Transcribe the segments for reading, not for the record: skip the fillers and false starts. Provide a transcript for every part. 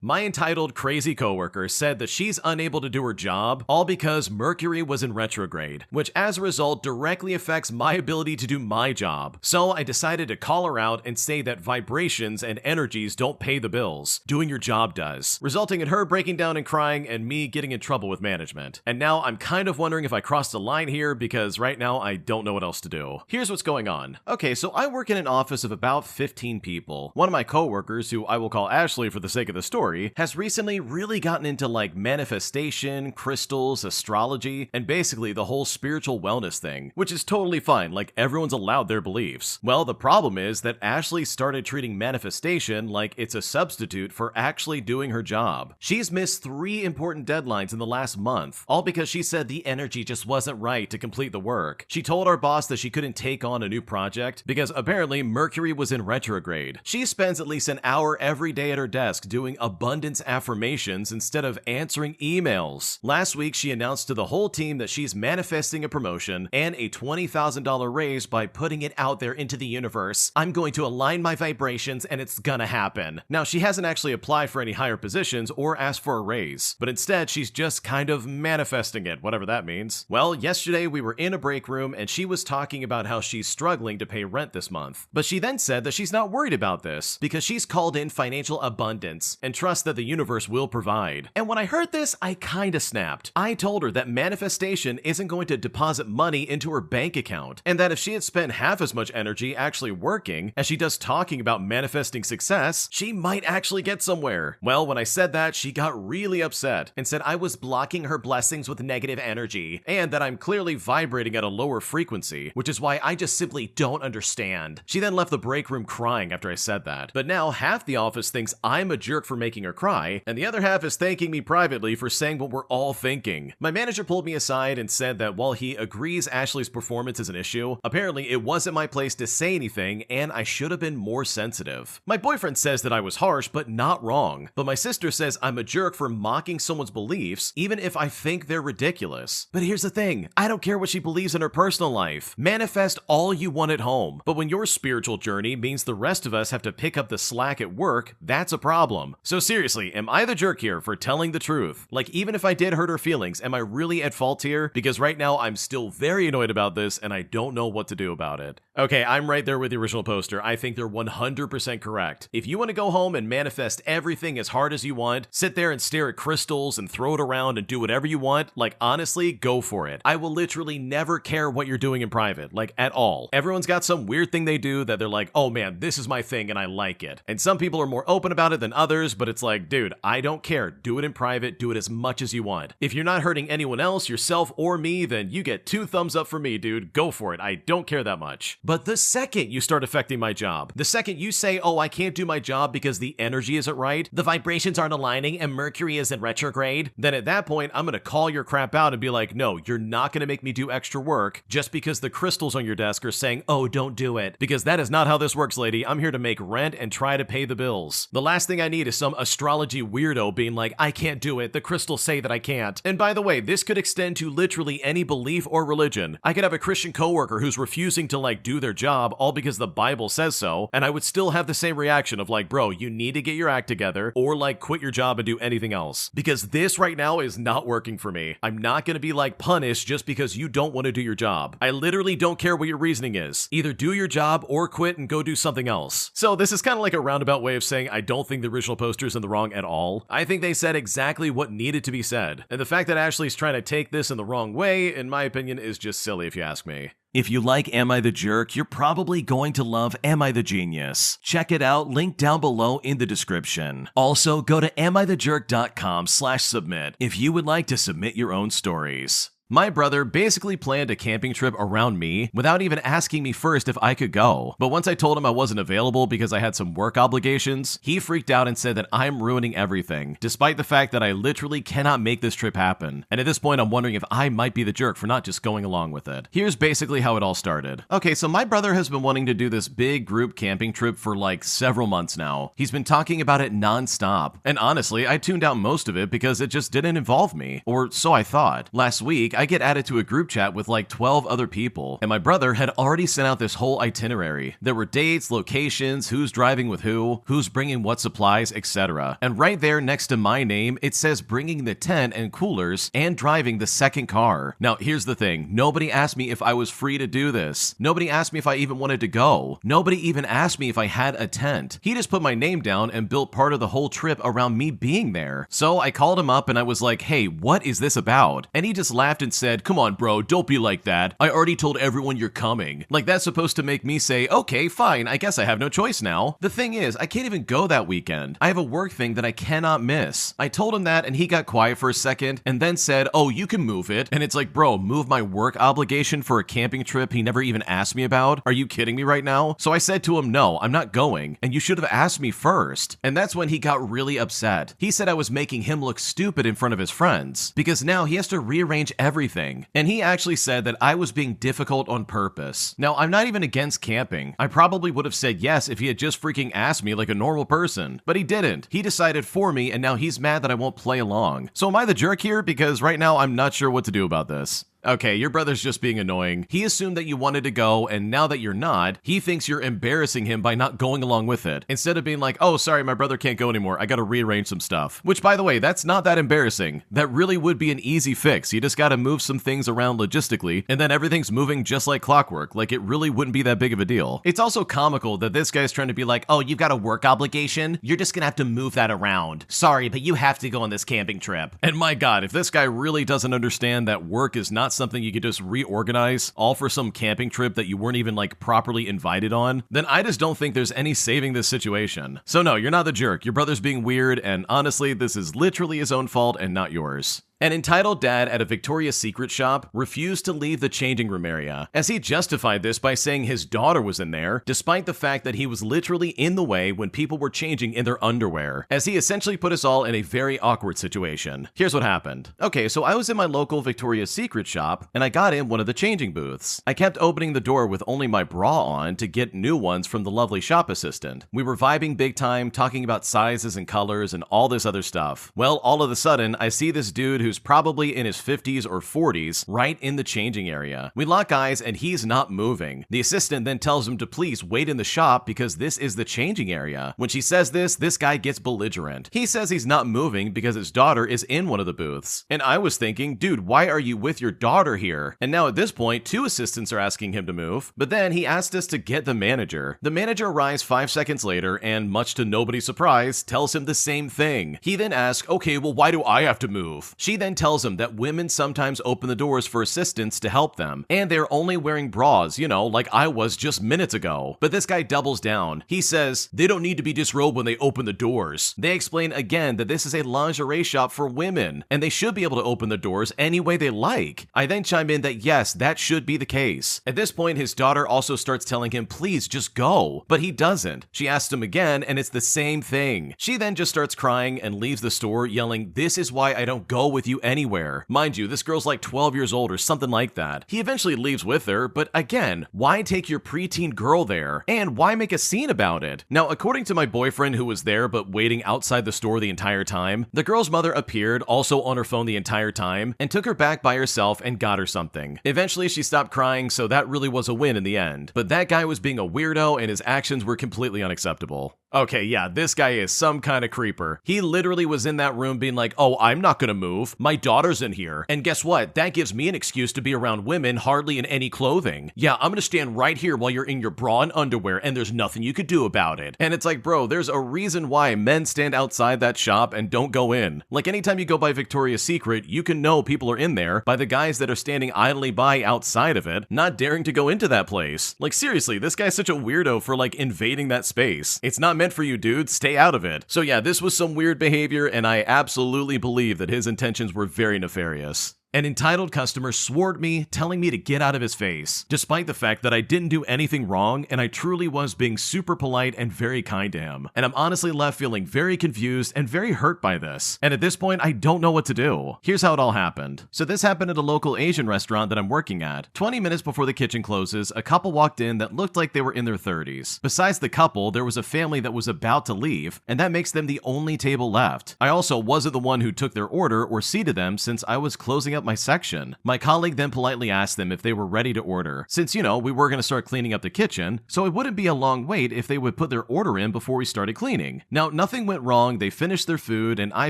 My entitled crazy coworker said that she's unable to do her job, all because Mercury was in retrograde, which as a result directly affects my ability to do my job. So I decided to call her out and say that vibrations and energies don't pay the bills, doing your job does, resulting in her breaking down and crying and me getting in trouble with management. And now I'm kind of wondering if I crossed the line here because right now I don't know what else to do. Here's what's going on. Okay, so I work in an office of about 15 people. One of my coworkers, who I will call Ashley for the sake of the story, has recently really gotten into like manifestation, crystals, astrology, and basically the whole spiritual wellness thing, which is totally fine, like everyone's allowed their beliefs. Well, the problem is that Ashley started treating manifestation like it's a substitute for actually doing her job. She's missed 3 important deadlines in the last month, all because she said the energy just wasn't right to complete the work. She told our boss that she couldn't take on a new project because apparently Mercury was in retrograde. She spends at least an hour every day at her desk doing abundance affirmations instead of answering emails. Last week, she announced to the whole team that she's manifesting a promotion and a $20,000 raise by putting it out there into the universe. I'm going to align my vibrations and it's gonna happen. Now, she hasn't actually applied for any higher positions or asked for a raise, but instead she's just kind of manifesting it, whatever that means. Well, yesterday we were in a break room and she was talking about how she's struggling to pay rent this month. But she then said that she's not worried about this because she's called in financial abundance and trusts that the universe will provide. And when I heard this, I kinda snapped. I told her that manifestation isn't going to deposit money into her bank account, and that if she had spent half as much energy actually working as she does talking about manifesting success, she might actually get somewhere. Well, when I said that, she got really upset and said I was blocking her blessings with negative energy, and that I'm clearly vibrating at a lower frequency, which is why I just simply don't understand. She then left the break room crying after I said that. But now half the office thinks I'm a jerk for making her cry, and the other half is thanking me privately for saying what we're all thinking. My manager pulled me aside and said that while he agrees Ashley's performance is an issue, apparently it wasn't my place to say anything and I should have been more sensitive. My boyfriend says that I was harsh but not wrong, but my sister says I'm a jerk for mocking someone's beliefs even if I think they're ridiculous. But here's the thing, I don't care what she believes in her personal life. Manifest all you want at home, but when your spiritual journey means the rest of us have to pick up the slack at work, that's a problem. So seriously, am I the jerk here for telling the truth? Like, even if I did hurt her feelings, am I really at fault here? Because right now I'm still very annoyed about this and I don't know what to do about it. Okay, I'm right there with the original poster. I think they're 100% correct. If you want to go home and manifest everything as hard as you want, sit there and stare at crystals and throw it around and do whatever you want, like honestly, go for it. I will literally never care what you're doing in private, like at all. Everyone's got some weird thing they do that they're like, oh man, this is my thing and I like it. And some people are more open about it than others, but it's like, dude, I don't care. Do it in private, do it as much as you want. If you're not hurting anyone else, yourself or me, then you get 2 thumbs up for me, dude. Go for it. I don't care that much. But the second you start affecting my job, the second you say, oh, I can't do my job because the energy isn't right, the vibrations aren't aligning, and Mercury is in retrograde, then at that point, I'm gonna call your crap out and be like, no, you're not gonna make me do extra work just because the crystals on your desk are saying, oh, don't do it. Because that is not how this works, lady. I'm here to make rent and try to pay the bills. The last thing I need is some astrology weirdo being like, I can't do it. The crystals say that I can't. And by the way, this could extend to literally any belief or religion. I could have a Christian coworker who's refusing to like do their job all because the Bible says so, and I would still have the same reaction of like, bro, you need to get your act together or like quit your job and do anything else. Because this right now is not working for me. I'm not gonna be like punished just because you don't want to do your job. I literally don't care what your reasoning is. Either do your job or quit and go do something else. So this is kind of like a roundabout way of saying I don't think the original poster's in the wrong at all. I think they said exactly what needed to be said. And the fact that Ashley's trying to take this in the wrong way, in my opinion, is just silly if you ask me. If you like Am I the Jerk, you're probably going to love Am I the Genius. Check it out, link down below in the description. Also, go to AmITheJerk.com/submit if you would like to submit your own stories. My brother basically planned a camping trip around me without even asking me first if I could go. But once I told him I wasn't available because I had some work obligations, he freaked out and said that I'm ruining everything, despite the fact that I literally cannot make this trip happen. And at this point, I'm wondering if I might be the jerk for not just going along with it. Here's basically how it all started. Okay, so my brother has been wanting to do this big group camping trip for like several months now. He's been talking about it nonstop. And honestly, I tuned out most of it because it just didn't involve me. Or so I thought. Last week, I get added to a group chat with like 12 other people, and my brother had already sent out this whole itinerary. There were dates, locations, who's driving with who's bringing what supplies, etc. And right there next to my name, it says bringing the tent and coolers and driving the second car. Now, here's the thing. Nobody asked me if I was free to do this. Nobody asked me if I even wanted to go. Nobody even asked me if I had a tent. He just put my name down and built part of the whole trip around me being there. So I called him up and I was like, hey, what is this about? And he just laughed and said, come on, bro, don't be like that. I already told everyone you're coming. Like, that's supposed to make me say, okay, fine, I guess I have no choice now. The thing is, I can't even go that weekend. I have a work thing that I cannot miss. I told him that and he got quiet for a second and then said, oh, you can move it. And it's like, bro, move my work obligation for a camping trip he never even asked me about? Are you kidding me right now? So I said to him, no, I'm not going, and you should have asked me first. And that's when he got really upset. He said I was making him look stupid in front of his friends because now he has to rearrange everything. And he actually said that I was being difficult on purpose. Now, I'm not even against camping. I probably would have said yes if he had just freaking asked me like a normal person, but he didn't. He decided for me, and now he's mad that I won't play along. So am I the jerk here? Because right now I'm not sure what to do about this. Okay, your brother's just being annoying. He assumed that you wanted to go, and now that you're not, he thinks you're embarrassing him by not going along with it. Instead of being like, oh, sorry, my brother can't go anymore. I gotta rearrange some stuff. Which, by the way, that's not that embarrassing. That really would be an easy fix. You just gotta move some things around logistically, and then everything's moving just like clockwork. Like, it really wouldn't be that big of a deal. It's also comical that this guy's trying to be like, oh, you've got a work obligation? You're just gonna have to move that around. Sorry, but you have to go on this camping trip. And my God, if this guy really doesn't understand that work is not something you could just reorganize all for some camping trip that you weren't even like properly invited on, then I just don't think there's any saving this situation. So no, you're not the jerk. Your brother's being weird, and honestly, this is literally his own fault and not yours. An entitled dad at a Victoria's Secret shop refused to leave the changing room area, as he justified this by saying his daughter was in there, despite the fact that he was literally in the way when people were changing in their underwear, as he essentially put us all in a very awkward situation. Here's what happened. Okay, so I was in my local Victoria's Secret shop, and I got in one of the changing booths. I kept opening the door with only my bra on to get new ones from the lovely shop assistant. We were vibing big time, talking about sizes and colors and all this other stuff. Well, all of a sudden, I see this dude who's probably in his 50s or 40s right in the changing area. We lock eyes and he's not moving. The assistant then tells him to please wait in the shop because this is the changing area. When she says this guy gets belligerent. He says he's not moving because his daughter is in one of the booths. And I was thinking, dude, why are you with your daughter here? And now at this point, two assistants are asking him to move, but then he asked us to get the manager. The manager arrives 5 seconds later and, much to nobody's surprise, tells him the same thing. He then asks, okay, well, why do I have to move? She then tells him that women sometimes open the doors for assistants to help them, and they're only wearing bras, you know, like I was just minutes ago. But this guy doubles down. He says, they don't need to be disrobed when they open the doors. They explain again that this is a lingerie shop for women, and they should be able to open the doors any way they like. I then chime in that yes, that should be the case. At this point, his daughter also starts telling him, please just go. But he doesn't. She asks him again, and it's the same thing. She then just starts crying and leaves the store yelling, this is why I don't go with you anywhere. Mind you, this girl's like 12 years old or something like that. He eventually leaves with her, but again, why take your preteen girl there? And why make a scene about it? Now, according to my boyfriend who was there but waiting outside the store the entire time, the girl's mother appeared, also on her phone the entire time, and took her back by herself and got her something. Eventually, she stopped crying, so that really was a win in the end. But that guy was being a weirdo and his actions were completely unacceptable. Okay, yeah, this guy is some kind of creeper. He literally was in that room being like, oh, I'm not gonna move. My daughter's in here. And guess what? That gives me an excuse to be around women hardly in any clothing. Yeah, I'm gonna stand right here while you're in your bra and underwear and there's nothing you could do about it. And it's like, bro, there's a reason why men stand outside that shop and don't go in. Like anytime you go by Victoria's Secret, you can know people are in there by the guys that are standing idly by outside of it, not daring to go into that place. Like seriously, this guy's such a weirdo for like invading that space. It's not meant for you, dude. Stay out of it. So yeah, this was some weird behavior and I absolutely believe that his intentions were very nefarious. An entitled customer swore at me, telling me to get out of his face, despite the fact that I didn't do anything wrong and I truly was being super polite and very kind to him. And I'm honestly left feeling very confused and very hurt by this. And at this point, I don't know what to do. Here's how it all happened. So this happened at a local Asian restaurant that I'm working at. 20 minutes before the kitchen closes, a couple walked in that looked like they were in their 30s. Besides the couple, there was a family that was about to leave, and that makes them the only table left. I also wasn't the one who took their order or seated them since I was closing out up my section. My colleague then politely asked them if they were ready to order, since, we were going to start cleaning up the kitchen, so it wouldn't be a long wait if they would put their order in before we started cleaning. Now, nothing went wrong, they finished their food, and I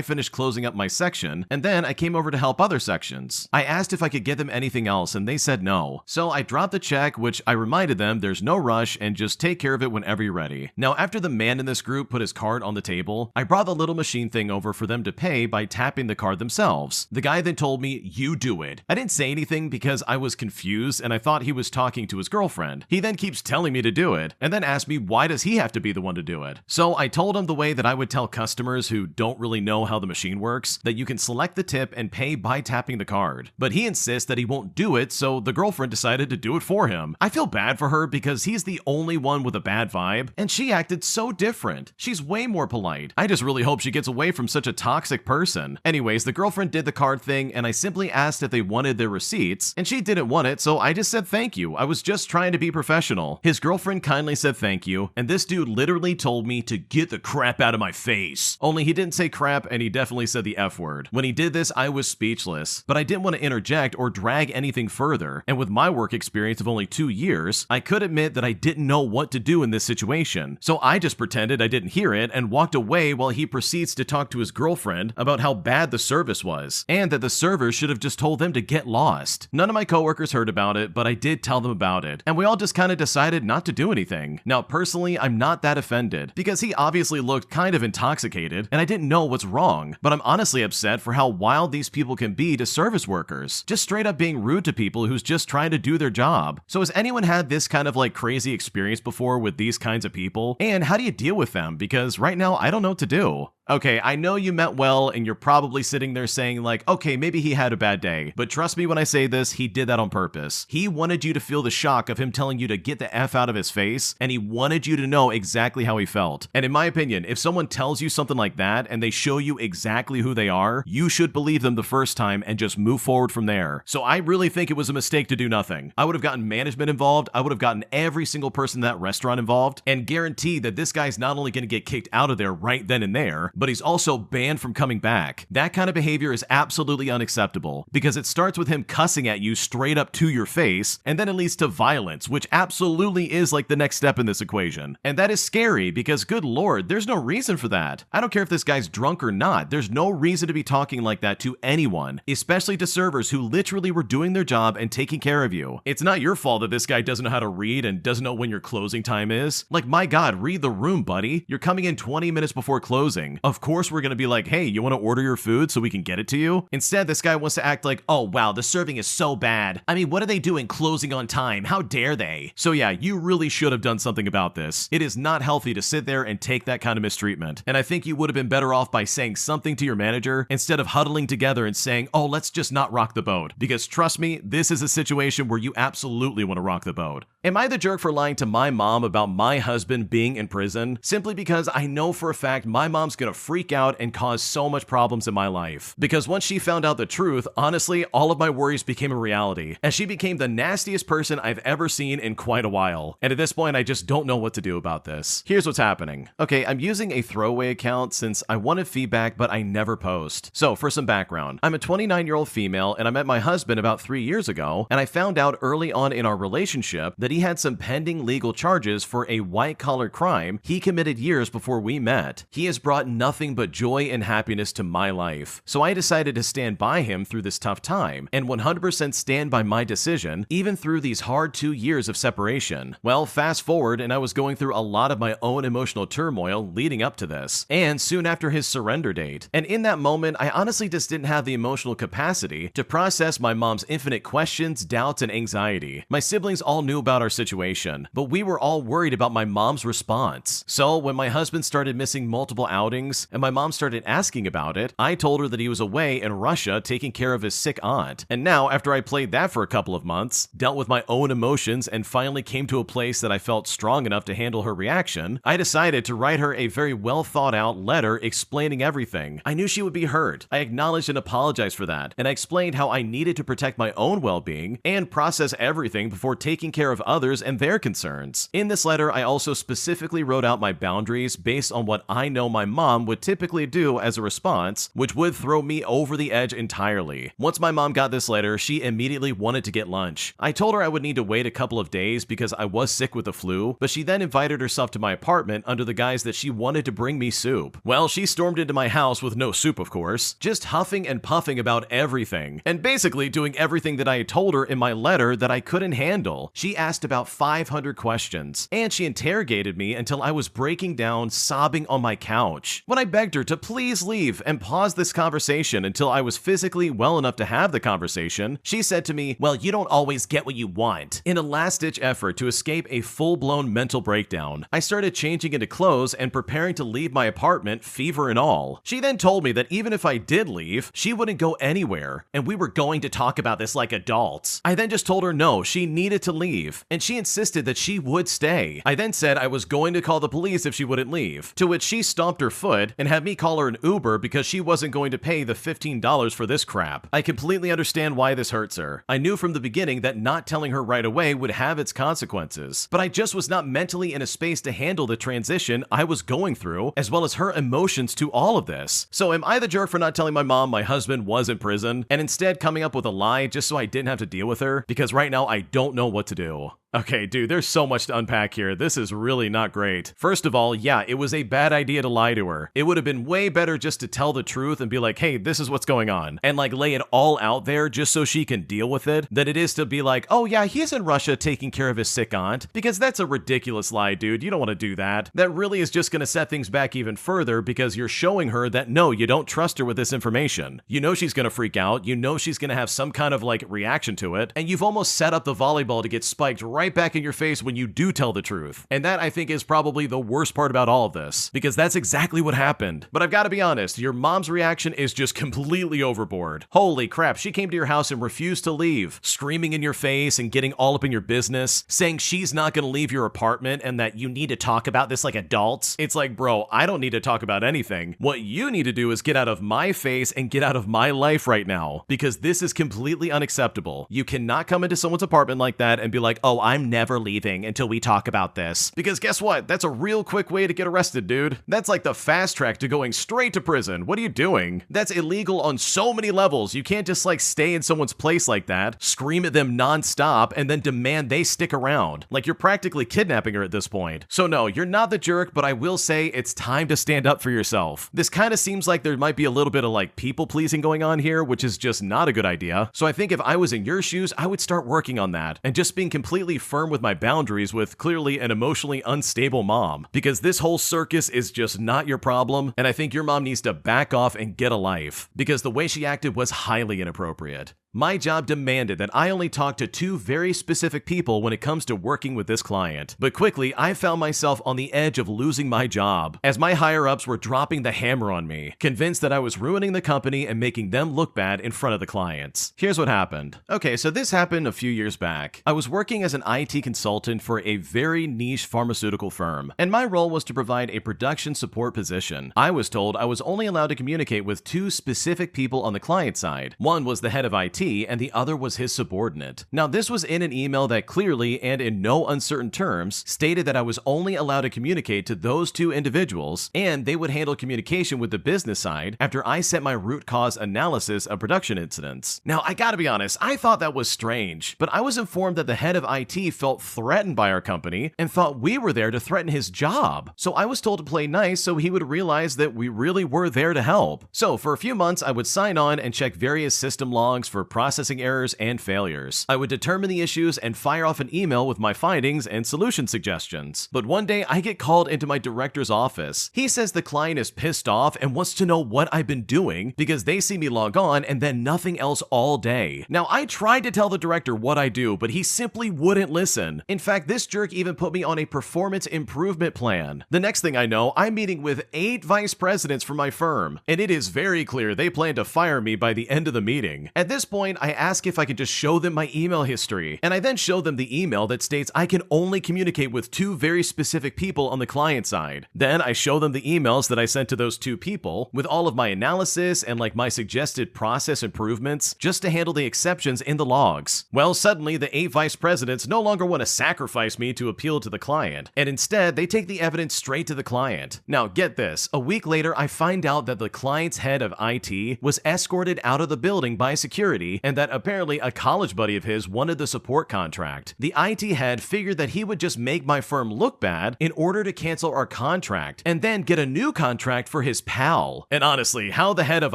finished closing up my section, and then I came over to help other sections. I asked if I could get them anything else, and they said no. So I dropped the check, which I reminded them there's no rush and just take care of it whenever you're ready. Now, after the man in this group put his card on the table, I brought the little machine thing over for them to pay by tapping the card themselves. The guy then told me, "You do it." I didn't say anything because I was confused and I thought he was talking to his girlfriend. He then keeps telling me to do it, and then asked me why does he have to be the one to do it. So I told him the way that I would tell customers who don't really know how the machine works, that you can select the tip and pay by tapping the card. But he insists that he won't do it, so the girlfriend decided to do it for him. I feel bad for her because he's the only one with a bad vibe, and she acted so different. She's way more polite. I just really hope she gets away from such a toxic person. Anyways, the girlfriend did the card thing, and I simply asked if they wanted their receipts, and she didn't want it, so I just said thank you. I was just trying to be professional. His girlfriend kindly said thank you, and this dude literally told me to get the crap out of my face. Only he didn't say crap, and he definitely said the F word. When he did this, I was speechless, but I didn't want to interject or drag anything further, and with my work experience of only 2 years, I could admit that I didn't know what to do in this situation. So I just pretended I didn't hear it and walked away while he proceeds to talk to his girlfriend about how bad the service was, and that the servers should have just told them to get lost. None of my coworkers heard about it, but I did tell them about it, and we all just kind of decided not to do anything. Now, personally, I'm not that offended, because he obviously looked kind of intoxicated, and I didn't know what's wrong, but I'm honestly upset for how wild these people can be to service workers, just straight up being rude to people who's just trying to do their job. So has anyone had this kind of crazy experience before with these kinds of people? And how do you deal with them? Because right now, I don't know what to do. Okay, I know you meant well, and you're probably sitting there saying okay, maybe he had a bad day. But trust me when I say this, he did that on purpose. He wanted you to feel the shock of him telling you to get the F out of his face, and he wanted you to know exactly how he felt. And in my opinion, if someone tells you something like that, and they show you exactly who they are, you should believe them the first time and just move forward from there. So I really think it was a mistake to do nothing. I would have gotten management involved, I would have gotten every single person in that restaurant involved, and guaranteed that this guy's not only going to get kicked out of there right then and there, but he's also banned from coming back. That kind of behavior is absolutely unacceptable, because it starts with him cussing at you straight up to your face, and then it leads to violence, which absolutely is the next step in this equation. And that is scary, because good lord, there's no reason for that. I don't care if this guy's drunk or not, there's no reason to be talking like that to anyone, especially to servers who literally were doing their job and taking care of you. It's not your fault that this guy doesn't know how to read and doesn't know when your closing time is. My god, read the room, buddy. You're coming in 20 minutes before closing. Of course we're gonna be hey, you want to order your food so we can get it to you? Instead, this guy wants to act oh wow, the serving is so bad. I mean, what are they doing closing on time? How dare they? So yeah, you really should have done something about this. It is not healthy to sit there and take that kind of mistreatment. And I think you would have been better off by saying something to your manager instead of huddling together and saying, oh, let's just not rock the boat. Because trust me, this is a situation where you absolutely want to rock the boat. Am I the jerk for lying to my mom about my husband being in prison? Simply because I know for a fact my mom's gonna freak out and cause so much problems in my life. Because once she found out the truth, honestly, all of my worries became a reality, as she became the nastiest person I've ever seen in quite a while. And at this point, I just don't know what to do about this. Here's what's happening. Okay, I'm using a throwaway account since I wanted feedback, but I never post. So for some background, I'm a 29-year-old female, and I met my husband about 3 years ago, and I found out early on in our relationship that he had some pending legal charges for a white-collar crime he committed years before we met. He has brought nothing but joy and happiness to my life, so I decided to stand by him through this tough time, and 100% stand by my decision, even through these hard 2 years of separation. Well, fast forward, and I was going through a lot of my own emotional turmoil leading up to this, and soon after his surrender date. And in that moment, I honestly just didn't have the emotional capacity to process my mom's infinite questions, doubts, and anxiety. My siblings all knew about our situation, but we were all worried about my mom's response. So when my husband started missing multiple outings, and my mom started asking about it, I told her that he was away in Russia taking care of his sick aunt. And now, after I played that for a couple of months, dealt with my own emotions, and finally came to a place that I felt strong enough to handle her reaction, I decided to write her a very well thought out letter explaining everything. I knew she would be hurt. I acknowledged and apologized for that, and I explained how I needed to protect my own well-being and process everything before taking care of others and their concerns. In this letter, I also specifically wrote out my boundaries based on what I know my mom would typically do as a response, which would throw me over the edge entirely. immediately. Once my mom got this letter, she immediately wanted to get lunch. I told her I would need to wait a couple of days because I was sick with the flu, but she then invited herself to my apartment under the guise that she wanted to bring me soup. Well, she stormed into my house with no soup, of course, just huffing and puffing about everything, and basically doing everything that I had told her in my letter that I couldn't handle. She asked about 500 questions, and she interrogated me until I was breaking down, sobbing on my couch. When I begged her to please leave and pause this conversation until I was physically well enough to have the conversation, she said to me, "Well, you don't always get what you want." In a last-ditch effort to escape a full-blown mental breakdown, I started changing into clothes and preparing to leave my apartment, fever and all. She then told me that even if I did leave, she wouldn't go anywhere, and we were going to talk about this like adults. I then just told her no, she needed to leave, and she insisted that she would stay. I then said I was going to call the police if she wouldn't leave, to which she stomped her foot and had me call her an Uber because she wasn't going to pay the $15 for this crap. I completely understand why this hurts her. I knew from the beginning that not telling her right away would have its consequences, but I just was not mentally in a space to handle the transition I was going through, as well as her emotions to all of this. So am I the jerk for not telling my mom my husband was in prison, and instead coming up with a lie just so I didn't have to deal with her? Because right now I don't know what to do. Okay, dude, there's so much to unpack here. This is really not great. First of all, yeah, it was a bad idea to lie to her. It would have been way better just to tell the truth and be like, hey, this is what's going on, and like lay it all out there just so she can deal with it, than it is to be like, oh yeah, he's in Russia taking care of his sick aunt, because that's a ridiculous lie, dude. You don't want to do that. That really is just going to set things back even further because you're showing her that no, you don't trust her with this information. You know she's going to freak out. You know she's going to have some kind of like reaction to it, and you've almost set up the volleyball to get spiked right back in your face when you do tell the truth. And that, I think, is probably the worst part about all of this, because that's exactly what happened. But I've got to be honest, your mom's reaction is just completely overboard. Holy crap, she came to your house and refused to leave, screaming in your face and getting all up in your business, saying she's not going to leave your apartment and that you need to talk about this like adults. It's like, bro, I don't need to talk about anything. What you need to do is get out of my face and get out of my life right now, because this is completely unacceptable. You cannot come into someone's apartment like that and be like, oh, I'm never leaving until we talk about this. Because guess what? That's a real quick way to get arrested, dude. That's like the fast track to going straight to prison. What are you doing? That's illegal on so many levels. You can't just like stay in someone's place like that, scream at them nonstop, and then demand they stick around. Like you're practically kidnapping her at this point. So no, you're not the jerk, but I will say it's time to stand up for yourself. This kind of seems like there might be a little bit of like people pleasing going on here, which is just not a good idea. So I think if I was in your shoes, I would start working on that and just being completely firm with my boundaries with clearly an emotionally unstable mom, because this whole circus is just not your problem, and I think your mom needs to back off and get a life, because the way she acted was highly inappropriate. My job demanded that I only talk to 2 very specific people when it comes to working with this client, but quickly I found myself on the edge of losing my job, as my higher-ups were dropping the hammer on me, convinced that I was ruining the company and making them look bad in front of the clients. Here's what happened. Okay, so this happened a few years back. I was working as an IT consultant for a very niche pharmaceutical firm, and my role was to provide a production support position. I was told I was only allowed to communicate with 2 specific people on the client side. One was the head of IT, and the other was his subordinate. Now, this was in an email that clearly and in no uncertain terms stated that I was only allowed to communicate to those 2 individuals, and they would handle communication with the business side after I sent my root cause analysis of production incidents. Now, I gotta be honest, I thought that was strange, but I was informed that the head of IT felt threatened by our company and thought we were there to threaten his job. So I was told to play nice so he would realize that we really were there to help. So for a few months, I would sign on and check various system logs for processing errors and failures. I would determine the issues and fire off an email with my findings and solution suggestions. But one day I get called into my director's office. He says the client is pissed off and wants to know what I've been doing because they see me log on and then nothing else all day. Now, I tried to tell the director what I do, but he simply wouldn't listen. In fact, this jerk even put me on a performance improvement plan. The next thing I know, I'm meeting with 8 vice presidents from my firm, and it is very clear they plan to fire me by the end of the meeting. At this point, point, I ask if I could just show them my email history, and I then show them the email that states I can only communicate with 2 very specific people on the client side. Then I show them the emails that I sent to those 2 people with all of my analysis and like my suggested process improvements just to handle the exceptions in the logs. Well, suddenly the 8 vice presidents no longer want to sacrifice me to appeal to the client, and instead they take the evidence straight to the client. Now get this, a week later I find out that the client's head of IT was escorted out of the building by security, and that apparently a college buddy of his wanted the support contract. The IT head figured that he would just make my firm look bad in order to cancel our contract and then get a new contract for his pal. And honestly, how the head of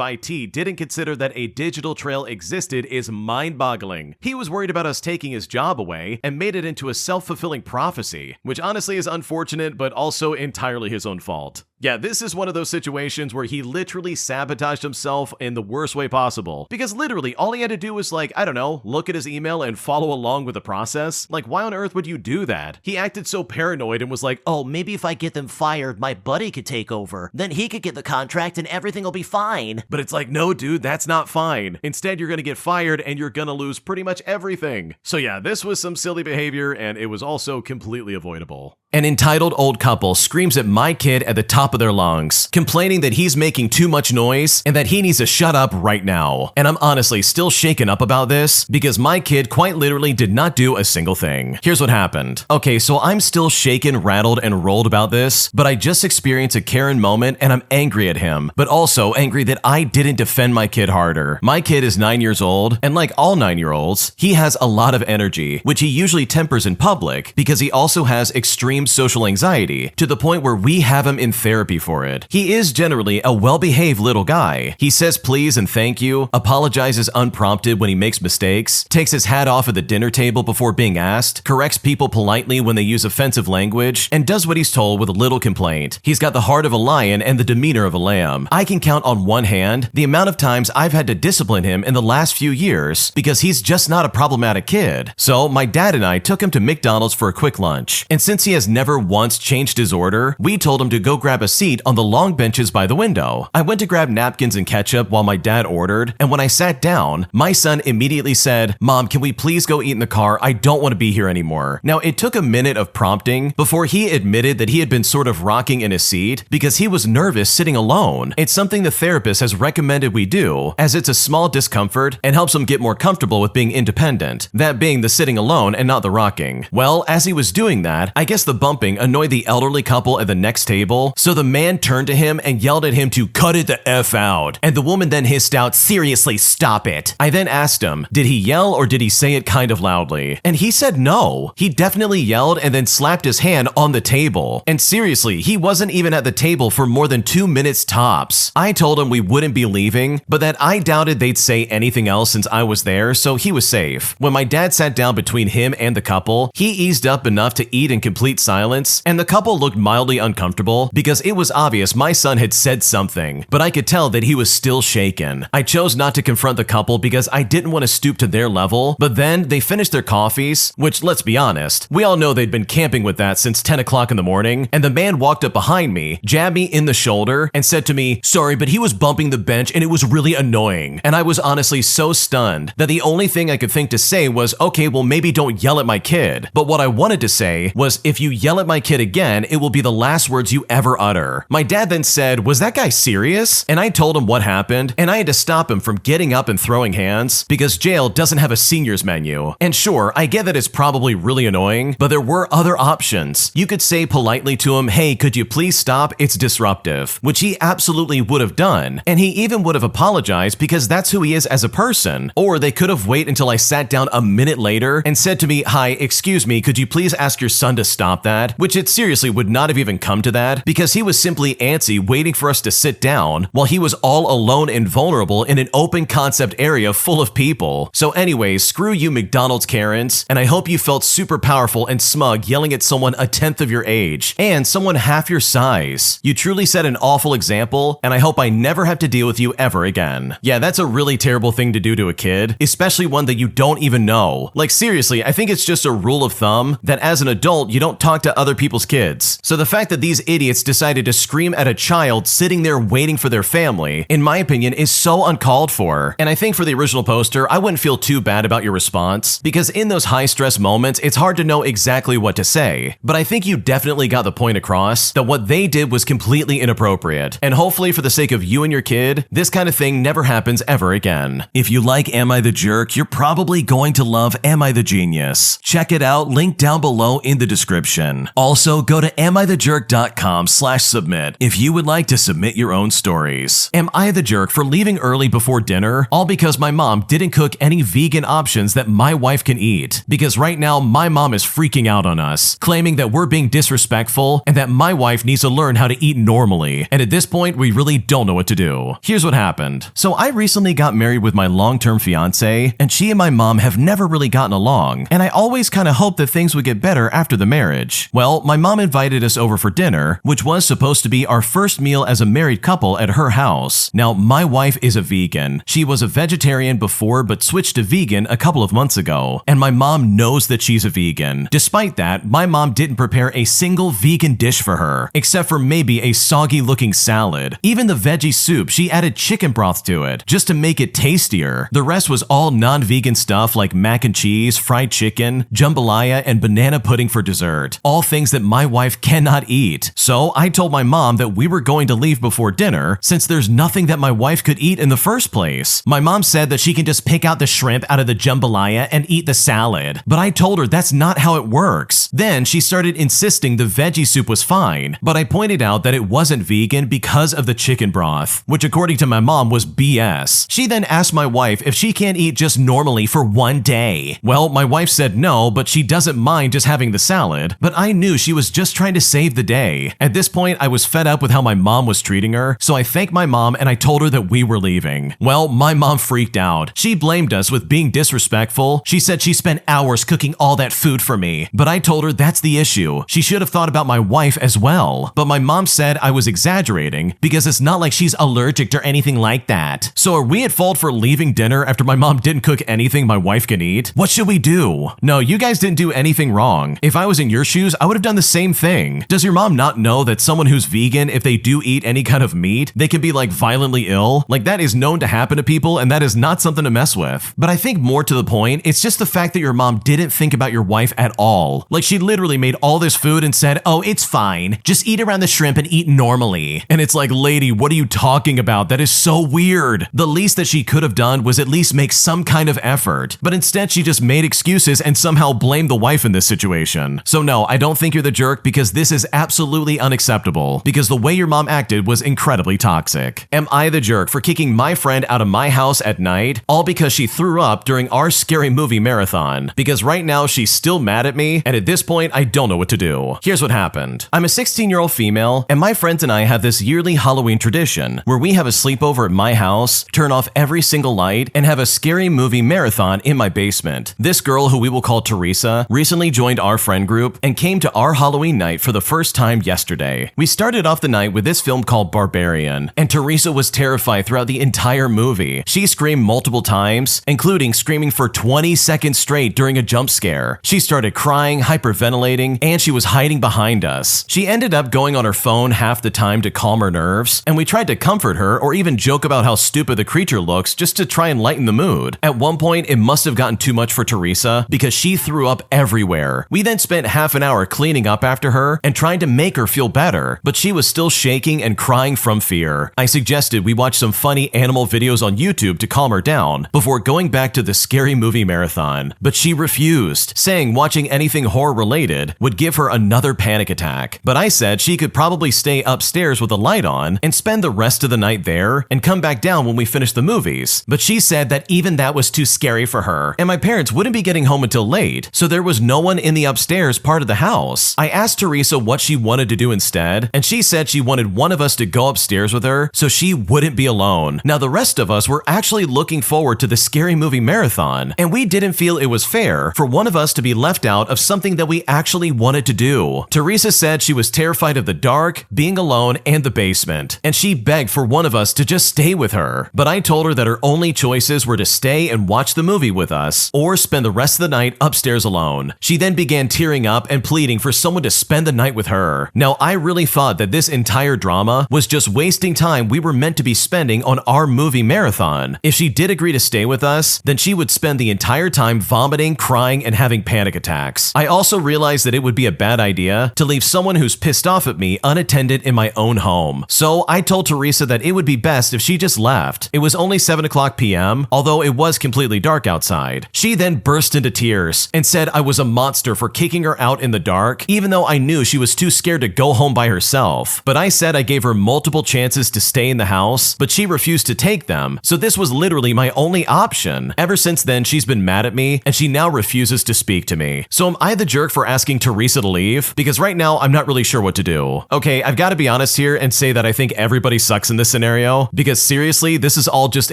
IT didn't consider that a digital trail existed is mind-boggling. He was worried about us taking his job away and made it into a self-fulfilling prophecy, which honestly is unfortunate but also entirely his own fault. Yeah, this is one of those situations where he literally sabotaged himself in the worst way possible. Because literally, all he had to do was like, I don't know, look at his email and follow along with the process. Like, why on earth would you do that? He acted so paranoid and was like, oh, maybe if I get them fired, my buddy could take over. Then he could get the contract and everything will be fine. But it's like, no, dude, that's not fine. Instead, you're gonna get fired and you're gonna lose pretty much everything. So yeah, this was some silly behavior and it was also completely avoidable. An entitled old couple screams at my kid at the top of their lungs, complaining that he's making too much noise and that he needs to shut up right now. And I'm honestly still shaken up about this because my kid quite literally did not do a single thing. Here's what happened. Okay, so I'm still shaken, rattled, and rolled about this, but I just experienced a Karen moment and I'm angry at him, but also angry that I didn't defend my kid harder. My kid is 9 years old, and like all 9-year-olds, he has a lot of energy, which he usually tempers in public because he also has extreme social anxiety to the point where we have him in therapy for it. He is generally a well-behaved little guy. He says please and thank you, apologizes unprompted when he makes mistakes, takes his hat off at the dinner table before being asked, corrects people politely when they use offensive language, and does what he's told with little complaint. He's got the heart of a lion and the demeanor of a lamb. I can count on one hand the amount of times I've had to discipline him in the last few years because he's just not a problematic kid. So my dad and I took him to McDonald's for a quick lunch, and since he has never once changed his order, we told him to go grab a seat on the long benches by the window. I went to grab napkins and ketchup while my dad ordered, and when I sat down, my son immediately said, "Mom, can we please go eat in the car? I don't want to be here anymore." Now, it took a minute of prompting before he admitted that he had been sort of rocking in his seat because he was nervous sitting alone. It's something the therapist has recommended we do, as it's a small discomfort and helps him get more comfortable with being independent, that being the sitting alone and not the rocking. Well, as he was doing that, I guess the bumping annoyed the elderly couple at the next table, so the man turned to him and yelled at him to cut it the F out, and the woman then hissed out, "Seriously, stop it." I then asked him, did he yell or did he say it kind of loudly? And he said no. He definitely yelled and then slapped his hand on the table. And seriously, he wasn't even at the table for more than 2 minutes tops. I told him we wouldn't be leaving, but that I doubted they'd say anything else since I was there, so he was safe. When my dad sat down between him and the couple, he eased up enough to eat in complete silence, and the couple looked mildly uncomfortable because it was obvious my son had said something, but I could tell that he was still shaken. I chose not to confront the couple because I didn't want to stoop to their level, but then they finished their coffees, which, let's be honest, we all know they'd been camping with that since 10 o'clock in the morning, and the man walked up behind me, jabbed me in the shoulder, and said to me, "Sorry, but he was bumping the bench and it was really annoying." And I was honestly so stunned that the only thing I could think to say was, okay, well maybe don't yell at my kid. But what I wanted to say was, if you yell at my kid again, it will be the last words you ever utter. My dad then said, "Was that guy serious?" And I told him what happened, and I had to stop him from getting up and throwing hands because jail doesn't have a seniors menu. And sure, I get that it's probably really annoying, but there were other options. You could say politely to him, "Hey, could you please stop? It's disruptive," which he absolutely would have done. And he even would have apologized because that's who he is as a person. Or they could have waited until I sat down a minute later and said to me, "Hi, excuse me, could you please ask your son to stop that?" Which it seriously would not have even come to that because he was simply antsy waiting for us to sit down while he was all alone and vulnerable in an open concept area full of people. So anyways, screw you McDonald's Karens, and I hope you felt super powerful and smug yelling at someone a tenth of your age and someone half your size. You truly set an awful example, and I hope I never have to deal with you ever again. Yeah, that's a really terrible thing to do to a kid, especially one that you don't even know. Like seriously, I think it's just a rule of thumb that as an adult, you don't talk talk to other people's kids. So the fact that these idiots decided to scream at a child sitting there waiting for their family, in my opinion, is so uncalled for. And I think for the original poster, I wouldn't feel too bad about your response, because in those high-stress moments, it's hard to know exactly what to say. But I think you definitely got the point across that what they did was completely inappropriate. And hopefully for the sake of you and your kid, this kind of thing never happens ever again. If you like Am I the Jerk, you're probably going to love Am I the Genius. Check it out, link down below in the description. Also, go to amithejerk.com/submit if you would like to submit your own stories. Am I the jerk for leaving early before dinner, all because my mom didn't cook any vegan options that my wife can eat? Because right now, my mom is freaking out on us, claiming that we're being disrespectful and that my wife needs to learn how to eat normally. And at this point, we really don't know what to do. Here's what happened. So I recently got married with my long-term fiance, and she and my mom have never really gotten along, and I always kind of hoped that things would get better after the marriage. Well, my mom invited us over for dinner, which was supposed to be our first meal as a married couple at her house. Now, my wife is a vegan. She was a vegetarian before but switched to vegan a couple of months ago, and my mom knows that she's a vegan. Despite that, my mom didn't prepare a single vegan dish for her, except for maybe a soggy-looking salad. Even the veggie soup, she added chicken broth to it, just to make it tastier. The rest was all non-vegan stuff like mac and cheese, fried chicken, jambalaya, and banana pudding for dessert. All things that my wife cannot eat. So I told my mom that we were going to leave before dinner since there's nothing that my wife could eat in the first place. My mom said that she can just pick out the shrimp out of the jambalaya and eat the salad, but I told her that's not how it works. Then she started insisting the veggie soup was fine, but I pointed out that it wasn't vegan because of the chicken broth, which according to my mom was BS. She then asked my wife if she can't eat just normally for one day. Well, my wife said no, but she doesn't mind just having the salad, but I knew she was just trying to save the day. At this point, I was fed up with how my mom was treating her, so I thanked my mom and I told her that we were leaving. Well, my mom freaked out. She blamed us with being disrespectful. She said she spent hours cooking all that food for me, but I told her that's the issue. She should have thought about my wife as well. But my mom said I was exaggerating because it's not like she's allergic or anything like that. So are we at fault for leaving dinner after my mom didn't cook anything my wife can eat? What should we do? No, you guys didn't do anything wrong. If I was in your shoes, I would have done the same thing. Does your mom not know that someone who's vegan, if they do eat any kind of meat, they can be like violently ill? Like that is known to happen to people, and that is not something to mess with. But I think more to the point, it's just the fact that your mom didn't think about your wife at all. Like she literally made all this food and said, oh, it's fine. Just eat around the shrimp and eat normally. And it's like, lady, what are you talking about? That is so weird. The least that she could have done was at least make some kind of effort. But instead, she just made excuses and somehow blamed the wife in this situation. So no, I don't think you're the jerk because this is absolutely unacceptable because the way your mom acted was incredibly toxic. Am I the jerk for kicking my friend out of my house at night, all because she threw up during our scary movie marathon? Because right now she's still mad at me, and at this point, I don't know what to do. Here's what happened. I'm a 16-year-old female, and my friends and I have this yearly Halloween tradition where we have a sleepover at my house, turn off every single light, and have a scary movie marathon in my basement. This girl, who we will call Teresa, recently joined our friend group and came to our Halloween night for the first time yesterday. We started off the night with this film called Barbarian, and Teresa was terrified throughout the entire movie. She screamed multiple times, including screaming for 20 seconds straight during a jump scare. She started crying, hyperventilating, and she was hiding behind us. She ended up going on her phone half the time to calm her nerves, and we tried to comfort her or even joke about how stupid the creature looks just to try and lighten the mood. At one point, it must have gotten too much for Teresa because she threw up everywhere. We then spent half an hour cleaning up after her and trying to make her feel better, but she was still shaking and crying from fear. I suggested we watch some funny animal videos on YouTube to calm her down before going back to the scary movie marathon, but she refused, saying watching anything horror-related would give her another panic attack. But I said she could probably stay upstairs with the light on and spend the rest of the night there and come back down when we finished the movies. But she said that even that was too scary for her, and my parents wouldn't be getting home until late, so there was no one in the upstairs part of the house. I asked Teresa what she wanted to do instead, and she said she wanted one of us to go upstairs with her so she wouldn't be alone. Now, the rest of us were actually looking forward to the scary movie marathon, and we didn't feel it was fair for one of us to be left out of something that we actually wanted to do. Teresa said she was terrified of the dark, being alone, and the basement, and she begged for one of us to just stay with her. But I told her that her only choices were to stay and watch the movie with us, or spend the rest of the night upstairs alone. She then began tearing up and pleading for someone to spend the night with her. Now, I really thought that this entire drama was just wasting time we were meant to be spending on our movie marathon. If she did agree to stay with us, then she would spend the entire time vomiting, crying, and having panic attacks. I also realized that it would be a bad idea to leave someone who's pissed off at me unattended in my own home. So I told Teresa that it would be best if she just left. It was only 7:00 p.m., although it was completely dark outside. She then burst into tears and said I was a monster for kicking her out in the dark, even though I knew she was too scared to go home by herself. But I said I gave her multiple chances to stay in the house, but she refused to take them, so this was literally my only option. Ever since then, she's been mad at me, and she now refuses to speak to me. So am I the jerk for asking Teresa to leave? Because right now, I'm not really sure what to do. Okay, I've got to be honest here and say that I think everybody sucks in this scenario, because seriously, this is all just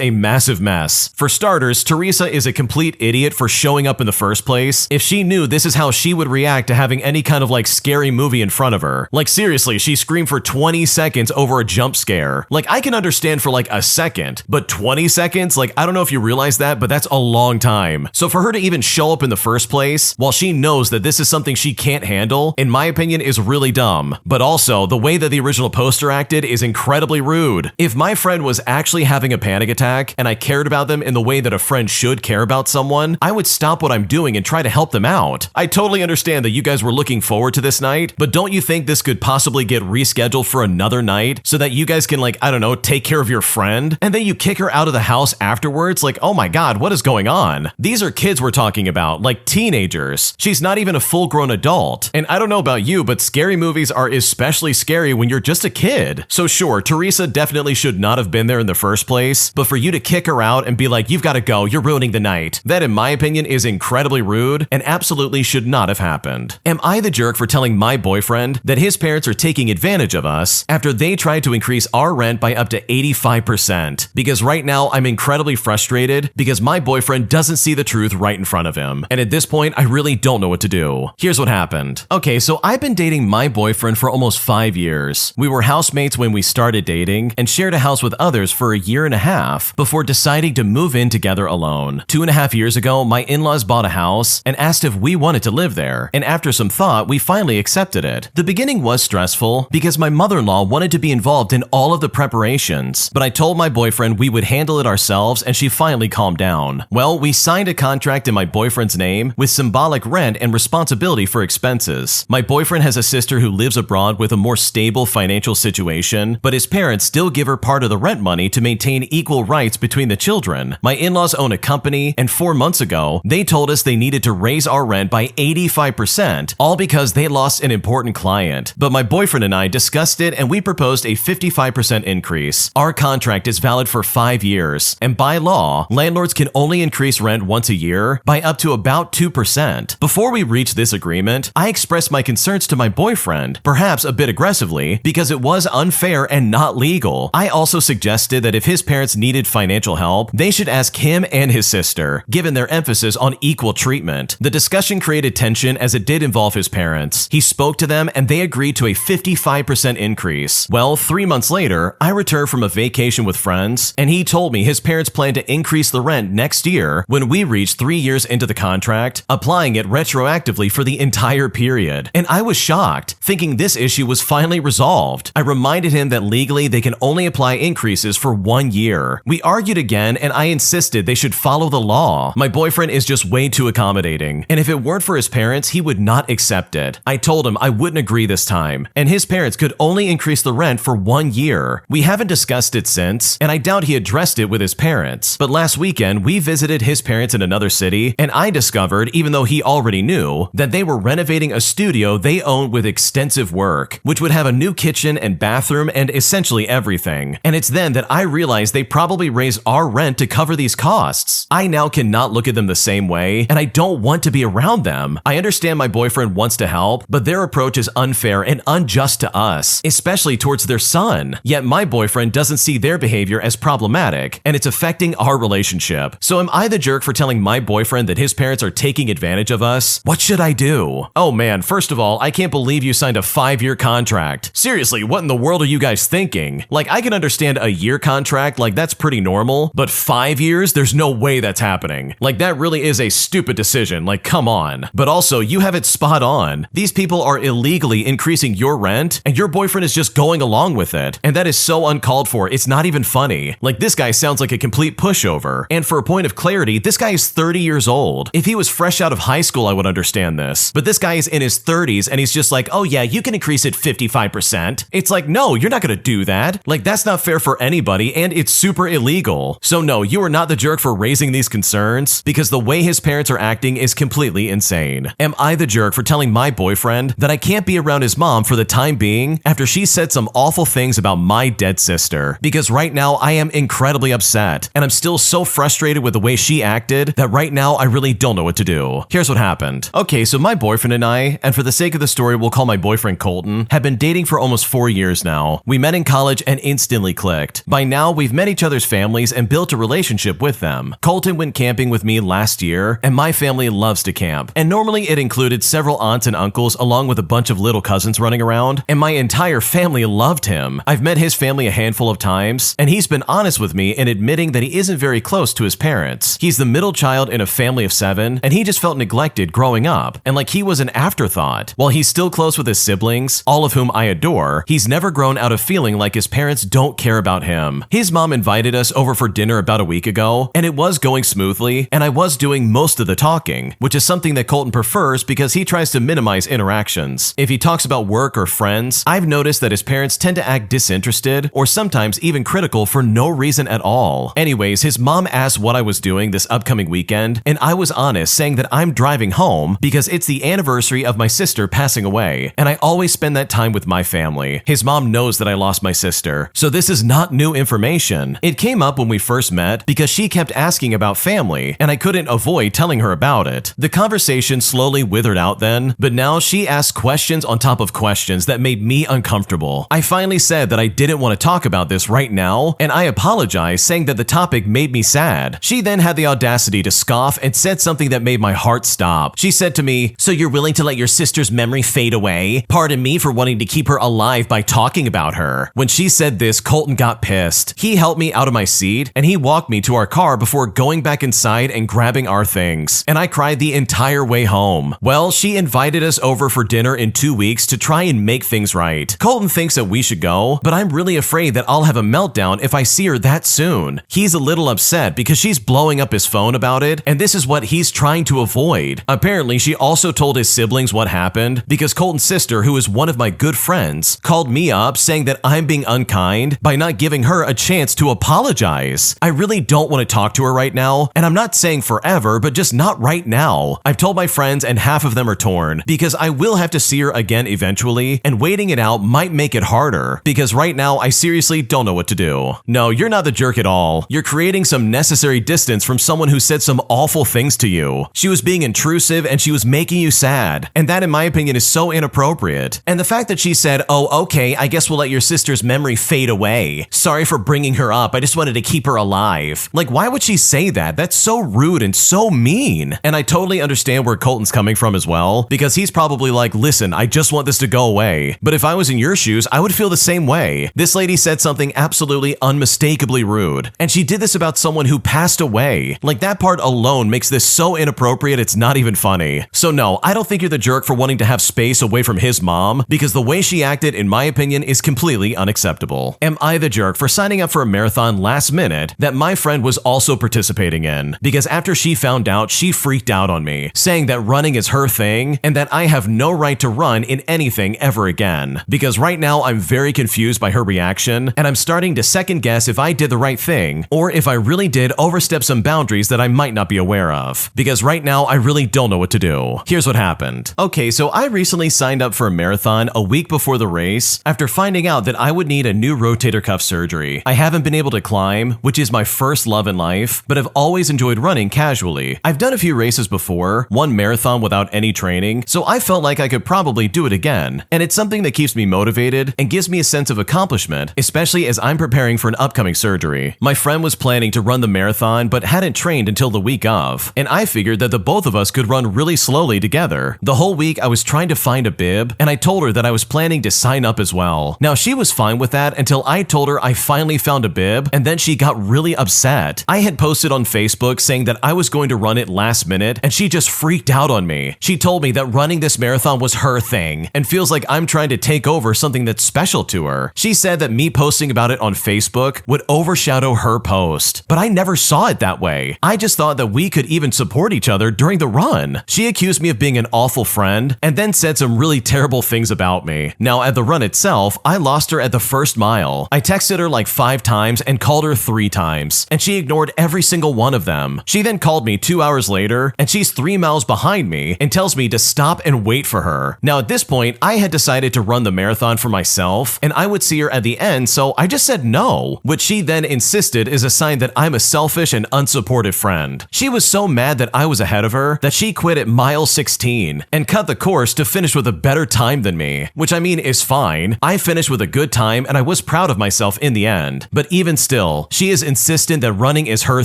a massive mess. For starters, Teresa is a complete idiot for showing up in the first place. If she knew this is how she would react to having any kind of like scary movie in front of her. Like seriously, she screamed for 20 seconds over a jump scare. Like I can understand for like a second, but 20 seconds? Like I don't know if you realize that, but that's a long time. So for her to even show up in the first place, while she knows that this is something she can't handle, in my opinion is really dumb. But also, the way that the original poster acted is incredibly rude. If my friend was actually having a panic attack and I cared about them in the way that a friend should care about someone, I would stop what I'm doing and try to help them out. I totally understand that you guys were looking forward to this night, but don't you think this could possibly get rescheduled for another night so that you guys can like, I don't know, take care of your friend? And then you kick her out of the house afterwards? Like, oh my god, what is going on? These are kids we're talking about, like teenagers. She's not even a full-grown adult. And I don't know about you, but scary movies are especially scary when you're just a kid. So sure, Teresa definitely should not have been there in the first place, but for you to kick her out and be like, you've got to go, you're ruining the night, that in my opinion is incredibly rude and absolutely should not have happened. Am I the jerk for telling my boyfriend that his parents are taking advantage of us after they tried to increase our rent by up to 85%? Because right now I'm incredibly frustrated because my boyfriend doesn't see the truth right in front of him. And at this point, I really don't know what to do. Here's what happened. Okay, so I've been dating my boyfriend for almost 5 years. We were housemates when we started dating and shared a house with others for a year and a half before deciding to move in together alone. 2.5 years ago, my in-laws bought a house and asked if we wanted to live there. And after some thought, we finally accepted it. The beginning was stressful because my mother-in-law wanted to be involved in all of the preparations, but I told my boyfriend we would handle it ourselves and she finally calmed down. Well, we signed a contract in my boyfriend's name with symbolic rent and responsibility for expenses. My boyfriend has a sister who lives abroad with a more stable financial situation, but his parents still give her part of the rent money to maintain equal rights between the children. My in-laws own a company, and 4 months ago, they told us they needed to raise our rent by 85%, all because they lost an important client. But my boyfriend and I discussed it and we proposed a 55% increase. Our contract is valid for 5 years, and by law, landlords can only increase rent once a year by up to about 2%. Before we reached this agreement, I expressed my concerns to my boyfriend, perhaps a bit aggressively, because it was unfair and not legal. I also suggested that if his parents needed financial help, they should ask him and his sister, given their emphasis on equal treatment. The discussion created tension as it did involve his parents. He spoke to them and they agreed to a 55% increase. Well, 3 months later, I returned from a vacation with friends, and he told me his parents plan to increase the rent next year when we reach 3 years into the contract, applying it retroactively for the entire period. And I was shocked, thinking this issue was finally resolved. I reminded him that legally they can only apply increases for 1 year. We argued again and I insisted they should follow the law. My boyfriend is just way too accommodating, and if it weren't for his parents, he would not accept it. I told him I wouldn't agree this time, and his parents could only increase the rent for 1 year. We haven't discussed it since, and I doubt he addressed it with his parents. But last weekend, we visited his parents in another city, and I discovered, even though he already knew, that they were renovating a studio they own with extensive work, which would have a new kitchen and bathroom and essentially everything. And it's then that I realized they probably raised our rent to cover these costs. I now cannot look at them the same way, and I don't want to be around them. I understand my boyfriend wants to help, but their approach is unfair and unjust to us, especially towards their son. Yet my boyfriend doesn't see their behavior as problematic, and it's affecting our relationship. So am I the jerk for telling my boyfriend that his parents are taking advantage of us? What should I do? Oh man, first of all, I can't believe you signed a 5-year contract. Seriously, what in the world are you guys thinking? Like, I can understand a year contract, like that's pretty normal, but 5 years? There's no way that's happening. Like, that really is a stupid decision, like come on. But also, you have it spot spot on. These people are illegally increasing your rent, and your boyfriend is just going along with it. And that is so uncalled for, it's not even funny. Like, this guy sounds like a complete pushover. And for a point of clarity, this guy is 30 years old. If he was fresh out of high school, I would understand this. But this guy is in his 30s, and he's just like, oh yeah, you can increase it 55%. It's like, no, you're not gonna do that. Like, that's not fair for anybody, and it's super illegal. So no, you are not the jerk for raising these concerns, because the way his parents are acting is completely insane. Am I the jerk for telling my boyfriend that I can't be around his mom for the time being after she said some awful things about my dead sister? Because right now I am incredibly upset, and I'm still so frustrated with the way she acted that right now I really don't know what to do. Here's what happened. Okay, so my boyfriend and I, and for the sake of the story we'll call my boyfriend Colton, have been dating for almost 4 years now. We met in college and instantly clicked. By now we've met each other's families and built a relationship with them. Colton went camping with me last year, and my family loves to camp. And normally it included several aunts and uncles along with a bunch of little cousins running around, and my entire family loved him. I've met his family a handful of times, and he's been honest with me in admitting that he isn't very close to his parents. He's the middle child in a family of 7, and he just felt neglected growing up, and like he was an afterthought. While he's still close with his siblings, all of whom I adore, he's never grown out of feeling like his parents don't care about him. His mom invited us over for dinner about a week ago, and it was going smoothly, and I was doing most of the talking, which is something that Colton prefers because he tries to minimize interactions. If he talks about work or friends, I've noticed that his parents tend to act disinterested or sometimes even critical for no reason at all. Anyways, his mom asked what I was doing this upcoming weekend, and I was honest, saying that I'm driving home because it's the anniversary of my sister passing away, and I always spend that time with my family. His mom knows that I lost my sister, so this is not new information. It came up when we first met because she kept asking about family, and I couldn't avoid telling her about it. The conversation slowly withered out then, but now she asked questions on top of questions that made me uncomfortable. I finally said that I didn't want to talk about this right now, and I apologized, saying that the topic made me sad. She then had the audacity to scoff and said something that made my heart stop. She said to me, "So you're willing to let your sister's memory fade away? Pardon me for wanting to keep her alive by talking about her." When she said this, Colton got pissed. He helped me out of my seat, and he walked me to our car before going back inside and grabbing our things, and I cried the entire way home. Well, she invited us over for dinner in 2 weeks to try and make things right. Colton thinks that we should go, but I'm really afraid that I'll have a meltdown if I see her that soon. He's a little upset because she's blowing up his phone about it, and this is what he's trying to avoid. Apparently, she also told his siblings what happened because Colton's sister, who is one of my good friends, called me up saying that I'm being unkind by not giving her a chance to apologize. I really don't want to talk to her right now, and I'm not saying forever, but just not right now. I've told my friends and half of them are torn because I will have to see her again eventually, and waiting it out might make it harder because right now I seriously don't know what to do. No, you're not the jerk at all. You're creating some necessary distance from someone who said some awful things to you. She was being intrusive and she was making you sad, and that in my opinion is so inappropriate. And the fact that she said, "Oh, okay, I guess we'll let your sister's memory fade away. Sorry for bringing her up, I just wanted to keep her alive." Like, why would she say that? That's so rude and so mean. And I totally understand where Colton's coming from as well, because he's probably like, listen, I just want this to go away. But if I was in your shoes, I would feel the same way. This lady said something absolutely unmistakably rude, and she did this about someone who passed away. Like, that part alone makes this so inappropriate, it's not even funny. So no, I don't think you're the jerk for wanting to have space away from his mom, because the way she acted, in my opinion, is completely unacceptable. Am I the jerk for signing up for a marathon last minute that my friend was also participating in? Because after she found out, she freaked out on me, saying that running is her thing and that I have no right to run in anything ever again. Because right now I'm very confused by her reaction, and I'm starting to second guess if I did the right thing or if I really did overstep some boundaries that I might not be aware of. Because right now I really don't know what to do. Here's what happened. Okay, so I recently signed up for a marathon a week before the race after finding out that I would need a new rotator cuff surgery. I haven't been able to climb, which is my first love in life, but I've always enjoyed running casually. I've done a few races before, one marathon without any training, so I felt like I could probably do it again. And it's something that keeps me motivated and gives me a sense of accomplishment, especially as I'm preparing for an upcoming surgery. My friend was planning to run the marathon but hadn't trained until the week of, and I figured that the both of us could run really slowly together. The whole week I was trying to find a bib, and I told her that I was planning to sign up as well. Now she was fine with that until I told her I finally found a bib, and then she got really upset. I had posted on Facebook saying that I was going to run it last minute, and she just freaked out on me. She told me that running this marathon was her thing and feels like I'm trying to take over something that's special to her. She said that me posting about it on Facebook would overshadow her post, but I never saw it that way. I just thought that we could even support each other during the run. She accused me of being an awful friend and then said some really terrible things about me. Now, at the run itself, I lost her at the first mile. I texted her like 5 times and called her 3 times, and she ignored every single one of them. She then called me 2 hours later, and she's 3 miles behind me and tells me to stop and wait for her. Now, at this point, I had decided to run the marathon for myself, and I would see her at the end, so I just said no, which she then insisted is a sign that I'm a selfish and unsupportive friend. She was so mad that I was ahead of her that she quit at mile 16 and cut the course to finish with a better time than me, which I mean is fine. I finished with a good time and I was proud of myself in the end. But even still, she is insistent that running is her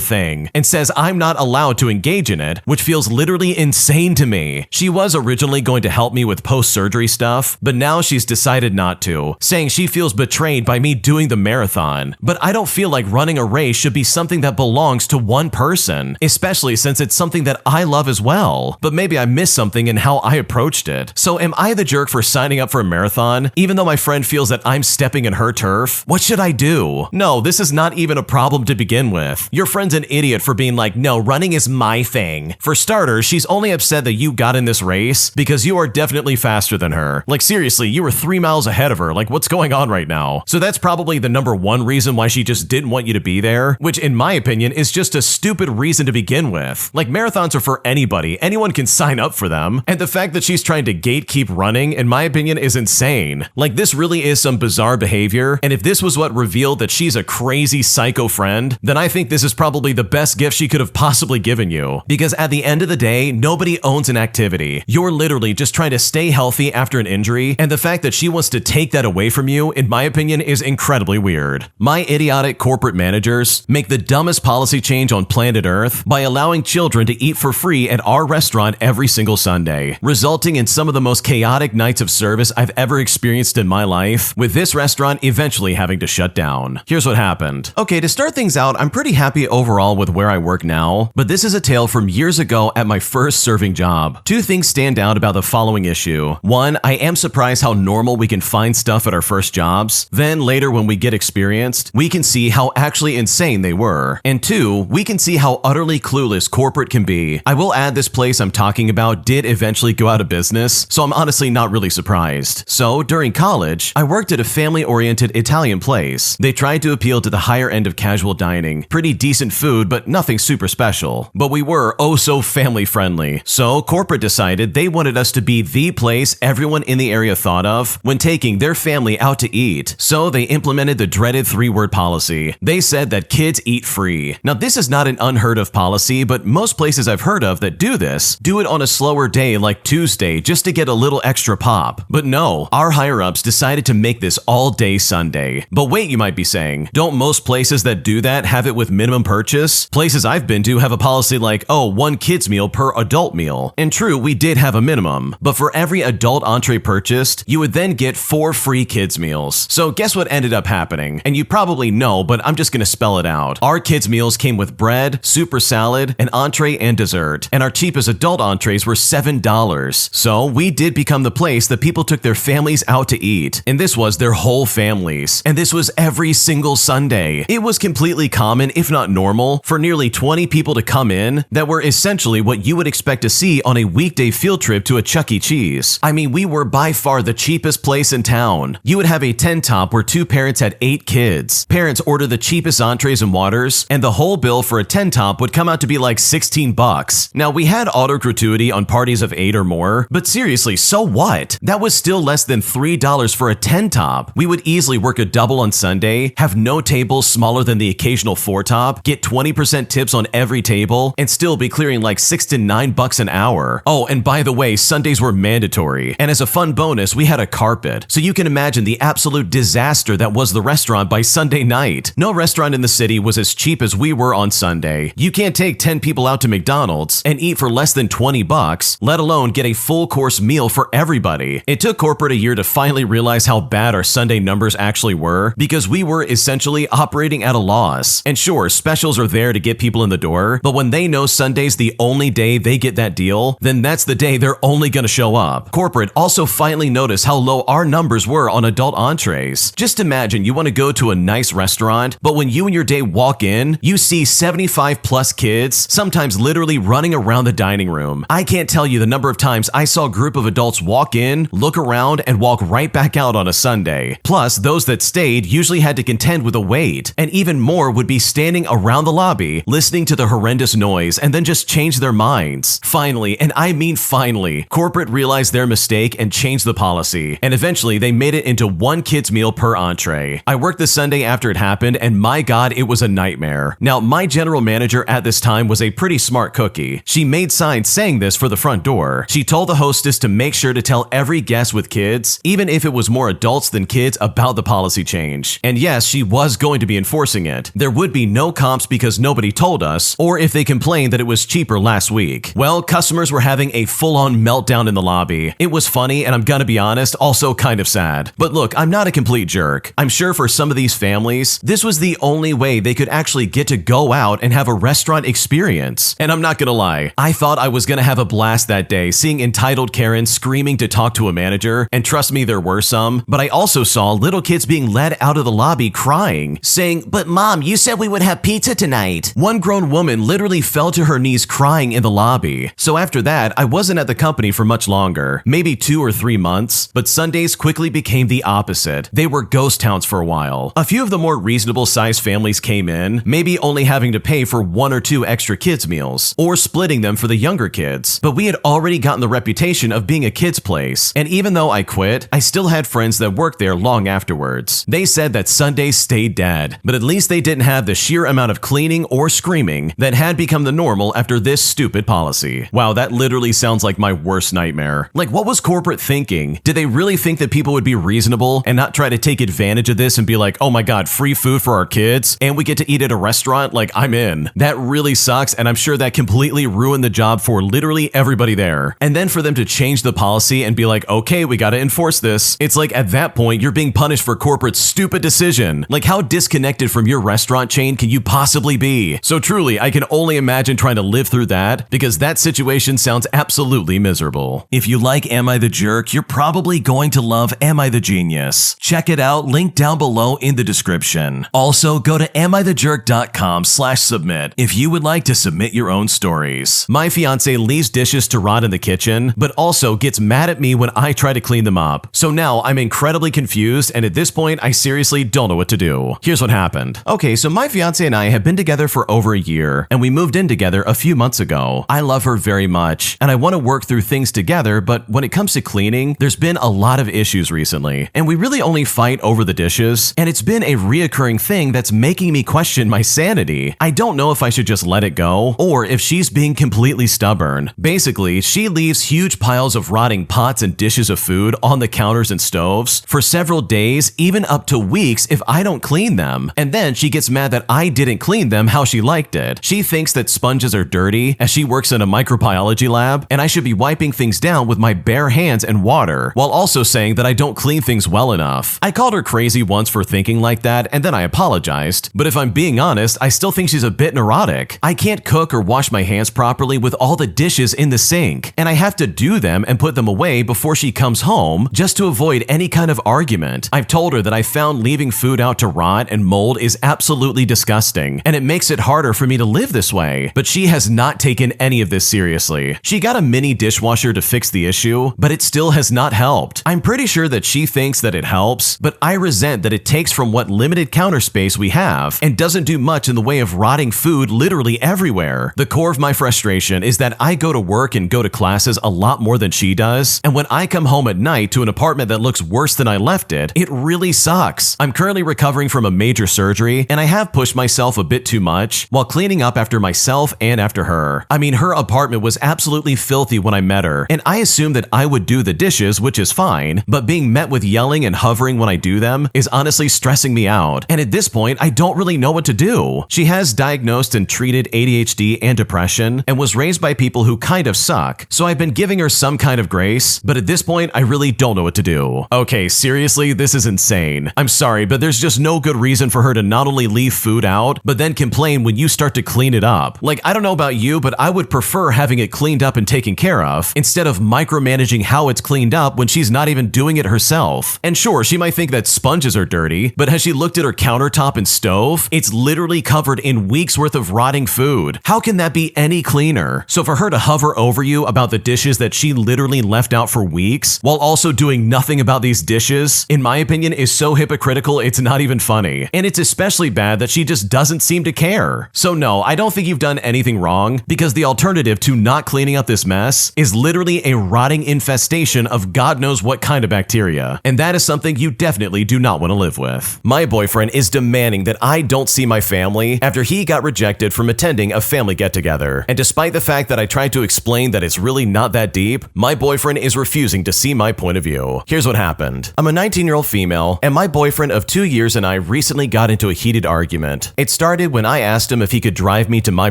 thing and says I'm not allowed to engage in it, which feels literally insane to me. She was originally going to help me with post-surgery stuff, but now she's decided not to, saying she feels betrayed by me doing the marathon. But I don't feel like running a race should be something that belongs to one person, especially since it's something that I love as well. But maybe I missed something in how I approached it. So am I the jerk for signing up for a marathon, even though my friend feels that I'm stepping in her turf? What should I do? No, this is not even a problem to begin with. Your friend's an idiot for being like, no, running is my thing. For starters, she's only upset that you got in this race because you are definitely faster than her. Like seriously, you were 3 miles ahead of her. Like what's going on right now? So that's probably the number one reason why she just didn't want you to be there, which in my opinion is just a stupid reason to begin with. Like marathons are for anybody. Anyone can sign up for them. And the fact that she's trying to gatekeep running, in my opinion, is insane. Like this really is some bizarre behavior. And if this was what revealed that she's a crazy psycho friend, then I think this is probably the best gift she could have possibly given you. Because at the end of the day, nobody owns an activity. You're literally just trying to stay healthy after an injury. And the fact that she wants to take that away from you, in my opinion, is incredibly weird. My idiotic corporate managers make the dumbest policy change on planet Earth by allowing children to eat for free at our restaurant every single Sunday, resulting in some of the most chaotic nights of service I've ever experienced in my life, with this restaurant eventually having to shut down. Here's what happened. Okay, to start things out, I'm pretty happy overall with where I work now, but this is a tale from years ago at my first serving job. 2 things stand out about the following issue. 1, I am surprised how normal we can find stuff at our first jobs. Then later when we get experienced, we can see how actually insane they were. And 2, we can see how utterly clueless corporate can be. I will add this place I'm talking about did eventually go out of business, so I'm honestly not really surprised. So during college, I worked at a family-oriented Italian place. They tried to appeal to the higher end of casual dining. Pretty decent food, but nothing super special. But we were oh so family friendly. So corporate decided they wanted us to be the place everyone in the area thought of when taking their family out to eat. So they implemented the dreaded 3-word policy. They said that kids eat free. Now this is not an unheard of policy, but most places I've heard of that do this do it on a slower day like Tuesday just to get a little extra pop. But no, our higher-ups decided to make this all day Sunday. But wait, you might be saying, don't most places that do that have it with minimum purchase? Places I've been to have a policy like, oh, 1 kid's meal per adult meal. And true, we did have a minimum, but for every adult entree purchased, you would then get 4 free kids meals. So guess what ended up happening? And you probably know, but I'm just gonna spell it out. Our kids meals came with bread, super salad, an entree, and dessert. And our cheapest adult entrees were $7. So we did become the place that people took their families out to eat. And this was their whole families. And this was every single Sunday. It was completely common, if not normal, for nearly 20 people to come in that were essentially what you would expect to see on a weekday field trip to a Chuck E. Cheese. I mean, we were by far the cheapest place in town. You would have a tent top where 2 parents had 8 kids. Parents order the cheapest entrees and waters, and the whole bill for a tent top would come out to be like $16. Now, we had auto gratuity on parties of 8 or more, but seriously, so what? That was still less than $3 for a tent top. We would easily work a double on Sunday, have no tables smaller than the occasional 4-top, get 20% tips on every table, and still be clearing like $6 to $9 an hour. Oh, and by the way, Sundays were mandatory. And as a fun bonus, we had a carpet. So you can imagine the absolute disaster that was the restaurant by Sunday night. No restaurant in the city was as cheap as we were on Sunday. You can't take 10 people out to McDonald's and eat for less than $20, let alone get a full course meal for everybody. It took corporate a year to finally realize how bad our Sunday numbers actually were, because we were essentially operating at a loss. And sure, specials are there to get people in the door, but when they know Sunday's the only day they get that deal, then that's the day they're only gonna show up. Corporate also finally noticed how low our numbers were on adult entrees. Just imagine you want to go to a nice restaurant, but when you and your date walk in, you see 75 plus kids, sometimes literally running around the dining room. I can't tell you the number of times I saw a group of adults walk in, look around, and walk right back out on a Sunday. Plus, those that stayed usually had to contend with a wait, and even more would be standing around the lobby, listening to the horrendous noise, and then just change their minds. Finally, and I mean finally, corporate realized their mistake and changed the policy, and eventually they made it into one kid's meal per entree. I worked the Sunday after it happened, and my god, it was a nightmare. Now, my general manager at this time was a pretty smart cookie. She made signs saying this for the front door. She told the hostess to make sure to tell every guest with kids, even if it was more adults than kids, about the policy change. And yes, she was going to be enforcing it. There would be no comps because nobody told us, or if they complained that it was cheaper last week. Well, customers were having a full-on meltdown in the lobby. It was funny, and I'm gonna be honest, also kind of sad. But look, I'm not a complete jerk. I'm sure for some of these families, this was the only way they could actually get to go out and have a restaurant experience. And I'm not gonna lie, I thought I was gonna have a blast that day seeing entitled Karens screaming to talk to a manager, and trust me, there were some, but I also saw little kids being led out of the lobby crying, saying, "But mom, you said we would have pizza tonight." One grown woman literally fell to her knees crying in the lobby. So after that, I wasn't at the company for much longer, maybe 2 or 3 months, but Sundays quickly became the opposite. They were ghost towns for a while. A few of the more reasonable sized families came in, maybe only having to pay for 1 or 2 extra kids meals, or splitting them for the younger kids. But we had already gotten the reputation of being a kids place, and even though I quit, I still had friends that worked there long afterwards. They said that Sundays stayed dead, but at least they didn't have the sheer amount of cleaning or screaming that had become the normal after this stupid policy. Wow, that literally sounds like my worst nightmare. Like, what was corporate thinking? Did they really think that people would be reasonable and not try to take advantage of this and be like, oh my god, free food for our kids, and we get to eat at a restaurant? Like, I'm in. That really sucks, and I'm sure that completely ruined the job for literally everybody there. And then for them to change the policy and be like, okay, we gotta enforce this. It's like at that point, you're being punished for corporate's stupid decision. Like, how disconnected from your restaurant chain can you possibly be? So truly, I can only imagine trying to live through that, because that situation sounds absolutely miserable. If you like Am I the Jerk, you're probably going to love Am I the Genius. Check it out, link down below in the description. Also, go to amithejerk.com/submit if you would like to submit your own stories. My fiance leaves dishes to rot in the kitchen, but also gets mad at me when I try to clean them up. So now I'm incredibly confused, and at this point, I seriously don't know what to do. Here's what happened. Okay, so my fiance and I have been together for over a year, and we moved in together a few months ago. I love her very much, and I want to work through things together, but when it comes to cleaning, there's been a lot of issues recently, and we really only fight over the dishes, and it's been a reoccurring thing that's making me question my sanity. I don't know if I should just let it go, or if she's being completely stubborn. Basically, she leaves huge piles of rotting pots and dishes of food on the counters and stoves for several days, even up to weeks if I don't clean them. And then she gets mad that I didn't clean them how she liked it. She thinks that sponges are dirty, as she works in a microbiology lab, and I should be wiping things down with my bare hands and water, while also saying that I don't clean things well enough. I called her crazy once for thinking like that, and then I apologized. But if I'm being honest, I still think she's a bit neurotic. I can't cook or wash my hands properly with all the dishes in the sink, and I have to do them and put them away before she comes home just to avoid any kind of argument. I've told her that I found leaving food out to rot and mold is absolutely disgusting, and it makes it harder for me to live this way. But she has not taken any of this seriously. She got a mini dishwasher to fix the issue, but it still has not helped. I'm pretty sure that she thinks that it helps, but I resent that it takes from what limited counter space we have and doesn't do much in the way of rotting food literally everywhere. The core of my frustration is that I go to work and go to classes a lot more than she does, and when I come home at night to an apartment that looks worse than I left it, it really sucks. I'm currently recovering from a major surgery, and I have pushed myself a bit too much while cleaning up after myself and after her. I mean, her apartment was absolutely filthy when I met her, and I assumed that I would do the dishes, which is fine, but being met with yelling and hovering when I do them is honestly stressing me out, and at this point, I don't really know what to do. She has diagnosed and treated ADHD and depression, and was raised by people who kind of suck, so I've been giving her some kind of grace, but at this point, I really don't know what to do. Okay, seriously, this is insane. I'm sorry, but there's just no good reason for her to not only leave food out, but then complain when you start to clean it up. Like, I don't know about you, but I would prefer having it cleaned up and taken care of, instead of micromanaging how it's cleaned up when she's not even doing it herself. And sure, she might think that sponges are dirty, but has she looked at her countertop and stove? It's literally covered in weeks worth of rotting food. How can that be any cleaner? So for her to hover over you about the dishes that she literally left out for weeks, while also doing nothing about these dishes, in my opinion, is so hypocritical it's not even funny. And it's especially bad that she just doesn't seem to care. So no, I don't think you've done anything wrong, because the alternative to not cleaning up this mess is literally a rotting infestation of God knows what kind of bacteria. And that is something you definitely do not want to live with. My boyfriend is demanding that I don't see my family after he got rejected from attending a family get-together. And despite the fact that I tried to explain that it's really not that deep, my boyfriend is refusing to see my point of view. Here's what happened. I'm a 19-year-old female, and my boyfriend of 2 years and I recently got into a heated argument. It started when I asked him if he could drive me to my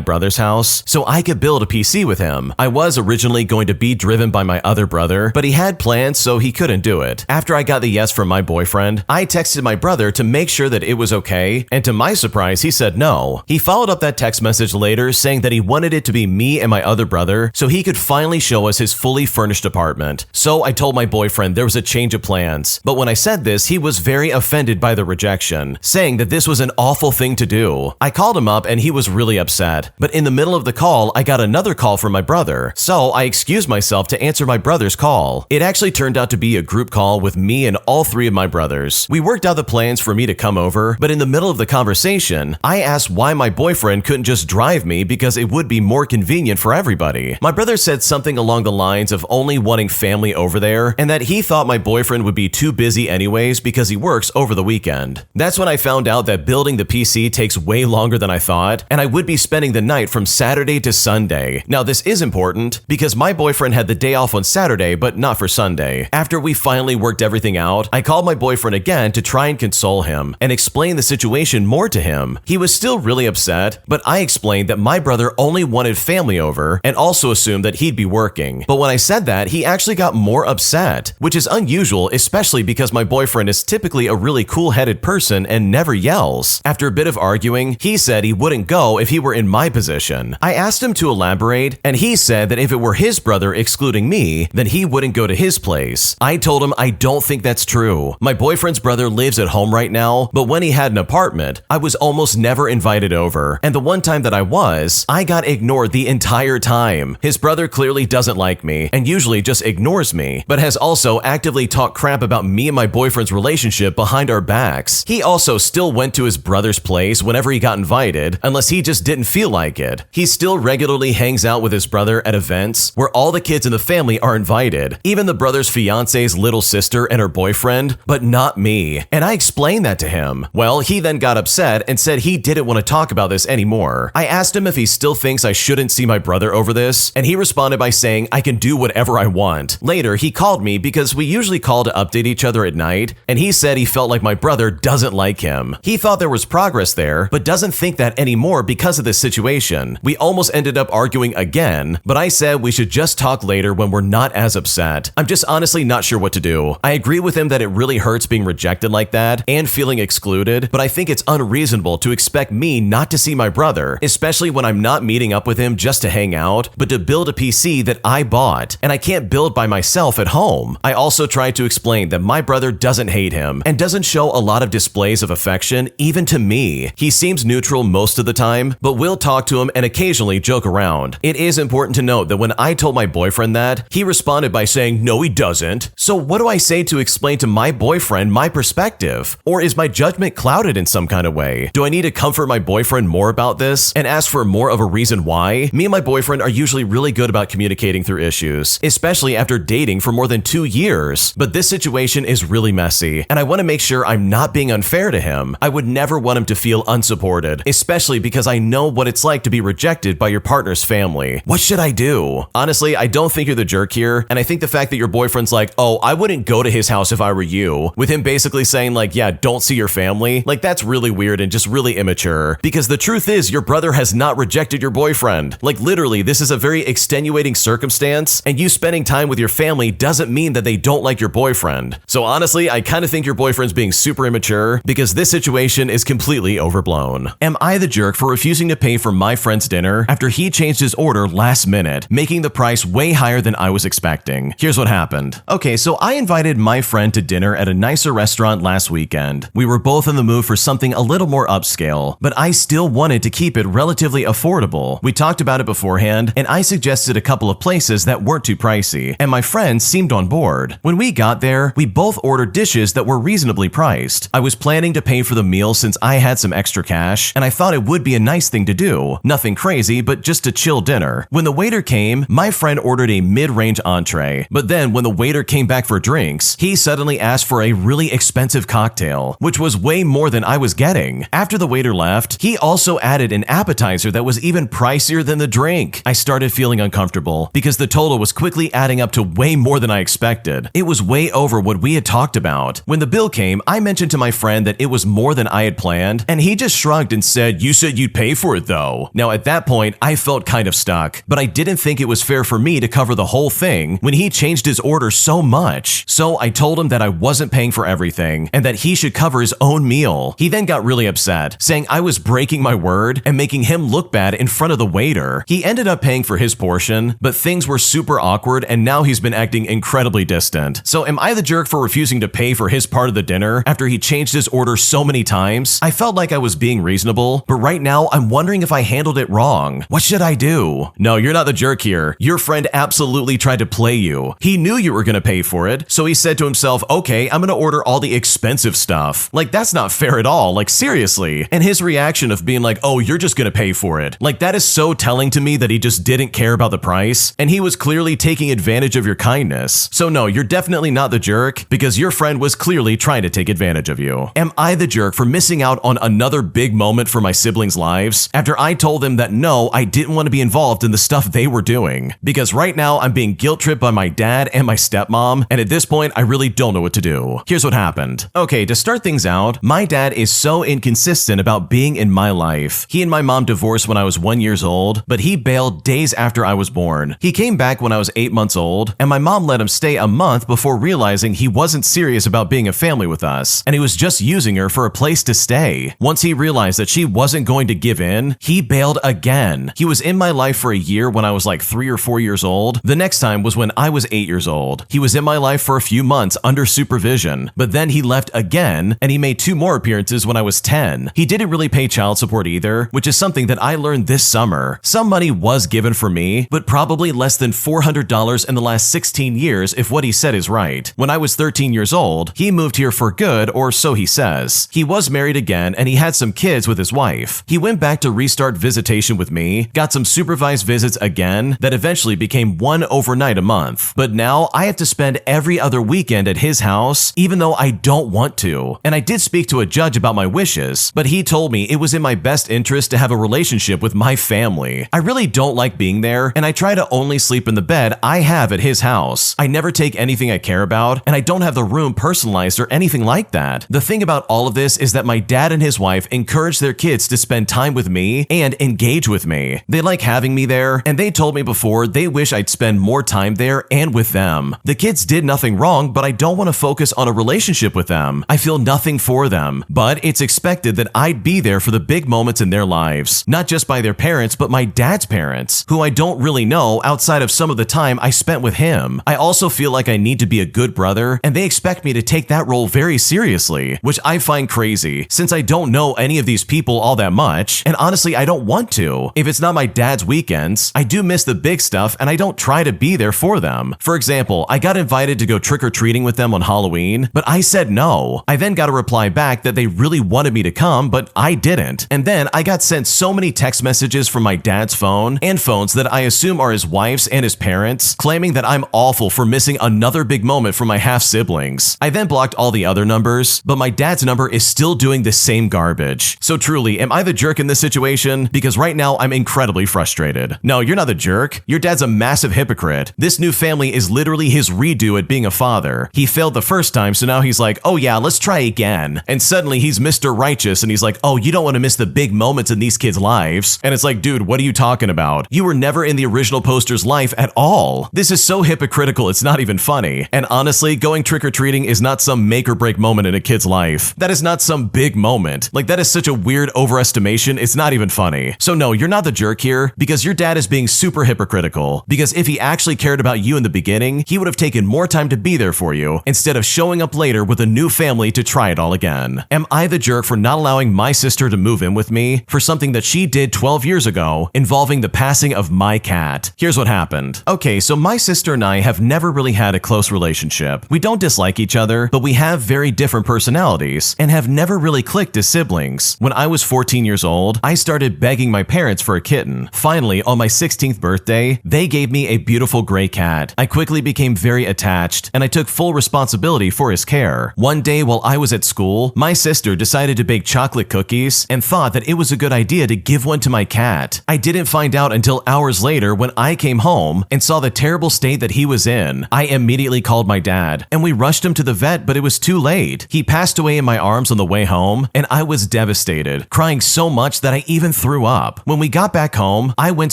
brother's house so I could build a PC with him. I was originally going to be driven by my other brother, but he had plans so he couldn't do it. After I got the yes from my boyfriend, I texted my brother to make sure that it was okay, and to my surprise, he said no. He followed up that text message later saying that he wanted it to be me and my other brother so he could finally show us his fully furnished apartment. So I told my boyfriend there was a change of plans, but when I said this, he was very offended by the rejection, saying that this was an awful thing to do. I called him up and he was really upset, but in the middle of the call, I got another call from my brother, so I excused myself to answer my brother's call. It actually turned out to be a group call with me and all three of my brothers. We worked out the plans for me to come over, but in the middle of the conversation, I asked why my boyfriend couldn't just drive me because it would be more convenient for everybody. My brother said something along the lines of only wanting family over there, and that he thought my boyfriend would be too busy anyways because he works over the weekend. That's when I found out that building the PC takes way longer than I thought, and I would be spending the night from Saturday to Sunday. Now this is important because my boyfriend had the day off on Saturday, but not for Sunday. After we finally worked everything out, I called my boyfriend again to try and console him and explain the situation more to him. He was still really upset, but I explained that my brother only wanted family over and also assumed that he'd be working. But when I said that, he actually got more upset, which is unusual, especially because my boyfriend is typically a really cool-headed person and never yells. After a bit of arguing, he said he wouldn't go if he were in my position. I asked him to elaborate, and he said that if it were his brother excluding me, then he wouldn't go to his place. I told him I don't think that's true. My boyfriend's brother lives at home right now, but when he had an apartment, I was almost never invited over, and the one time that I was, I got ignored the entire time. His brother clearly doesn't like me, and usually just ignores me, but has also actively talked crap about me and my boyfriend's relationship behind our backs. He also still went to his brother's place whenever he got invited, unless he just didn't feel like it. He still regularly hangs out with his brother at events where all the kids in the family are invited, even the brother's fiance's little sister and her boyfriend, but not me. And I explained that to him. Well, he then got upset and said he didn't want to talk about this anymore. I asked him if he still thinks I shouldn't see my brother over this, and he responded by saying I can do whatever I want. Later, he called me because we usually call to update each other at night, and he said he felt like my brother doesn't like him. He thought there was progress there, but doesn't think that anymore because of this situation. We almost ended up arguing again, but I said we should just talk later when we're not as upset. I'm just honestly not sure what to do. I agree with him that it really hurts being rejected like that and feeling excluded, but I think it's unreasonable to expect me not to see my brother, especially when I'm not meeting up with him just to hang out, but to build a PC that I bought, and I can't build by myself at home. I also tried to explain that my brother doesn't hate him and doesn't show a lot of displays of affection even to me. He seems neutral most of the time, but will talk to him and occasionally joke around. It is important to note that when I told my boyfriend that, he responded by saying no he doesn't. So what do I say to explain to my boyfriend my perspective? Or is my judgment clouded in some kind of way? Do I need to comfort my boyfriend more about this and ask for more of a reason why? Me and my boyfriend are usually really good about communicating through issues, especially after dating for more than 2 years. But this situation is really messy, and I want to make sure I'm not being unfair to him. I would never want him to feel unsupported, especially because I know what it's like to be rejected by your partner's family. What should I do? Honestly, I don't think you're the jerk here, and I think the fact that your boyfriend's like, oh, I wouldn't go to his house if I were you, with him basically saying like, yeah, don't see your family, like that's really weird and just really immature. Because the truth is, your brother has not rejected your boyfriend. Like literally, this is a very extenuating circumstance, and you spending time with your family doesn't mean that they don't like your boyfriend. So honestly, I kind of think your boyfriend's being super immature because this situation is completely overblown. Am I the jerk for refusing to pay for my friend's dinner after he changed his order last minute? it, making the price way higher than I was expecting. Here's what happened. Okay, so I invited my friend to dinner at a nicer restaurant last weekend. We were both in the mood for something a little more upscale, but I still wanted to keep it relatively affordable. We talked about it beforehand, and I suggested a couple of places that weren't too pricey, and my friend seemed on board. When we got there, we both ordered dishes that were reasonably priced. I was planning to pay for the meal since I had some extra cash, and I thought it would be a nice thing to do. Nothing crazy, but just a chill dinner. When the waiter came, my friend ordered a mid-range entree, but then when the waiter came back for drinks, he suddenly asked for a really expensive cocktail, which was way more than I was getting. After the waiter left, he also added an appetizer that was even pricier than the drink. I started feeling uncomfortable because the total was quickly adding up to way more than I expected. It was way over what we had talked about. When the bill came, I mentioned to my friend that it was more than I had planned, and he just shrugged and said, "You said you'd pay for it though." Now at that point, I felt kind of stuck, but I didn't think it was fair for me to cover the whole thing when he changed his order so much. So I told him that I wasn't paying for everything and that he should cover his own meal. He then got really upset, saying I was breaking my word and making him look bad in front of the waiter. He ended up paying for his portion, but things were super awkward and now he's been acting incredibly distant. So am I the jerk for refusing to pay for his part of the dinner after he changed his order so many times? I felt like I was being reasonable, but right now I'm wondering if I handled it wrong. What should I do? No, you're not the jerk here. Your friend absolutely tried to play you. He knew you were gonna pay for it, so he said to himself, okay, I'm gonna order all the expensive stuff. Like, that's not fair at all, like seriously. And his reaction of being like, oh, you're just gonna pay for it. Like, that is so telling to me that he just didn't care about the price, and he was clearly taking advantage of your kindness. So no, you're definitely not the jerk, because your friend was clearly trying to take advantage of you. Am I the jerk for missing out on another big moment for my siblings' lives after I told them that no, I didn't want to be involved in the stuff they were doing? Because right now I'm being guilt-tripped by my dad and my stepmom, and at this point I really don't know what to do. Here's what happened. Okay, to start things out, my dad is so inconsistent about being in my life. He and my mom divorced when I was 1 year old, but he bailed days after I was born. He came back when I was 8 months old, and my mom let him stay a month before realizing he wasn't serious about being a family with us, and he was just using her for a place to stay. Once he realized that she wasn't going to give in, he bailed again. He was in my life for a year when I was like 3 or 4 years old. The next time was when I was 8 years old. He was in my life for a few months under supervision, but then he left again, and he made 2 more appearances when I was 10. He didn't really pay child support either, which is something that I learned this summer. Some money was given for me, but probably less than $400 in the last 16 years if what he said is right. When I was 13 years old, he moved here for good, or so he says. He was married again, and he had some kids with his wife. He went back to restart visitation with me, got some supervised visits again that eventually became 1 overnight a month. But now I have to spend every other weekend at his house, even though I don't want to. And I did speak to a judge about my wishes, but he told me it was in my best interest to have a relationship with my family. I really don't like being there, and I try to only sleep in the bed I have at his house. I never take anything I care about, and I don't have the room personalized or anything like that. The thing about all of this is that my dad and his wife encourage their kids to spend time with me and engage with me. They like having me there, and they told me before they wish I'd spend more time there and with them. The kids did nothing wrong, but I don't want to focus on a relationship with them. I feel nothing for them, but it's expected that I'd be there for the big moments in their lives, not just by their parents, but my dad's parents, who I don't really know outside of some of the time I spent with him. I also feel like I need to be a good brother, and they expect me to take that role very seriously, which I find crazy since I don't know any of these people all that much, and honestly I don't want to. If it's not my dad's weekends, I do miss the big stuff and I don't try to be there for them. For example, I got invited to go trick-or-treating with them on Halloween, but I said no. I then got a reply back that they really wanted me to come, but I didn't. And then I got sent so many text messages from my dad's phone and phones that I assume are his wife's and his parents, claiming that I'm awful for missing another big moment for my half-siblings. I then blocked all the other numbers, but my dad's number is still doing the same garbage. So truly, am I the jerk in this situation? Because right now I'm incredibly frustrated. No, you're not the jerk. Your dad's a massive hypocrite. This new family is literally his redo at being a father. He failed the first time, so now he's like, oh yeah, let's try again. And suddenly he's Mr. Righteous and he's like, oh, you don't want to miss the big moments in these kids' lives. And it's like, dude, what are you talking about? You were never in the original poster's life at all. This is so hypocritical, it's not even funny. And honestly, going trick-or-treating is not some make or break moment in a kid's life. That is not some big moment. Like, that is such a weird overestimation, it's not even funny. So no, you're not the jerk here, because your dad is being super super hypocritical, because if he actually cared about you in the beginning, he would have taken more time to be there for you instead of showing up later with a new family to try it all again. Am I the jerk for not allowing my sister to move in with me for something that she did 12 years ago involving the passing of my cat? Here's what happened. Okay, so my sister and I have never really had a close relationship. We don't dislike each other, but we have very different personalities and have never really clicked as siblings. When I was 14 years old, I started begging my parents for a kitten. Finally, on my 16th birthday, they gave me a beautiful gray cat. I quickly became very attached, and I took full responsibility for his care. One day while I was at school, my sister decided to bake chocolate cookies and thought that it was a good idea to give one to my cat. I didn't find out until hours later when I came home and saw the terrible state that he was in. I immediately called my dad, and we rushed him to the vet, but it was too late. He passed away in my arms on the way home, and I was devastated, crying so much that I even threw up. When we got back home, I went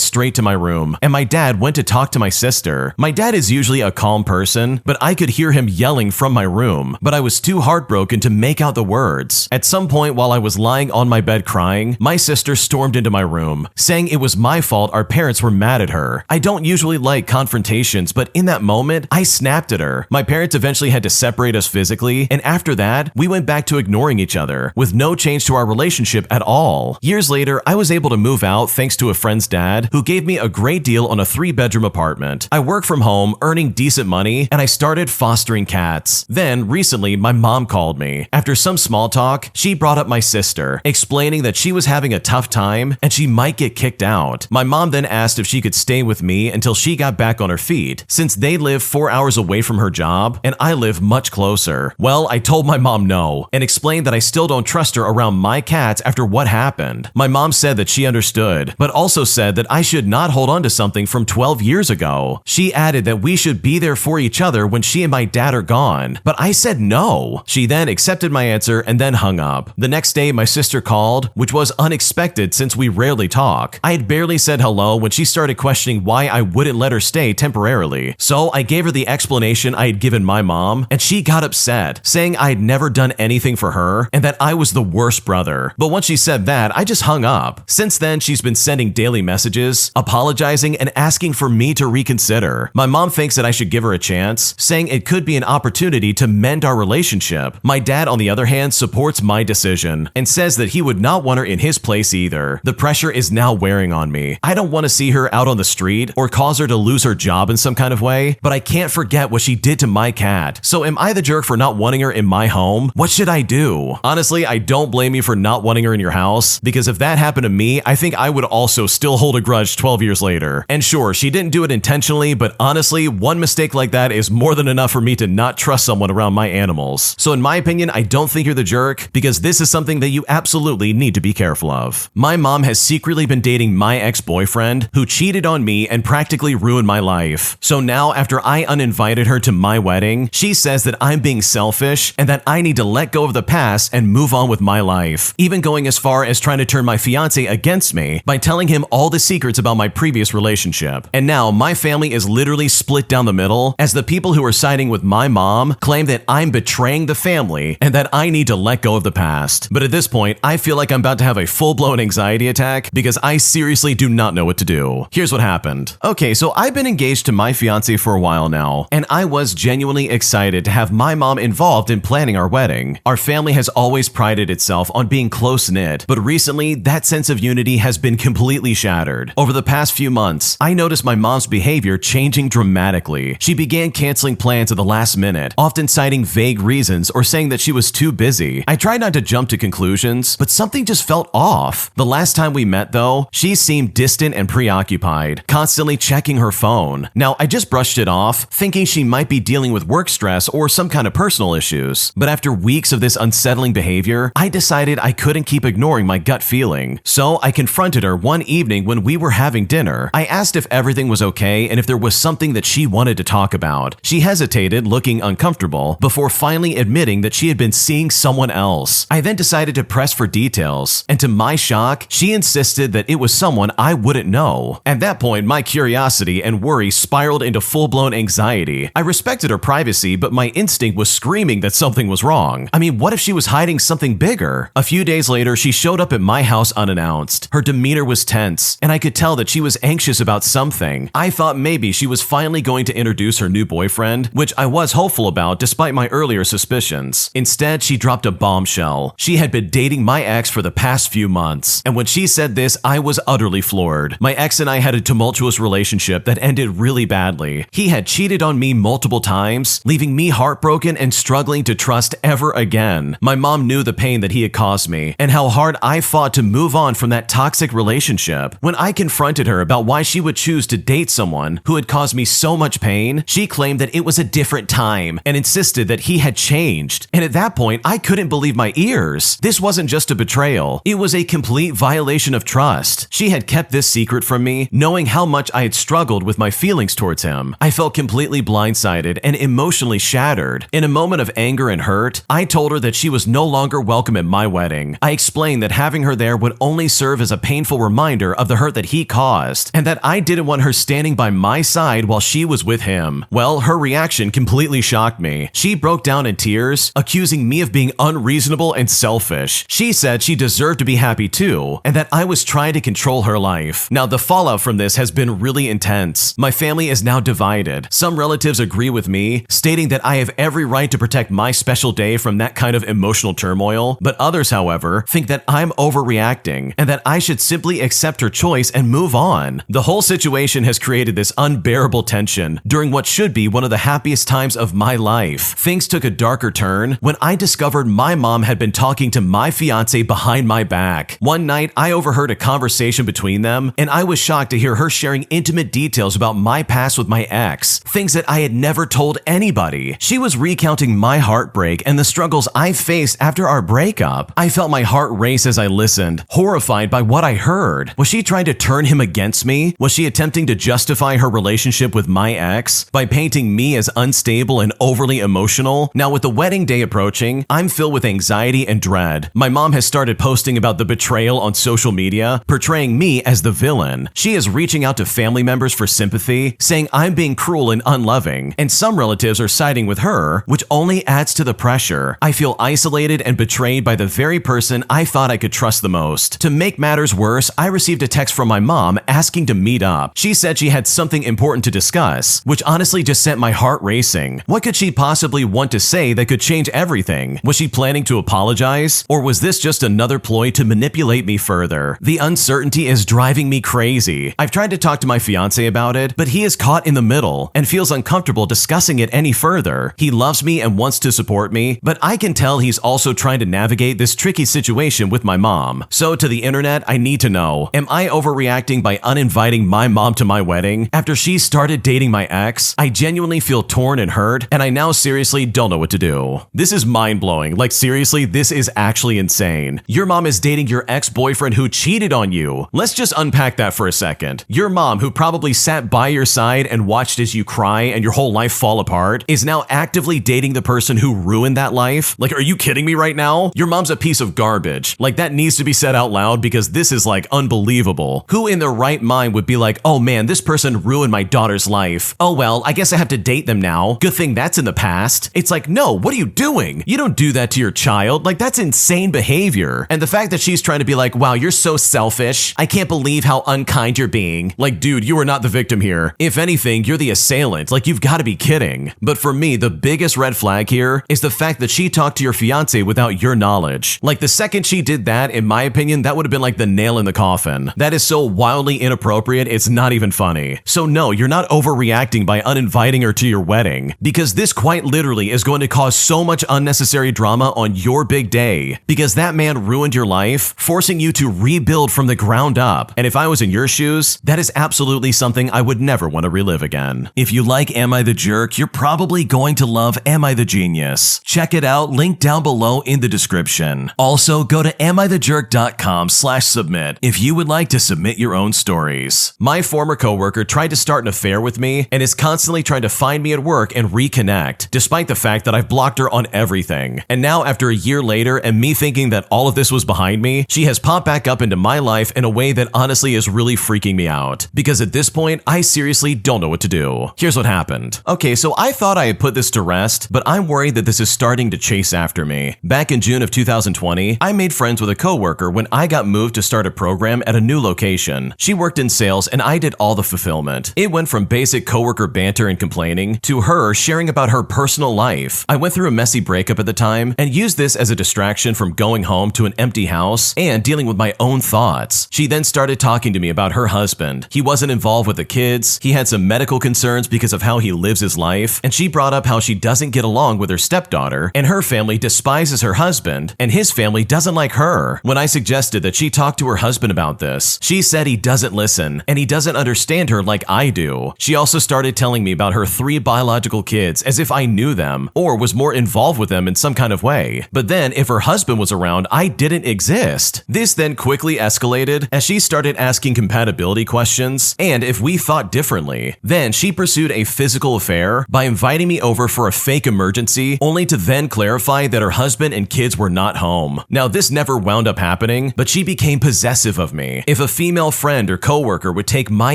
straight to my room, and my dad went to talk to my sister. My dad is usually a calm person, but I could hear him yelling from my room, but I was too heartbroken to make out the words. At some point while I was lying on my bed crying, my sister stormed into my room, saying it was my fault our parents were mad at her. I don't usually like confrontations, but in that moment, I snapped at her. My parents eventually had to separate us physically, and after that, we went back to ignoring each other, with no change to our relationship at all. Years later, I was able to move out thanks to a friend's dad, who gave me a great deal on a 3-bedroom apartment. I work from home, earning decent money, and I started fostering cats. Then, recently, my mom called me. After some small talk, she brought up my sister, explaining that she was having a tough time and she might get kicked out. My mom then asked if she could stay with me until she got back on her feet, since they live 4 hours away from her job and I live much closer. Well, I told my mom no and explained that I still don't trust her around my cats after what happened. My mom said that she understood, but also said that I should not hold on to something from 12 years ago. She added that we should be there for each other when she and my dad are gone, but I said no. She then accepted my answer and then hung up. The next day, my sister called, which was unexpected since we rarely talk. I had barely said hello when she started questioning why I wouldn't let her stay temporarily. So I gave her the explanation I had given my mom, and she got upset, saying I had never done anything for her and that I was the worst brother. But once she said that, I just hung up. Since then, she's been sending daily messages, apologizing, and asking for me to reconsider. My mom thinks that I should give her a chance, saying it could be an opportunity to mend our relationship. My dad, on the other hand, supports my decision and says that he would not want her in his place either. The pressure is now wearing on me. I don't want to see her out on the street or cause her to lose her job in some kind of way, but I can't forget what she did to my cat. So am I the jerk for not wanting her in my home? What should I do? Honestly, I don't blame you for not wanting her in your house, because if that happened to me, I think I would also still hold a grudge 12 years later. And sure, she didn't do it intentionally, but honestly, one mistake like that is more than enough for me to not trust someone around my animals. So in my opinion, I don't think you're the jerk, because this is something that you absolutely need to be careful of. My mom has secretly been dating my ex-boyfriend, who cheated on me and practically ruined my life. So now, after I uninvited her to my wedding, she says that I'm being selfish and that I need to let go of the past and move on with my life, even going as far as trying to turn my fiance against me by telling him all the secrets about my previous relationship. And now my family is literally split down the middle, as the people who are siding with my mom claim that I'm betraying the family and that I need to let go of the past. But at this point, I feel like I'm about to have a full-blown anxiety attack because I seriously do not know what to do. Here's what happened. Okay, so I've been engaged to my fiance for a while now, and I was genuinely excited to have my mom involved in planning our wedding. Our family has always prided itself on being close-knit, but recently that sense of unity has been completely shattered. Over the past few months, I noticed my mom's behavior changing dramatically. She began canceling plans at the last minute, often citing vague reasons or saying that she was too busy. I tried not to jump to conclusions, but something just felt off. The last time we met though, she seemed distant and preoccupied, constantly checking her phone. Now, I just brushed it off, thinking she might be dealing with work stress or some kind of personal issues. But after weeks of this unsettling behavior, I decided I couldn't keep ignoring my gut feeling. So I confronted her one evening when we were having dinner. I asked if everything was okay and if there was something that she wanted to talk about. She hesitated, looking uncomfortable, before finally admitting that she had been seeing someone else. I then decided to press for details, and to my shock, she insisted that it was someone I wouldn't know. At that point, my curiosity and worry spiraled into full-blown anxiety. I respected her privacy, but my instinct was screaming that something was wrong. I mean, what if she was hiding something bigger? A few days later, she showed up at my house unannounced. Her demeanor was tense, and I could tell that she was was anxious about something. I thought maybe she was finally going to introduce her new boyfriend, which I was hopeful about despite my earlier suspicions. Instead, she dropped a bombshell. She had been dating my ex for the past few months, and when she said this, I was utterly floored. My ex and I had a tumultuous relationship that ended really badly. He had cheated on me multiple times, leaving me heartbroken and struggling to trust ever again. My mom knew the pain that he had caused me and how hard I fought to move on from that toxic relationship. When I confronted her about why she would choose to date someone who had caused me so much pain, she claimed that it was a different time and insisted that he had changed. And at that point, I couldn't believe my ears. This wasn't just a betrayal. It was a complete violation of trust. She had kept this secret from me, knowing how much I had struggled with my feelings towards him. I felt completely blindsided and emotionally shattered. In a moment of anger and hurt, I told her that she was no longer welcome at my wedding. I explained that having her there would only serve as a painful reminder of the hurt that he caused, and that I didn't want her standing by my side while she was with him. Well, her reaction completely shocked me. She broke down in tears, accusing me of being unreasonable and selfish. She said she deserved to be happy too, and that I was trying to control her life. Now, the fallout from this has been really intense. My family is now divided. Some relatives agree with me, stating that I have every right to protect my special day from that kind of emotional turmoil, but others, however, think that I'm overreacting and that I should simply accept her choice and move on. The whole situation has created this unbearable tension during what should be one of the happiest times of my life. Things took a darker turn when I discovered my mom had been talking to my fiance behind my back. One night, I overheard a conversation between them, and I was shocked to hear her sharing intimate details about my past with my ex, things that I had never told anybody. She was recounting my heartbreak and the struggles I faced after our breakup. I felt my heart race as I listened, horrified by what I heard. Was she trying to turn him against me? Was she attempting to justify her relationship with my ex by painting me as unstable and overly emotional? Now, with the wedding day approaching, I'm filled with anxiety and dread. My mom has started posting about the betrayal on social media, portraying me as the villain. She is reaching out to family members for sympathy, saying I'm being cruel and unloving, and some relatives are siding with her, which only adds to the pressure. I feel isolated and betrayed by the very person I thought I could trust the most. To make matters worse, I received a text from my mom asking to meet up. She said she had something important to discuss, which honestly just sent my heart racing. What could she possibly want to say that could change everything? Was she planning to apologize? Or was this just another ploy to manipulate me further? The uncertainty is driving me crazy. I've tried to talk to my fiance about it, but he is caught in the middle and feels uncomfortable discussing it any further. He loves me and wants to support me, but I can tell he's also trying to navigate this tricky situation with my mom. So to the internet, I need to know, am I overreacting by uninviting my mom to my wedding after she started dating my ex? I genuinely feel torn and hurt, and I now seriously don't know what to do. This is mind-blowing. Like, seriously, this is actually insane. Your mom is dating your ex-boyfriend who cheated on you. Let's just unpack that for a second. Your mom, who probably sat by your side and watched as you cry and your whole life fall apart, is now actively dating the person who ruined that life? Like, are you kidding me right now? Your mom's a piece of garbage. Like, that needs to be said out loud because this is like unbelievable. Who in their right mind would be like, oh man, this person ruined my daughter's life. Oh well, I guess I have to date them now. Good thing that's in the past. It's like, no, what are you doing? You don't do that to your child. Like, that's insane behavior. And the fact that she's trying to be like, wow, you're so selfish. I can't believe how unkind you're being. Like, dude, you are not the victim here. If anything, you're the assailant. Like, you've got to be kidding. But for me, the biggest red flag here is the fact that she talked to your fiance without your knowledge. Like, the second she did that, in my opinion, that would have been like the nail in the coffin. That is so wildly inappropriate, it's not even funny. So no, you're not overreacting by uninviting her to your wedding, because this quite literally is going to cause so much unnecessary drama on your big day, because that man ruined your life, forcing you to rebuild from the ground up. And if I was in your shoes, that is absolutely something I would never want to relive again. If you like Am I the Jerk, you're probably going to love Am I the Genius. Check it out, link down below in the description. Also, go to AmITheJerk.com/submit if you would like to submit your own stories. My former coworker tried to start an affair with me and is constantly trying to find me at work and reconnect, despite the fact that I've blocked her on everything. And now, after a year later and me thinking that all of this was behind me, she has popped back up into my life in a way that honestly is really freaking me out. Because at this point, I seriously don't know what to do. Here's what happened. Okay, so I thought I had put this to rest, but I'm worried that this is starting to chase after me. Back in June of 2020, I made friends with a coworker when I got moved to start a program at a new location. She worked worked in sales and I did all the fulfillment. It went from basic coworker banter and complaining to her sharing about her personal life. I went through a messy breakup at the time and used this as a distraction from going home to an empty house and dealing with my own thoughts. She then started talking to me about her husband. He wasn't involved with the kids, he had some medical concerns because of how he lives his life, and she brought up how she doesn't get along with her stepdaughter, and her family despises her husband, and his family doesn't like her. When I suggested that she talk to her husband about this, she said he doesn't listen, and he doesn't understand her like I do. She also started telling me about her 3 biological kids as if I knew them, or was more involved with them in some kind of way. But then, if her husband was around, I didn't exist. This then quickly escalated as she started asking compatibility questions, and if we thought differently. Then she pursued a physical affair by inviting me over for a fake emergency, only to then clarify that her husband and kids were not home. Now, this never wound up happening, but she became possessive of me. If a female friend or coworker would take my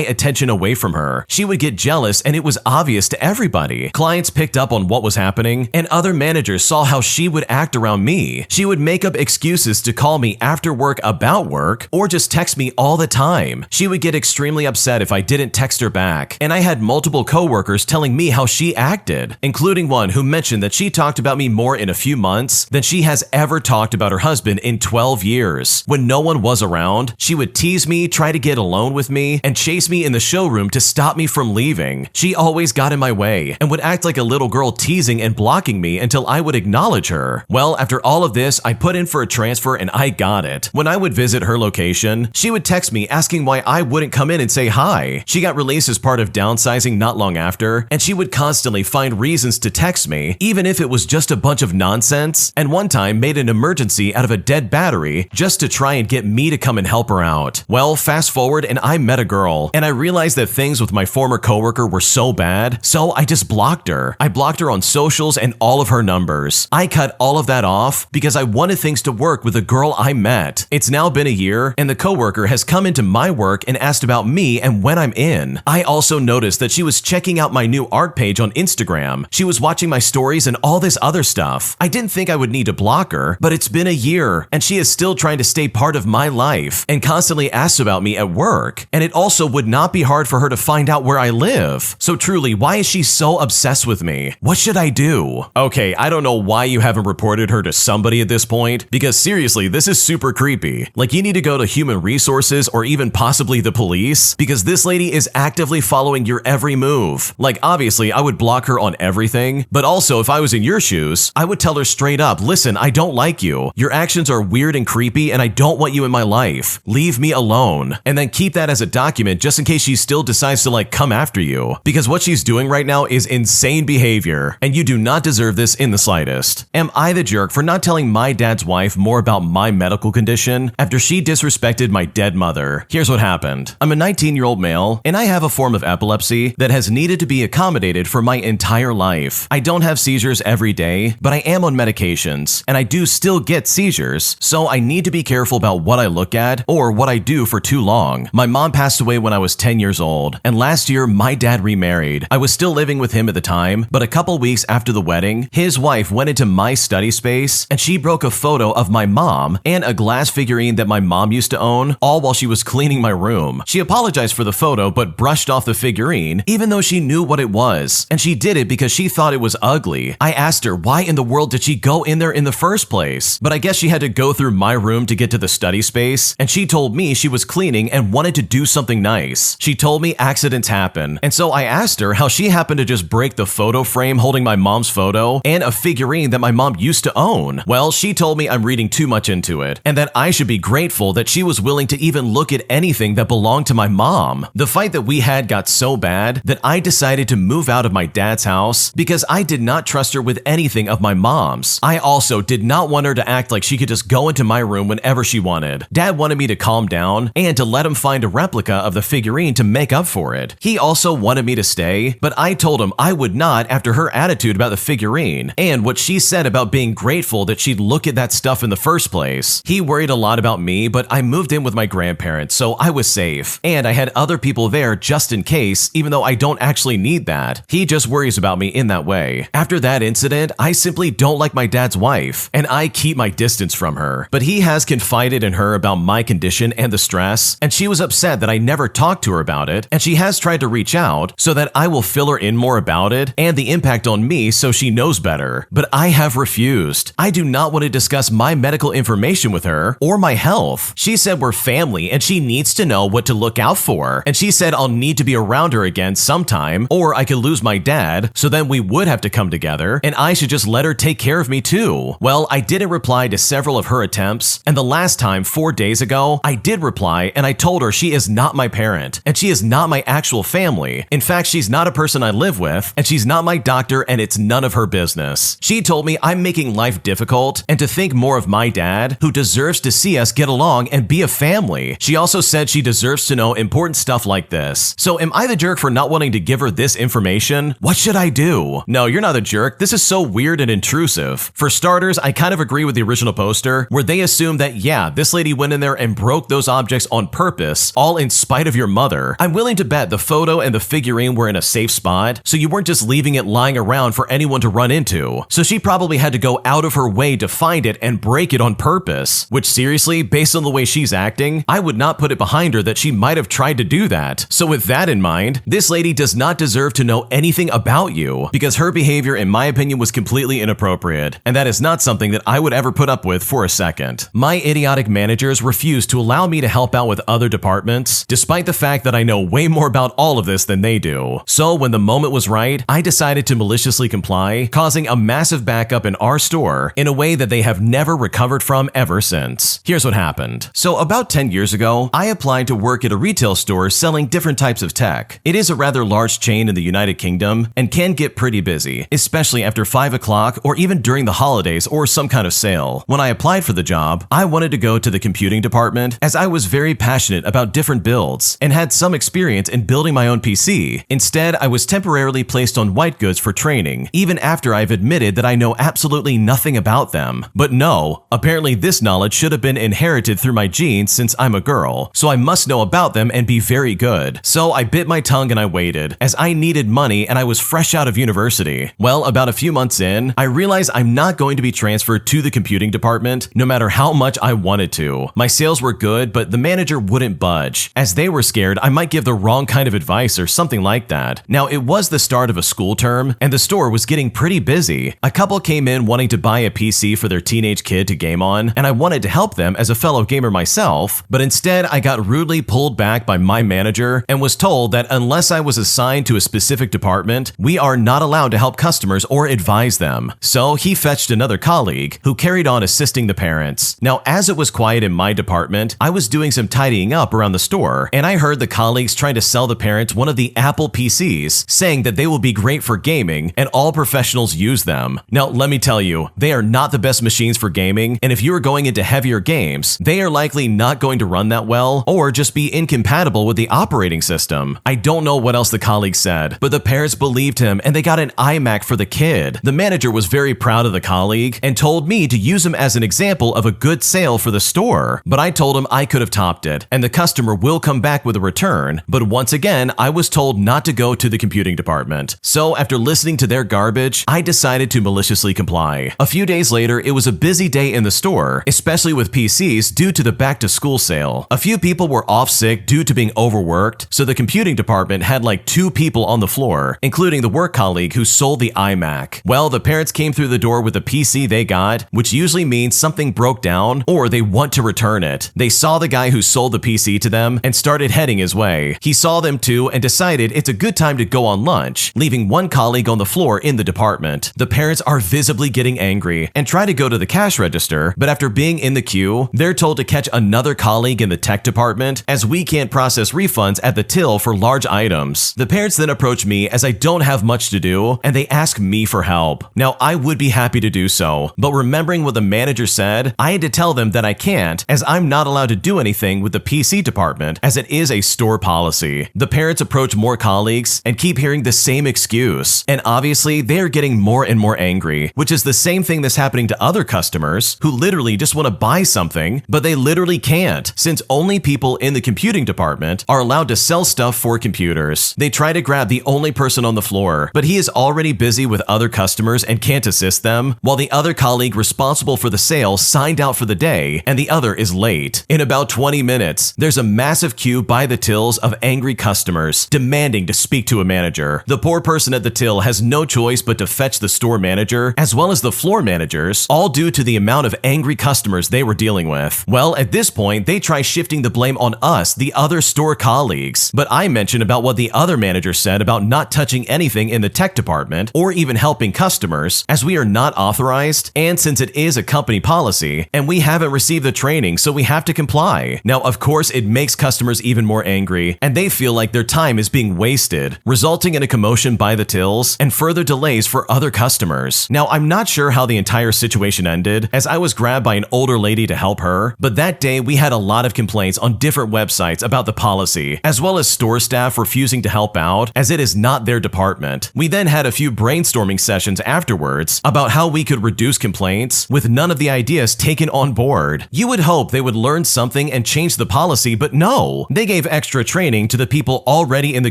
attention away from her, she would get jealous, and it was obvious to everybody. Clients picked up on what was happening, and other managers saw how she would act around me. She would make up excuses to call me after work about work, or just text me all the time. She would get extremely upset if I didn't text her back, and I had multiple coworkers telling me how she acted, including one who mentioned that she talked about me more in a few months than she has ever talked about her husband in 12 years. When no one was around, she would tease me, try to get alone with me, and chase me in the showroom to stop me from leaving. She always got in my way and would act like a little girl, teasing and blocking me until I would acknowledge her. Well, after all of this, I put in for a transfer and I got it. When I would visit her location, she would text me asking why I wouldn't come in and say hi. She got released as part of downsizing not long after, and she would constantly find reasons to text me, even if it was just a bunch of nonsense, and one time made an emergency out of a dead battery just to try and get me to come and help her out. Well, fast forward and I met a girl, and I realized that things with my former coworker were so bad, so I just blocked her. I blocked her on socials and all of her numbers. I cut all of that off because I wanted things to work with the girl I met. It's now been a year, and the coworker has come into my work and asked about me and when I'm in. I also noticed that she was checking out my new art page on Instagram. She was watching my stories and all this other stuff. I didn't think I would need to block her, but it's been a year, and she is still trying to stay part of my life and constantly asks about me at work. And it also would not be hard for her to find out where I live. So truly, why is she so obsessed with me? What should I do? Okay, I don't know why you haven't reported her to somebody at this point, because seriously, this is super creepy. Like, you need to go to human resources or even possibly the police, because this lady is actively following your every move. Like, obviously, I would block her on everything, but also if I was in your shoes, I would tell her straight up, listen, I don't like you. Your actions are weird and creepy, and I don't want you in my life. Leave me alone. And then keep that as a document just in case she still decides to like come after you, because what she's doing right now is insane behavior, and you do not deserve this in the slightest. Am I the jerk for not telling my dad's wife more about my medical condition after she disrespected my dead mother? Here's what happened. I'm a 19-year-old male, and I have a form of epilepsy that has needed to be accommodated for my entire life. I don't have seizures every day, but I am on medications, and I do still get seizures, so I need to be careful about what I look at or what I do for too long. My mom passed away when I was 10 years old, and last year my dad remarried. I was still living with him at the time, but a couple weeks after the wedding, his wife went into my study space and she broke a photo of my mom and a glass figurine that my mom used to own, all while she was cleaning my room. She apologized for the photo but brushed off the figurine, even though she knew what it was, and she did it because she thought it was ugly. I asked her why in the world did she go in there in the first place, but I guess she had to go through my room to get to the study space, and she told me she was cleaning and wanted to do something nice. She told me accidents happen, and so I asked her how she happened to just break the photo frame holding my mom's photo and a figurine that my mom used to own. Well, she told me I'm reading too much into it, and that I should be grateful that she was willing to even look at anything that belonged to my mom. The fight that we had got so bad that I decided to move out of my dad's house because I did not trust her with anything of my mom's. I also did not want her to act like she could just go into my room whenever she wanted. Dad wanted me to calm down and to let him find a replica of the figurine to make up for it. He also wanted me to stay, but I told him I would not after her attitude about the figurine and what she said about being grateful that she'd look at that stuff in the first place. He worried a lot about me, but I moved in with my grandparents, so I was safe, and I had other people there just in case, even though I don't actually need that. He just worries about me in that way. After that incident, I simply don't like my dad's wife, and I keep my distance from her, but he has confided in her about my condition and the stress, and she was upset that I never talked to her about it, and she has tried to reach out so that I will fill her in more about it and the impact on me so she knows better. But I have refused. I do not want to discuss my medical information with her or my health. She said we're family and she needs to know what to look out for. And she said I'll need to be around her again sometime, or I could lose my dad, so then we would have to come together, and I should just let her take care of me too. Well, I didn't reply to several of her attempts, and the last time, 4 days ago, I did reply and I told her she is not my parent, and she is not my actual family. In fact, she's not a person I live with, and she's not my doctor, and it's none of her business. She told me I'm making life difficult and to think more of my dad, who deserves to see us get along and be a family. She also said she deserves to know important stuff like this. So am I the jerk for not wanting to give her this information? What should I do? No, you're not a jerk. This is so weird and intrusive. For starters, I kind of agree with the original poster, where they assume that, yeah, this lady went in there and broke those objects on purpose, all in spite of your mother. I'm willing to bet the photo and the figurine were in a safe spot, so you weren't just leaving it lying around for anyone to run into. So she probably had to go out of her way to find it and break it on purpose. Which seriously, based on the way she's acting, I would not put it behind her that she might have tried to do that. So with that in mind, this lady does not deserve to know anything about you, because her behavior, in my opinion, was completely inappropriate, and that is not something that I would ever put up with for a second. My idiotic managers refuse to allow me to help out with other departments, despite the fact that I know way more about all of this than they do. So when the moment was right, I decided to maliciously comply, causing a massive backup in our store in a way that they have never recovered from ever since. Here's what happened. So about 10 years ago, I applied to work at a retail store selling different types of tech. It is a rather large chain in the United Kingdom and can get pretty busy, especially after 5 o'clock or even during the holidays or some kind of sale. When I applied for the job, I wanted to go to the computing department as I was very passionate about different builds and had some experience in building my own PC. Instead, I was temporarily placed on white goods for training, even after I've admitted that I know absolutely nothing about them. But no, apparently this knowledge should have been inherited through my genes since I'm a girl, so I must know about them and be very good. So I bit my tongue and I waited, as I needed money and I was fresh out of university. Well, about a few months in, I realized I'm not going to be transferred to the computing department, no matter how much I wanted to. My sales were good, but the manager wouldn't budge, as they were scared I might give the wrong kind of advice or something like that. Now, it was the start of a school term, and the store was getting pretty busy. A couple came in wanting to buy a PC for their teenage kid to game on, and I wanted to help them as a fellow gamer myself, but instead I got rudely pulled back by my manager and was told that unless I was assigned to a specific department, we are not allowed to help customers or advise them. So he fetched another colleague who carried on assisting the parents. Now, as it was quiet in my department, I was doing some tidying up around the store, and I heard the colleagues trying to sell the parents one of the Apple PCs, saying that they will be great for gaming and all professionals use them. Now, let me tell you, they are not the best machines for gaming, and if you are going into heavier games, they are likely not going to run that well or just be incompatible with the operating system. I don't know what else the colleague said, but the parents believed him and they got an iMac for the kid. The manager was very proud of the colleague and told me to use him as an example of a good sale for the store, but I told him I could have topped it and the customer will come back with a return. But once again, I was told not to go to the computing department. So after listening to their garbage, I decided to maliciously comply. A few days later, it was a busy day in the store, especially with PCs due to the back to school sale. A few people were off sick due to being overworked, so the computing department had like 2 people on the floor, including the work colleague who sold the iMac. Well, the parents came through the door with the PC they got, which usually means something broke down or they want to return it. They saw the guy who sold the PC to them and started heading his way. He saw them too and decided it's a good time to go on lunch, leaving one colleague on the floor in the department. The parents are visibly getting angry and try to go to the cash register, but after being in the queue, they're told to catch another colleague in the tech department as we can't process refunds at the till for large items. The parents then approach me as I don't have much to do and they ask me for help. Now, I would be happy to do so, but remembering what the manager said, I had to tell them that I can't, as I'm not allowed to do anything with the PC department as it is a store policy. The parents approach more colleagues and keep hearing the same excuse, and obviously they are getting more and more angry, which is the same thing that's happening to other customers who literally just want to buy something, but they literally can't, since only people in the computing department are allowed to sell stuff for computers. They try to grab the only person on the floor, but he is already busy with other customers and can't assist them, while the other colleague responsible for the sale signed out for the day and the other is late. In about 20 minutes, there's there's a massive queue by the tills of angry customers demanding to speak to a manager. The poor person at the till has no choice but to fetch the store manager as well as the floor managers, all due to the amount of angry customers they were dealing with. Well, at this point, they try shifting the blame on us, the other store colleagues. But I mentioned about what the other manager said about not touching anything in the tech department or even helping customers, as we are not authorized, and since it is a company policy, and we haven't received the training, so we have to comply. Now, of course, it makes customers even more angry, and they feel like their time is being wasted, resulting in a commotion by the tills and further delays for other customers. Now, I'm not sure how the entire situation ended, as I was grabbed by an older lady to help her, but that day we had a lot of complaints on different websites about the policy, as well as store staff refusing to help out, as it is not their department. We then had a few brainstorming sessions afterwards about how we could reduce complaints, with none of the ideas taken on board. You would hope they would learn something and change the policy, but no! They gave extra training to the people already in the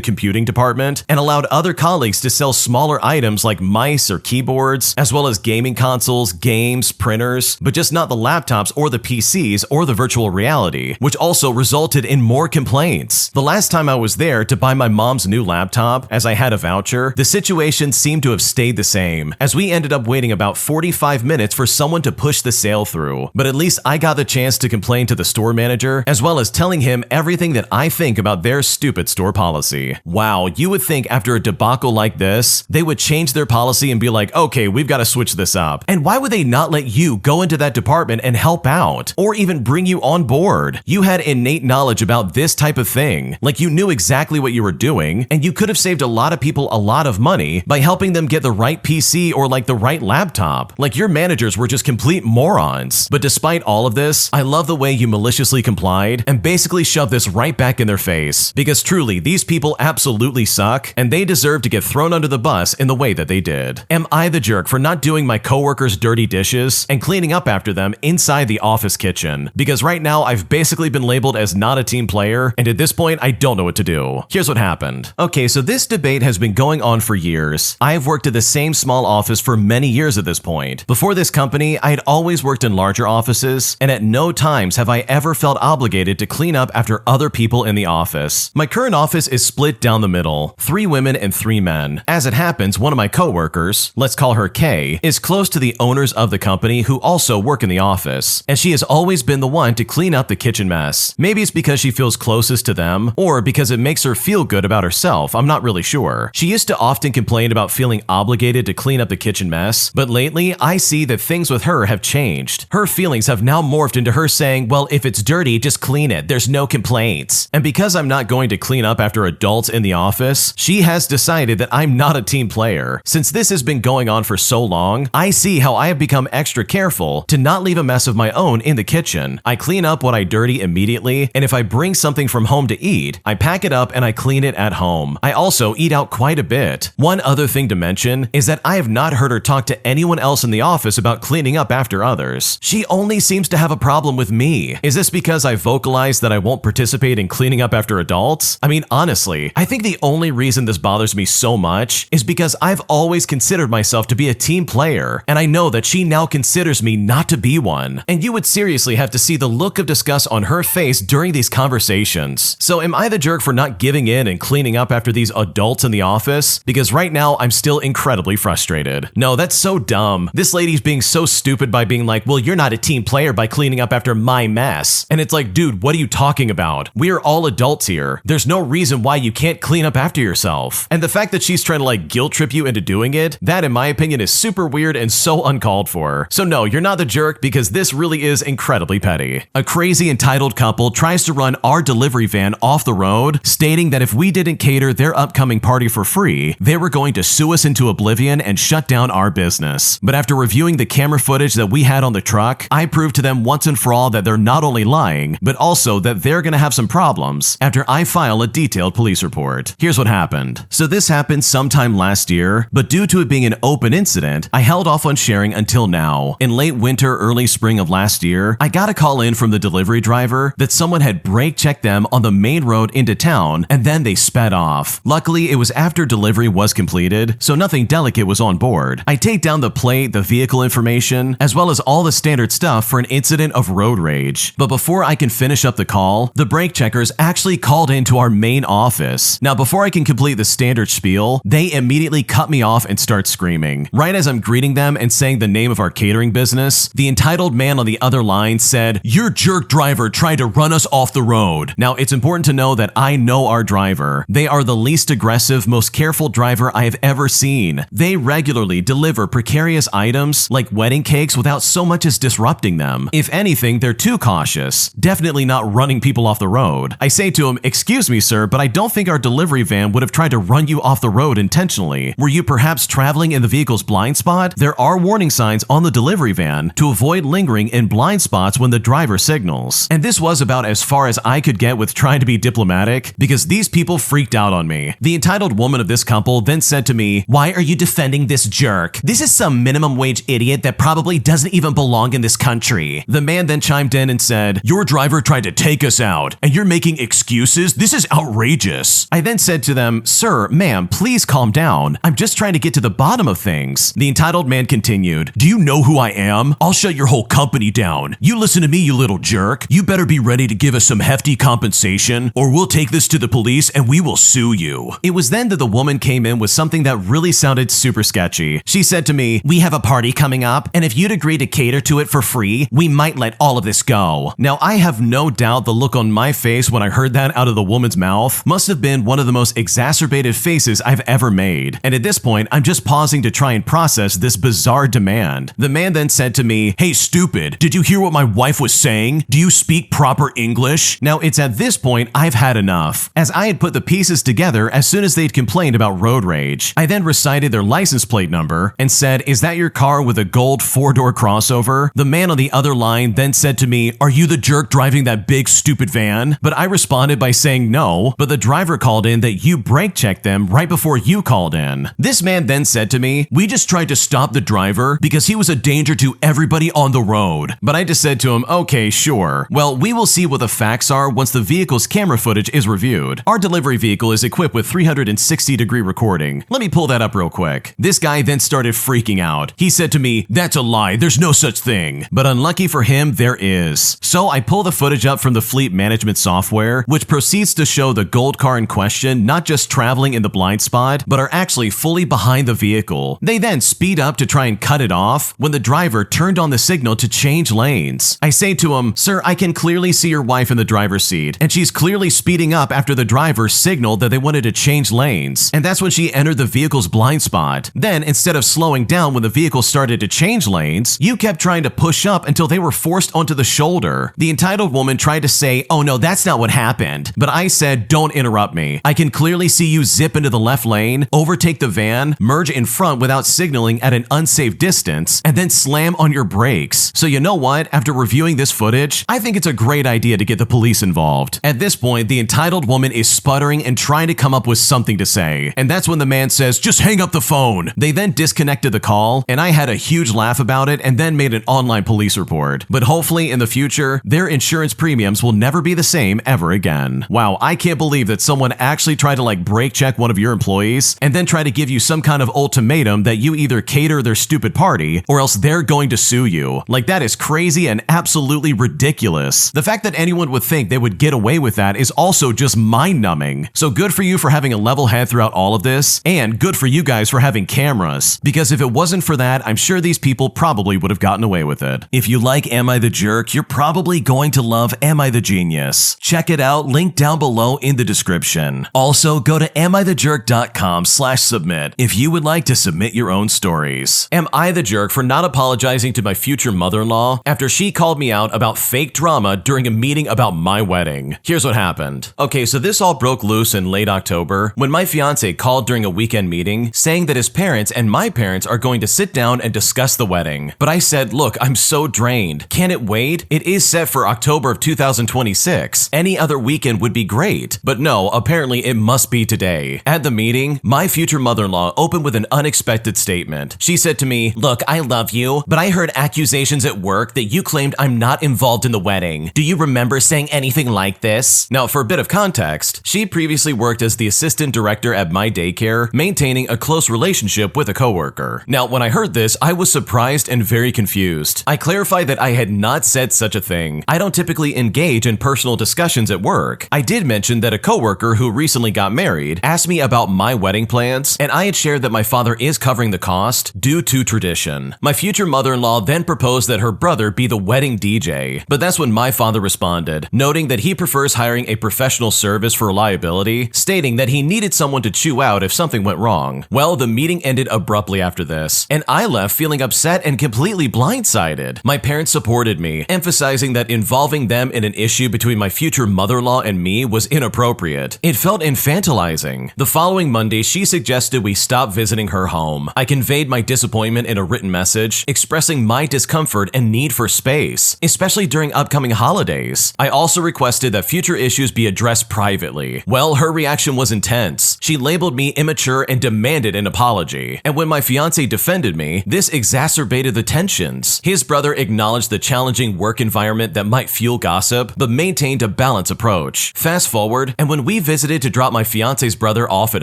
computing department and allowed other colleagues to sell smaller items like mice or keyboards, as well as gaming consoles, games, printers, but just not the laptops or the PCs or the virtual reality, which also resulted in more complaints. The last time I was there to buy my mom's new laptop, as I had a voucher, the situation seemed to have stayed the same, as we ended up waiting about 45 minutes for someone to push the sale through. But at least I got the chance to complain to the store manager, as well as telling him everything that I think about their stupid store policy. Wow, you would think after a debacle like this, they would change their policy and be like, okay, we've got to switch this up. And why would they not let you go into that department and help out, or even bring you on board? You had innate knowledge about this type of thing, like you knew exactly what you were doing, and you could have saved a lot of people a lot of money by helping them get the right PC or like the right laptop. Like your managers were just complete morons. But despite all of this, I love the way you maliciously complied and basically shoved this right back in their face, because truly, these people absolutely suck, and they deserve to get thrown under the bus in the way that they did. Am I the jerk for not doing my coworkers' dirty dishes and cleaning up after them inside the office kitchen? Because right now, I've basically been labeled as not a team player, and at this point, I don't know what to do. Here's what happened. Okay, so this debate has been going on for years. I have worked at the same small office for many years at this point. Before this company, I had always worked in larger offices, and at no times have I ever felt obligated to clean up after other people in the office. My current office is split down the middle, 3 women and 3 men. As it happens, one of my coworkers, let's call her Kay, is close to the owners of the company who also work in the office, and she has always been the one to clean up the kitchen mess. Maybe it's because she feels closest to them, or because it makes her feel good about herself, I'm not really sure. She used to often complain about feeling obligated to clean up the kitchen mess, but lately I see that things with her have changed. Her feelings have now morphed into her saying, well, if it's dirty, just clean it, there's no complaints. And because I'm not going to clean up after adults in the office, she has decided that I'm not a team player. Since this has been going on for so long, I see how I have become extra careful to not leave a mess of my own in the kitchen. I clean up what I dirty immediately, and if I bring something from home to eat, I pack it up and I clean it at home. I also eat out quite a bit. One other thing to mention is that I have not heard her talk to anyone else in the office about cleaning up after others. She only seems to have a problem with me. Is this because I vocalized that I won't participate in cleaning up after adults? I mean, honestly, I think the only reason this bothers me so much is because I've always considered myself to be a team player, and I know that she now considers me not to be one. And you would seriously have to see the look of disgust on her face during these conversations. So am I the jerk for not giving in and cleaning up after these adults in the office? Because right now, I'm still incredibly frustrated. No, that's so dumb. This lady's being so stupid by being like, well, you're not a team player by cleaning up after my mess. And it's like, dude, what are you talking about? We are all adults here. There's no reason why you can't clean up after yourself. And the fact that she's trying to like guilt trip you into doing it, that in my opinion is super weird and so uncalled for. So no, you're not the jerk, because this really is incredibly petty. A crazy entitled couple tries to run our delivery van off the road, stating that if we didn't cater their upcoming party for free, they were going to sue us into oblivion and shut down our business. But after reviewing the camera footage that we had on the truck, I proved to them once and for all that they're not only lying, but also that they're gonna have some problems after I file a detailed police report. Here's what happened. So this happened sometime last year, but due to it being an open incident, I held off on sharing until now. In late winter, early spring of last year, I got a call in from the delivery driver that someone had brake checked them on the main road into town, and then they sped off. Luckily, it was after delivery was completed, so nothing delicate was on board. I take down the plate, the vehicle information, as well as all the standard stuff for an incident of road rage. But before I can finish up the call, the brake checkers actually called into our main office. Now, before I can complete the standard spiel, they immediately cut me off and start screaming. Right as I'm greeting them and saying the name of our catering business, the entitled man on the other line said, "Your jerk driver tried to run us off the road." Now, it's important to know that I know our driver. They are the least aggressive, most careful driver I have ever seen. They regularly deliver precarious items like wedding cakes without so much as disrupting them. If anything, they're too cautious, definitely not running people off the road. I say to him, "Excuse me, sir, but I don't think our delivery van would have tried to run you off the road intentionally. Were you perhaps traveling in the vehicle's blind spot? There are warning signs on the delivery van to avoid lingering in blind spots when the driver signals." And this was about as far as I could get with trying to be diplomatic, because these people freaked out on me. The entitled woman of this couple then said to me, "Why are you defending this jerk? This is some minimum wage idiot that probably doesn't even belong in this country." The man then chimed in and said, "Your driver tried to take us out, and you're making excuses? This is outrageous." I then said to them, "Sir, ma'am, please calm down. I'm just trying to get to the bottom of things." The entitled man continued, "Do you know who I am? I'll shut your whole company down. You listen to me, you little jerk. You better be ready to give us some hefty compensation, or we'll take this to the police and we will sue you." It was then that the woman came in with something that really sounded super sketchy. She said to me, "We have a party coming up, and if you'd agree to cater to it for free, we might let all of this go." Now, I have no doubt the look on my face when I heard that out of the woman's mouth must have been one of the most exacerbated faces I've ever made. And at this point, I'm just pausing to try and process this bizarre demand. The man then said to me, "Hey, stupid, did you hear what my wife was saying? Do you speak proper English?" Now, it's at this point I've had enough, as I had put the pieces together as soon as they'd complained about road rage. I then recited their license plate number and said, "Is that your car with a gold 4-door crossover?" The man on the other line then said to me, "Are you the jerk driving that big stupid van?" But I responded by saying no, but the driver called in that you brake checked them right before you called in. This man then said to me, "We just tried to stop the driver because he was a danger to everybody on the road." But I just said to him, "Okay, sure. Well, we will see what the facts are once the vehicle's camera footage is reviewed." Our delivery vehicle is equipped with 360-degree recording. Let me pull that up real quick. This guy then started freaking out. He said to me, "That's a lie. There's no such thing." But unlucky for him, there is. So I pull the footage up from the fleet management software, which proceeds to show the gold car in question not just traveling in the blind spot, but are actually fully behind the vehicle. They then speed up to try and cut it off when the driver turned on the signal to change lanes. I say to him, "Sir, I can clearly see your wife in the driver's seat, and she's clearly speeding up after the driver signaled that they wanted to change lanes, and that's when she entered the vehicle's blind spot. Then, instead of slowing down when the vehicle started to change lanes, you kept trying to push up until they were forced onto the shoulder." The entitled woman tried to say, "Oh no, that's not what happened." But I said, "Don't interrupt me. I can clearly see you zip into the left lane, overtake the van, merge in front without signaling at an unsafe distance, and then slam on your brakes. So you know what? After reviewing this footage, I think it's a great idea to get the police involved." At this point, the entitled woman is sputtering and trying to come up with something to say. And that's when the man says, "Just hang up the phone." They then disconnected the call, and I had a huge laugh about it and then made an online police report. But hopefully in the future, their insurance premiums will never be the same ever again. Wow, I can't believe that someone actually tried to brake check one of your employees and then try to give you some kind of ultimatum that you either cater their stupid party or else they're going to sue you. That is crazy and absolutely ridiculous. The fact that anyone would think they would get away with that is also just mind-numbing. So good for you for having a level head throughout all of this, and good for you guys for having cameras, because if it wasn't for that, I'm sure these people probably would have gotten away with it. If you like Am I the Jerk, you're probably going to love Am I the Genius. Check it out, link down below in the description. Also, go to AmITheJerk.com/submit if you would like to submit your own stories. Am I the jerk for not apologizing to my future mother-in-law after she called me out about fake drama during a meeting about my wedding? Here's what happened. Okay, so this all broke loose in late October when my fiance called during a weekend meeting saying that his parents and my parents are going to sit down and discuss the wedding. But I said, "Look, I'm so drained. Can it wait? It is set for October of 2026. Any other weekend would be great." But no, apparently it must be today. At the meeting, my future mother-in-law opened with an unexpected statement. She said to me, "Look, I love you, but I heard accusations at work that you claimed I'm not involved in the wedding. Do you remember saying anything like this?" Now, for a bit of context, she previously worked as the assistant director at my daycare, maintaining a close relationship with a coworker. Now, when I heard this, I was surprised and very confused. I clarified that I had not said such a thing. I don't typically engage engage in personal discussions at work. I did mention that a coworker who recently got married asked me about my wedding plans, and I had shared that my father is covering the cost due to tradition. My future mother-in-law then proposed that her brother be the wedding DJ, but that's when my father responded, noting that he prefers hiring a professional service for reliability, stating that he needed someone to chew out if something went wrong. Well, the meeting ended abruptly after this, and I left feeling upset and completely blindsided. My parents supported me, emphasizing that involving them in an issue between my future mother-in-law and me was inappropriate. It felt infantilizing. The following Monday, she suggested we stop visiting her home. I conveyed my disappointment in a written message, expressing my discomfort and need for space, especially during upcoming holidays. I also requested that future issues be addressed privately. Well, her reaction was intense. She labeled me immature and demanded an apology. And when my fiance defended me, this exacerbated the tensions. His brother acknowledged the challenging work environment that might fuel gossip, but maintained a balanced approach. Fast forward, and when we visited to drop my fiance's brother off at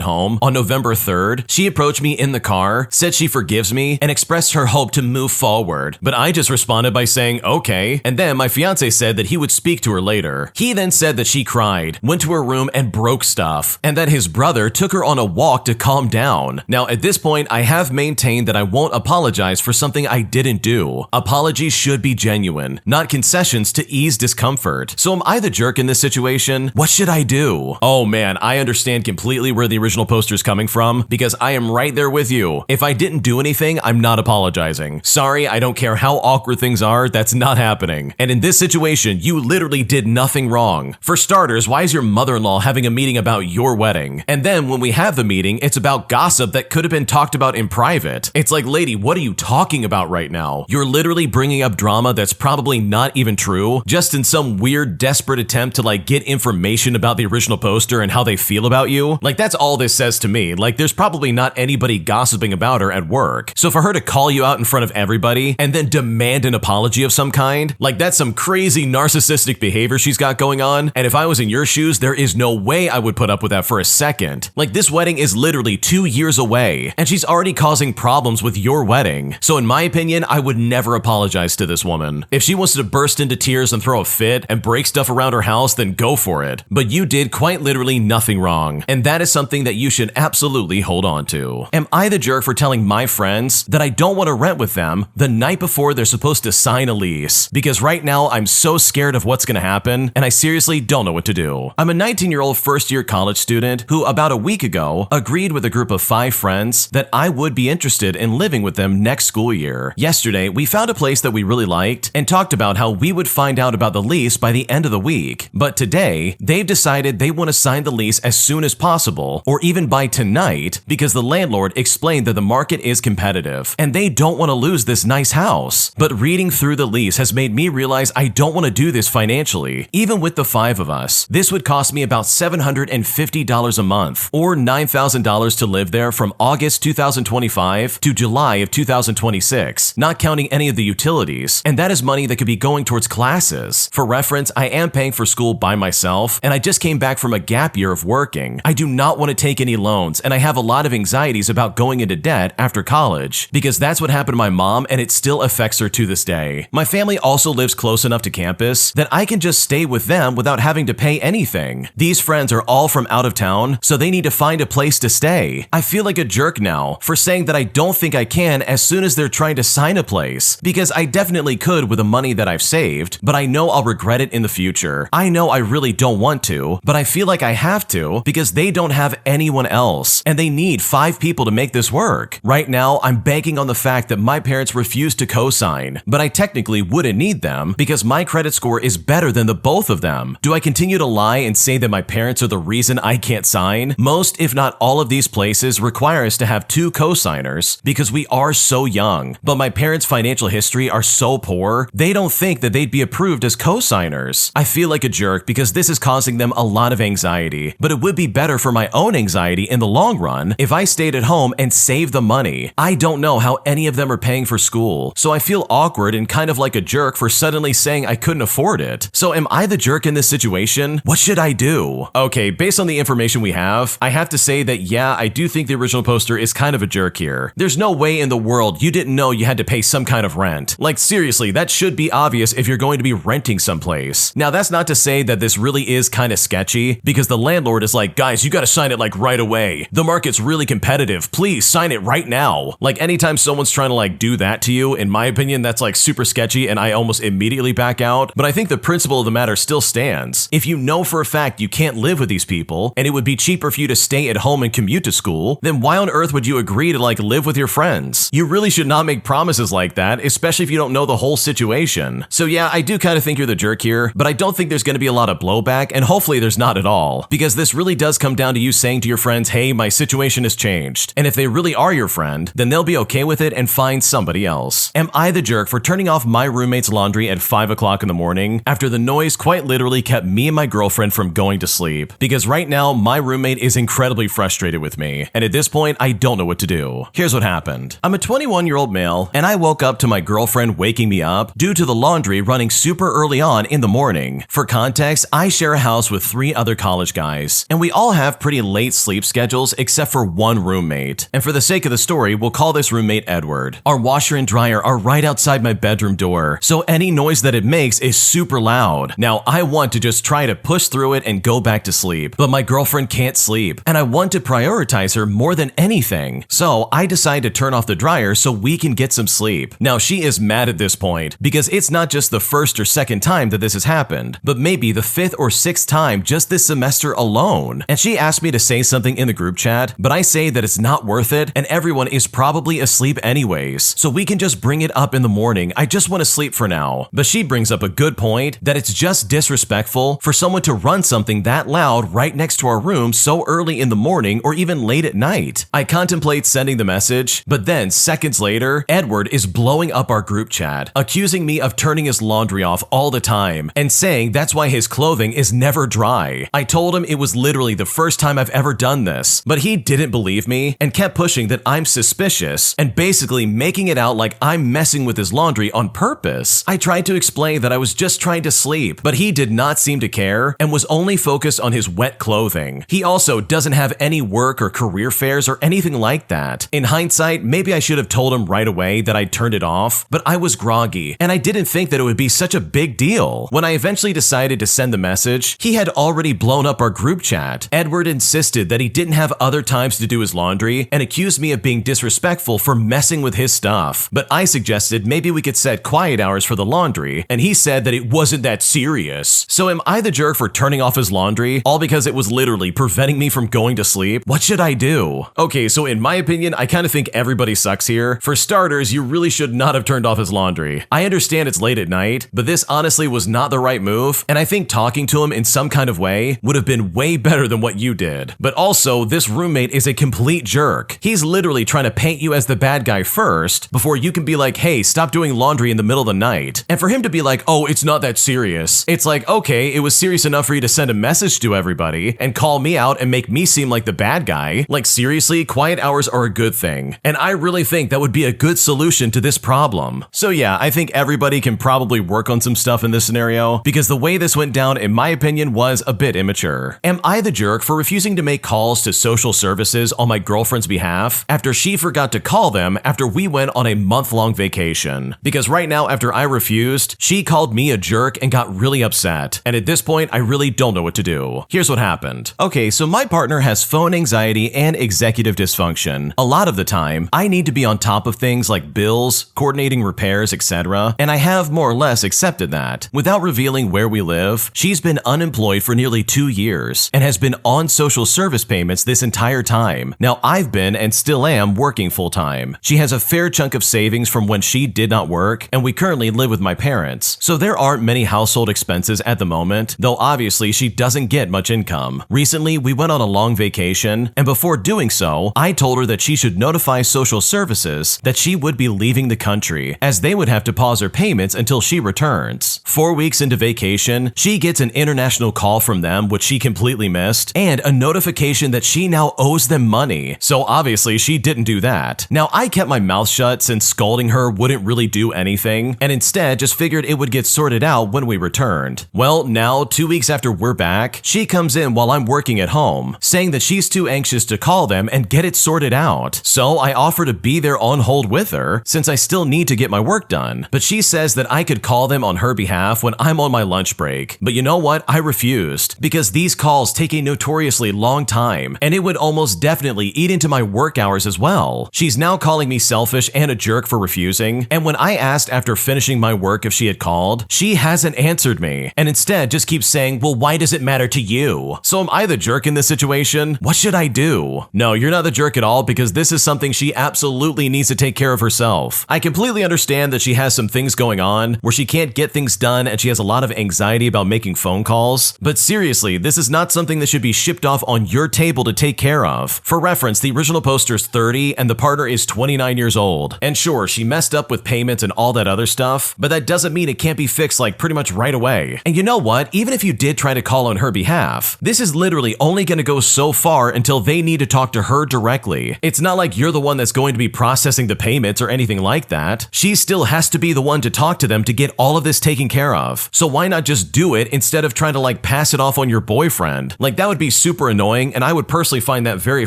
home on November 3rd, she approached me in the car, said she forgives me, and expressed her hope to move forward. But I just responded by saying, okay, and then my fiance said that he would speak to her later. He then said that she cried, went to her room and broke stuff, and that his brother took her on a walk to calm down. Now, at this point, I have maintained that I won't apologize for something I didn't do. Apologies should be genuine, not concessions to ease discomfort. So am I the jerk in this situation? What should I do? Oh man, I understand completely where the original poster is coming from, because I am right there with you. If I didn't do anything, I'm not apologizing. Sorry, I don't care how awkward things are, that's not happening. And in this situation, you literally did nothing wrong. For starters, why is your mother-in-law having a meeting about your wedding? And then when we have the meeting, it's about gossip that could have been talked about in private. It's like, lady, what are you talking about right now? You're literally bringing up drama that's probably not even true, just in some weird, desperate attempt to get information about the original poster and how they feel about you. That's all this says to me. There's probably not anybody gossiping about her at work. So for her to call you out in front of everybody and then demand an apology of some kind, that's some crazy narcissistic behavior she's got going on. And if I was in your shoes, there is no way I would put up with that for a second. This wedding is literally 2 years away, and she's already causing problems with your wedding. So in my opinion, I would never apologize to this woman. If she wants to burst into tears and throw a fit and break stuff around her house, then go for it. But you did quite literally nothing wrong, and that is something that you should absolutely hold on to. Am I the jerk for telling my friends that I don't want to rent with them the night before they're supposed to sign a lease? Because right now I'm so scared of what's going to happen, and I seriously don't know what to do. I'm a 19-year-old first-year college student who about a week ago agreed with a group of 5 friends that I would be interested in living with them next school year. Yesterday, we found a place that we really liked and talked about how we would find out about the lease by the end of the week. But today, they've decided they want to sign the lease as soon as possible, or even by tonight, because the landlord explained that the market is competitive and they don't want to lose this nice house. But reading through the lease has made me realize I don't want to do this financially. Even with the 5 of us, this would cost me about $750 a month, or $9,000 to live there from August 2025 to July of 2026, not counting any of the utilities, and that is money that could be going towards classes. For reference, I am paying for school by myself, and I just came back from a gap year of working. I do not want to take any loans, and I have a lot of anxieties about going into debt after college, because that's what happened to my mom, and it still affects her to this day. My family also lives close enough to campus that I can just stay with them without having to pay anything. These friends are all from out of town, so they need to find a place to stay. I feel like a jerk now for saying that I don't think I can as soon as they're trying to sign a place, because I definitely could with the money that I've saved, but I know I'll regret it in the future. I know I really don't want to, but I feel like I have to because they don't have anyone else, and they need 5 people to make this work. Right now, I'm banking on the fact that my parents refuse to co-sign, but I technically wouldn't need them because my credit score is better than the both of them. Do I continue to lie and say that my parents are the reason I can't sign? Most, if not all of these places require us to have 2 co-signers because we are so young, but my parents' financial history are so poor, they don't think that they'd be approved as co-signers. I feel like a jerk because this is causing them a lot of anxiety, but it would be better for my own anxiety in the long run if I stayed at home and saved the money. I don't know how any of them are paying for school, so I feel awkward and kind of like a jerk for suddenly saying I couldn't afford it. So am I the jerk in this situation? What should I do? Okay, based on the information we have, I have to say that yeah, I do think the original poster is kind of a jerk here. There's no way in the world you didn't know you had to pay some kind of rent. Like seriously, that should be obvious if you're going to be renting someplace. someplace. Now that's not to say that this really is kind of sketchy, because the landlord is like, guys, you gotta sign it like right away. The market's really competitive. Please sign it right now. Like anytime someone's trying to like do that to you, in my opinion, that's like super sketchy and I almost immediately back out. But I think the principle of the matter still stands. If you know for a fact you can't live with these people and it would be cheaper for you to stay at home and commute to school, then why on earth would you agree to like live with your friends? You really should not make promises like that, especially if you don't know the whole situation. So yeah, I do kind of think you're the jerk here, but I don't think there's going to be a lot of blowback, and hopefully there's not at all, because this really does come down to you saying to your friends, hey, my situation has changed. And if they really are your friend, then they'll be okay with it and find somebody else. Am I the jerk for turning off my roommate's laundry at 5 o'clock in the morning after the noise quite literally kept me and my girlfriend from going to sleep? Because right now, my roommate is incredibly frustrated with me, and at this point, I don't know what to do. Here's what happened. I'm a 21-year-old male, and I woke up to my girlfriend waking me up due to the laundry running super early on in the morning. For context, I share a house with 3 other college guys, and we all have pretty late sleep schedules except for one roommate. And for the sake of the story, we'll call this roommate Edward. Our washer and dryer are right outside my bedroom door, so any noise that it makes is super loud. Now, I want to just try to push through it and go back to sleep, but my girlfriend can't sleep, and I want to prioritize her more than anything. So I decide to turn off the dryer so we can get some sleep. Now, she is mad at this point because it's not just the first or second time that this has happened, but maybe the 5th or 6th time just this semester alone. And she asked me to say something in the group chat, but I say that it's not worth it and everyone is probably asleep anyways, so we can just bring it up in the morning. I just want to sleep for now. But she brings up a good point that it's just disrespectful for someone to run something that loud right next to our room so early in the morning or even late at night. I contemplate sending the message, but then seconds later, Edward is blowing up our group chat, accusing me of turning his laundry off all the time and saying that's why his clothing is never dry. I told him it was literally the first time I've ever done this, but he didn't believe me and kept pushing that I'm suspicious and basically making it out like I'm messing with his laundry on purpose. I tried to explain that I was just trying to sleep, but he did not seem to care and was only focused on his wet clothing. He also doesn't have any work or career fairs or anything like that. In hindsight, maybe I should have told him right away that I'd turned it off, but I was groggy and I didn't think that it would be such a big deal. When I eventually decided to send the message, he had already blown up our group chat. Edward insisted that he didn't have other times to do his laundry and accused me of being disrespectful for messing with his stuff. But I suggested maybe we could set quiet hours for the laundry, and he said that it wasn't that serious. So am I the jerk for turning off his laundry, all because it was literally preventing me from going to sleep? What should I do? Okay, so in my opinion, I kind of think everybody sucks here. For starters, you really should not have turned off his laundry. I understand it's late at night, but this honestly was not the right move, and I think talking to him in some kind of way would have been way better than what you did. But also, this roommate is a complete jerk. He's literally trying to paint you as the bad guy first, before you can be like, hey, stop doing laundry in the middle of the night. And for him to be like, oh, it's not that serious. It's like, okay, it was serious enough for you to send a message to everybody and call me out and make me seem like the bad guy. Like seriously, quiet hours are a good thing. And I really think that would be a good solution to this problem. So yeah, I think everybody can probably work on some stuff in this scenario, because the way this went down, in my opinion, was a bit immature. Am I the jerk for refusing to make calls to social services on my girlfriend's behalf after she forgot to call them after we went on a month-long vacation? Because right now, after I refused, she called me a jerk and got really upset. And at this point, I really don't know what to do. Here's what happened. Okay, so my partner has phone anxiety and executive dysfunction. A lot of the time, I need to be on top of things like bills, coordinating repairs, etc., and I have more or less accepted that. Without revealing where we live, she's been unemployed for nearly 2 years and has been on social service payments this entire time. Now, I've been and still am working full-time. She has a fair chunk of savings from when she did not work, and we currently live with my parents, so there aren't many household expenses at the moment, though obviously she doesn't get much income. Recently, we went on a long vacation, and before doing so, I told her that she should notify social services that she would be leaving the country, as they would have to pause her payments until she returns. 4 weeks into vacation, she gets an international call from them, which she completely missed, and a notification that she now owes them money. So obviously she didn't do that. Now, I kept my mouth shut since scolding her wouldn't really do anything, and instead just figured it would get sorted out when we returned. Well, now, 2 weeks after we're back, she comes in while I'm working at home, saying that she's too anxious to call them and get it sorted out. So I offer to be there on hold with her, since I still need to get my work done. But she says that I could call them on her behalf behalf when I'm on my lunch break. But you know what? I refused, because these calls take a notoriously long time, and it would almost definitely eat into my work hours as well. She's now calling me selfish and a jerk for refusing, and when I asked after finishing my work if she had called, she hasn't answered me, and instead just keeps saying, well, why does it matter to you? So am I the jerk in this situation? What should I do? No, you're not the jerk at all, because this is something she absolutely needs to take care of herself. I completely understand that she has some things going on where she can't get things done and she has a lot of anxiety about making phone calls, but seriously, this is not something that should be shipped off on your table to take care of. For reference, the original poster is 30 and the partner is 29 years old. And sure, she messed up with payments and all that other stuff, but that doesn't mean it can't be fixed like pretty much right away. And you know what? Even if you did try to call on her behalf, this is literally only going to go so far until they need to talk to her directly. It's not like you're the one that's going to be processing the payments or anything like that. She still has to be the one to talk to them to get all of this taken care of. So why not just do it instead of trying to like pass it off on your boyfriend? Like that would be super annoying, and I would personally find that very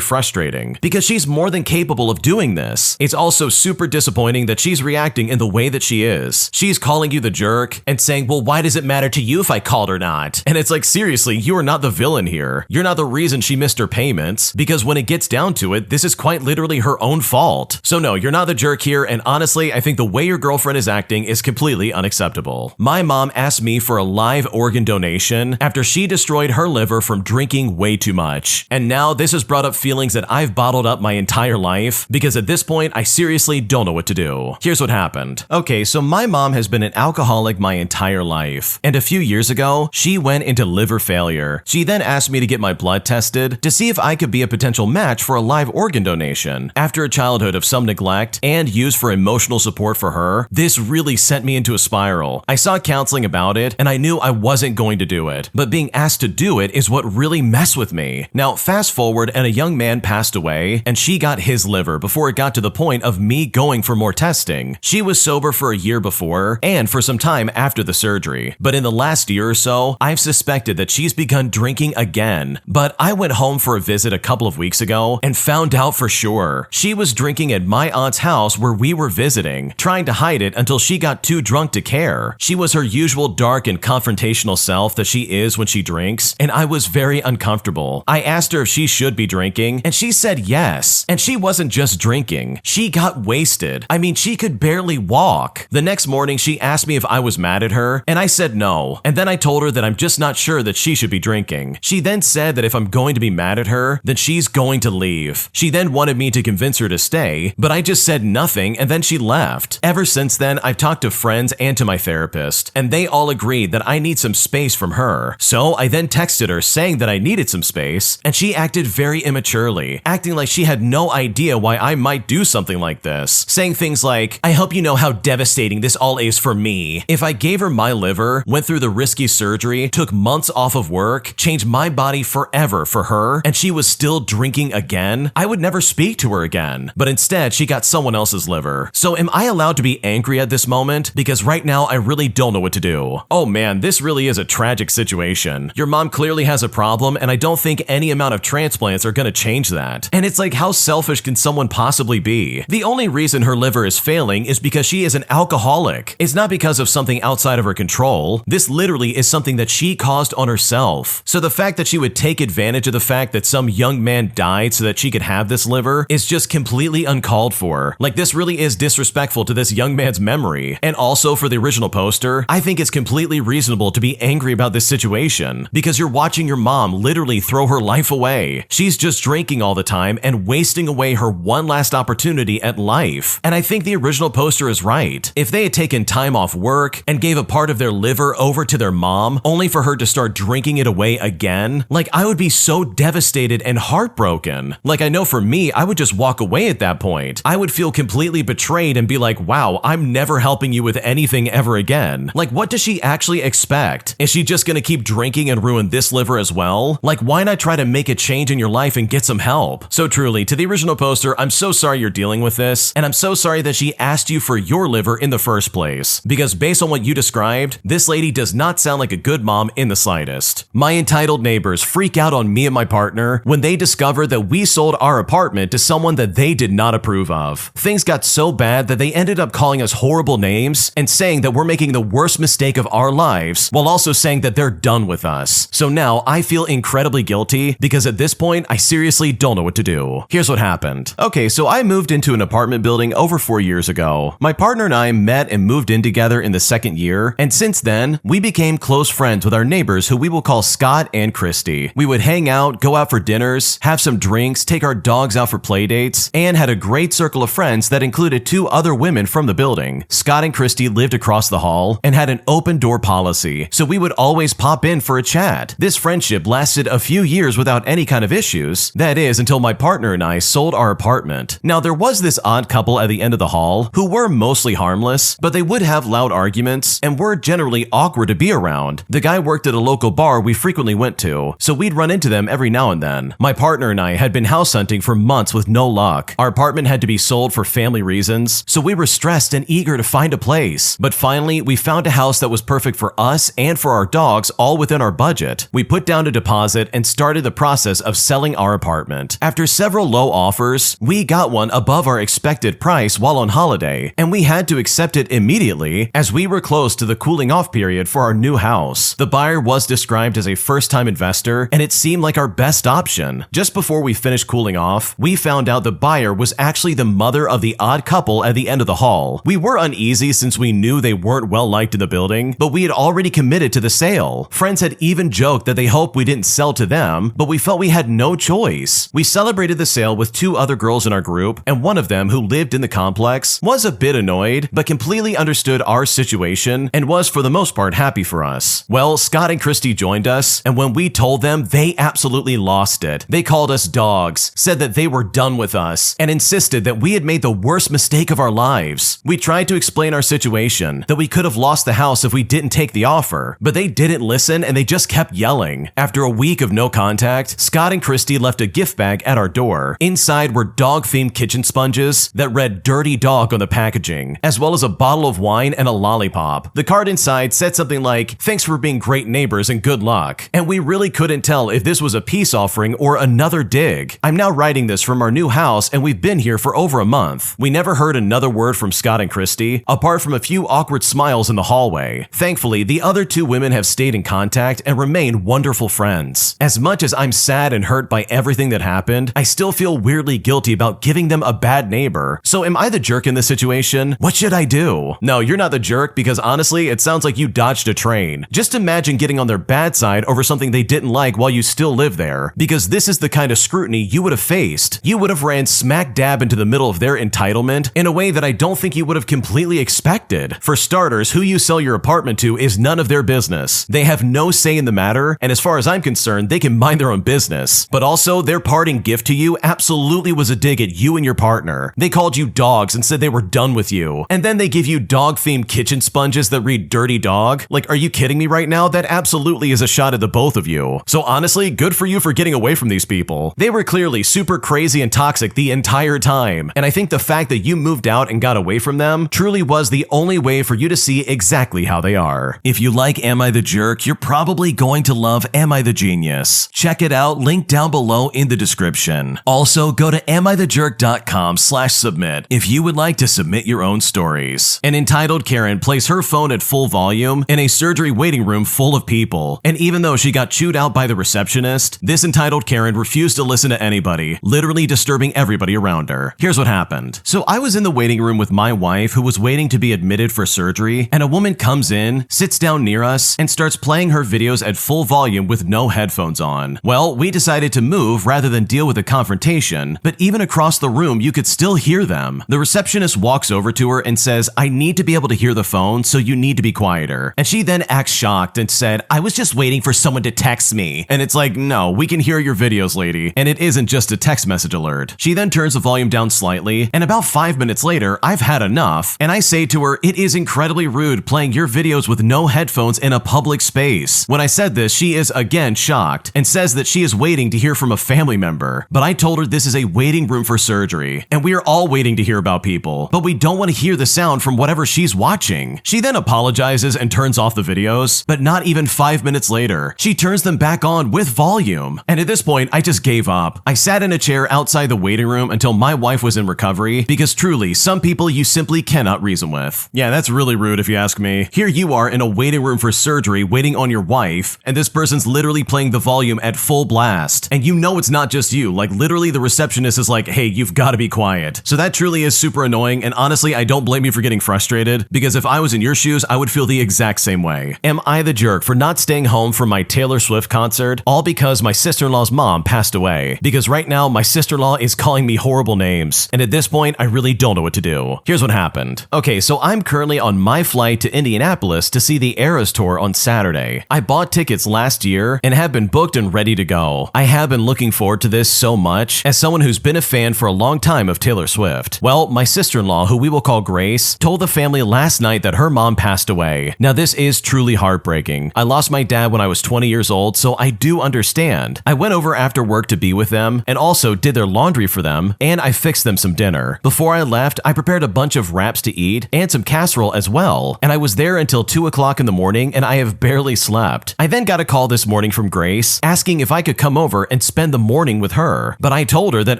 frustrating because she's more than capable of doing this. It's also super disappointing that she's reacting in the way that she is. She's calling you the jerk and saying, well, why does it matter to you if I called or not? And it's like, seriously, you are not the villain here. You're not the reason she missed her payments, because when it gets down to it, this is quite literally her own fault. So no, you're not the jerk here, and honestly, I think the way your girlfriend is acting is completely unacceptable. My mom asked me for a live organ donation after she destroyed her liver from drinking way too much. And now this has brought up feelings that I've bottled up my entire life, because at this point, I seriously don't know what to do. Here's what happened. Okay, so my mom has been an alcoholic my entire life, and a few years ago, she went into liver failure. She then asked me to get my blood tested to see if I could be a potential match for a live organ donation. After a childhood of some neglect and use for emotional support for her, this really sent me into a spiral. I saw counseling about it, and I knew I wasn't going to do it, but being asked to do it is what really messed with me. Now, fast forward, and a young man passed away, and she got his liver before it got to the point of me going for more testing. She was sober for a year before, and for some time after the surgery, but in the last year or so, I've suspected that she's begun drinking again. But I went home for a visit a couple of weeks ago and found out for sure. She was drinking at my aunt's house where we were visiting, trying to hide it until she got too drunk to care. She was her usual dark and confrontational self that she is when she drinks, and I was very uncomfortable. I asked her if she should be drinking, and she said yes. And she wasn't just drinking, she got wasted. I mean, she could barely walk. The next morning, she asked me if I was mad at her, and I said no. And then I told her that I'm just not sure that she should be drinking. She then said that if I'm going to be mad at her, then she's going to leave. She then wanted me to convince her to stay, but I just said nothing, and then she left. Ever since then, I've talked to friends and to my therapist, and they all agreed that I need some space from her. So I then texted her saying that I needed some space, and she acted very immaturely, acting like she had no idea why I might do something like this, saying things like, I hope you know how devastating this all is for me. If I gave her my liver, went through the risky surgery, took months off of work, changed my body forever for her, and she was still drinking again, I would never speak to her again. But instead, she got someone else's liver. So am I allowed to be angry at this moment? Because right now, I really don't know what to do. Oh man, this really is a tragic situation. Your mom clearly has a problem, and I don't think any amount of transplants are gonna change that. And it's like, how selfish can someone possibly be? The only reason her liver is failing is because she is an alcoholic. It's not because of something outside of her control. This literally is something that she caused on herself. So the fact that she would take advantage of the fact that some young man died so that she could have this liver is just completely uncalled for. Like, this really is disrespectful to this young man's memory. And also, for the original poster, I think it's completely reasonable to be angry about this situation, because you're watching your mom literally throw her life away. She's just drinking all the time and wasting away her one last opportunity at life. And I think the original poster is right. If they had taken time off work and gave a part of their liver over to their mom, only for her to start drinking it away again, like, I would be so devastated and heartbroken. Like, I know for me, I would just walk away at that point. I would feel completely betrayed and be like, wow, I'm never helping you with anything ever again. Like, what does she actually expect? Is she just gonna keep drinking and ruin this liver as well? Like, why not try to make a change in your life and get some help? So truly, to the original poster, I'm so sorry you're dealing with this, and I'm so sorry that she asked you for your liver in the first place, because based on what you described, this lady does not sound like a good mom in the slightest. My entitled neighbors freak out on me and my partner when they discover that we sold our apartment to someone that they did not approve of. Things got so bad that they ended up calling us horrible names and saying that we're making the worst worst mistake of our lives while also saying that they're done with us. So now I feel incredibly guilty because at this point, I seriously don't know what to do. Here's what happened. Okay, so I moved into an apartment building over 4 years ago. My partner and I met and moved in together in the second year, and since then, we became close friends with our neighbors who we will call Scott and Christy. We would hang out, go out for dinners, have some drinks, take our dogs out for play dates, and had a great circle of friends that included 2 other women from the building. Scott and Christy lived across the hall and had an open door policy, so we would always pop in for a chat. This friendship lasted a few years without any kind of issues. That is, until my partner and I sold our apartment. Now, there was this odd couple at the end of the hall who were mostly harmless, but they would have loud arguments and were generally awkward to be around. The guy worked at a local bar we frequently went to, so we'd run into them every now and then. My partner and I had been house hunting for months with no luck. Our apartment had to be sold for family reasons, so we were stressed and eager to find a place. But finally, we found a house that was perfect for us and for our dogs, all within our budget. We put down a deposit and started the process of selling our apartment. After several low offers, we got one above our expected price while on holiday, and we had to accept it immediately as we were close to the cooling off period for our new house. The buyer was described as a first-time investor, and it seemed like our best option. Just before we finished cooling off, we found out the buyer was actually the mother of the odd couple at the end of the hall. We were uneasy since we knew they weren't well liked in the building, but we had already committed to the sale. Friends had even joked that they hoped we didn't sell to them, but we felt we had no choice. We celebrated the sale with 2 other girls in our group, and one of them, who lived in the complex, was a bit annoyed, but completely understood our situation and was for the most part happy for us. Well, Scott and Christy joined us, and when we told them, they absolutely lost it. They called us dogs, said that they were done with us, and insisted that we had made the worst mistake of our lives. We tried to explain our situation, that we could have lost the house if we didn't take the offer, but they didn't listen and they just kept yelling. After a week of no contact, Scott and Christy left a gift bag at our door. Inside were dog-themed kitchen sponges that read "Dirty Dog" on the packaging, as well as a bottle of wine and a lollipop. The card inside said something like, "Thanks for being great neighbors and good luck." And we really couldn't tell if this was a peace offering or another dig. I'm now writing this from our new house, and we've been here for over a month. We never heard another word from Scott and Christy, apart from a few awkward smiles in the hallway. Thankfully, the other 2 women have stayed in contact and remain wonderful friends. As much as I'm sad and hurt by everything that happened, I still feel weirdly guilty about giving them a bad neighbor. So am I the jerk in this situation? What should I do? No, you're not the jerk, because honestly, it sounds like you dodged a train. Just imagine getting on their bad side over something they didn't like while you still live there, because this is the kind of scrutiny you would have faced. You would have ran smack dab into the middle of their entitlement in a way that I don't think you would have completely expected. For starters, who you sell your apartment to is none of their business. They have no say in the matter, and as far as I'm concerned, they can mind their own business. But also, their parting gift to you absolutely was a dig at you and your partner. They called you dogs and said they were done with you. And then they give you dog-themed kitchen sponges that read "Dirty Dog." Like, are you kidding me right now? That absolutely is a shot at the both of you. So honestly, good for you for getting away from these people. They were clearly super crazy and toxic the entire time. And I think the fact that you moved out and got away from them truly was the only way for you to see exactly how they are. If you like Am I the Jerk, you're probably going to love Am I the Genius. Check it out, link down below in the description. Also, go to amithejerk.com/submit if you would like to submit your own stories. An entitled Karen plays her phone at full volume in a surgery waiting room full of people. And even though she got chewed out by the receptionist, this entitled Karen refused to listen to anybody, literally disturbing everybody around her. Here's what happened. So I was in the waiting room with my wife, who was waiting to be admitted for surgery, and a woman comes in, sits down near us, and starts playing her videos at full volume with no headphones on. Well, we decided to move rather than deal with a confrontation, but even across the room, you could still hear them. The receptionist walks over to her and says, "I need to be able to hear the phone, so you need to be quieter." And she then acts shocked and said, "I was just waiting for someone to text me." And it's like, no, we can hear your videos, lady, and it isn't just a text message alert. She then turns the volume down slightly, and about 5 minutes later, I've had enough, and I say to her, "It is incredibly rude playing your videos with no headphones in a public space." When I said this, she is again shocked and says that she is waiting to hear from a family member. But I told her this is a waiting room for surgery, and we are all waiting to hear about people, but we don't want to hear the sound from whatever she's watching. She then apologizes and turns off the videos, but not even 5 minutes later, she turns them back on with volume. And at this point, I just gave up. I sat in a chair outside the waiting room until my wife was in recovery, because truly, some people you simply cannot reason with. Yeah, that's really rude if you ask me. me. Here you are in a waiting room for surgery waiting on your wife, and this person's literally playing the volume at full blast. And you know it's not just you, like literally the receptionist is like, hey, you've got to be quiet. So that truly is super annoying, and honestly, I don't blame you for getting frustrated, because if I was in your shoes, I would feel the exact same way. Am I the jerk for not staying home from my Taylor Swift concert, all because my sister-in-law's mom passed away? Because right now, my sister-in-law is calling me horrible names, and at this point, I really don't know what to do. Here's what happened. Okay, so I'm currently on my flight to Indianapolis to see the Eras Tour on Saturday. I bought tickets last year and have been booked and ready to go. I have been looking forward to this so much as someone who's been a fan for a long time of Taylor Swift. Well, my sister-in-law, who we will call Grace, told the family last night that her mom passed away. Now, this is truly heartbreaking. I lost my dad when I was 20 years old, so I do understand. I went over after work to be with them and also did their laundry for them, and I fixed them some dinner. Before I left, I prepared a bunch of wraps to eat and some casserole as well, and I was there until 2 o'clock in the morning, and I have barely slept. I then got a call this morning from Grace asking if I could come over and spend the morning with her, but I told her that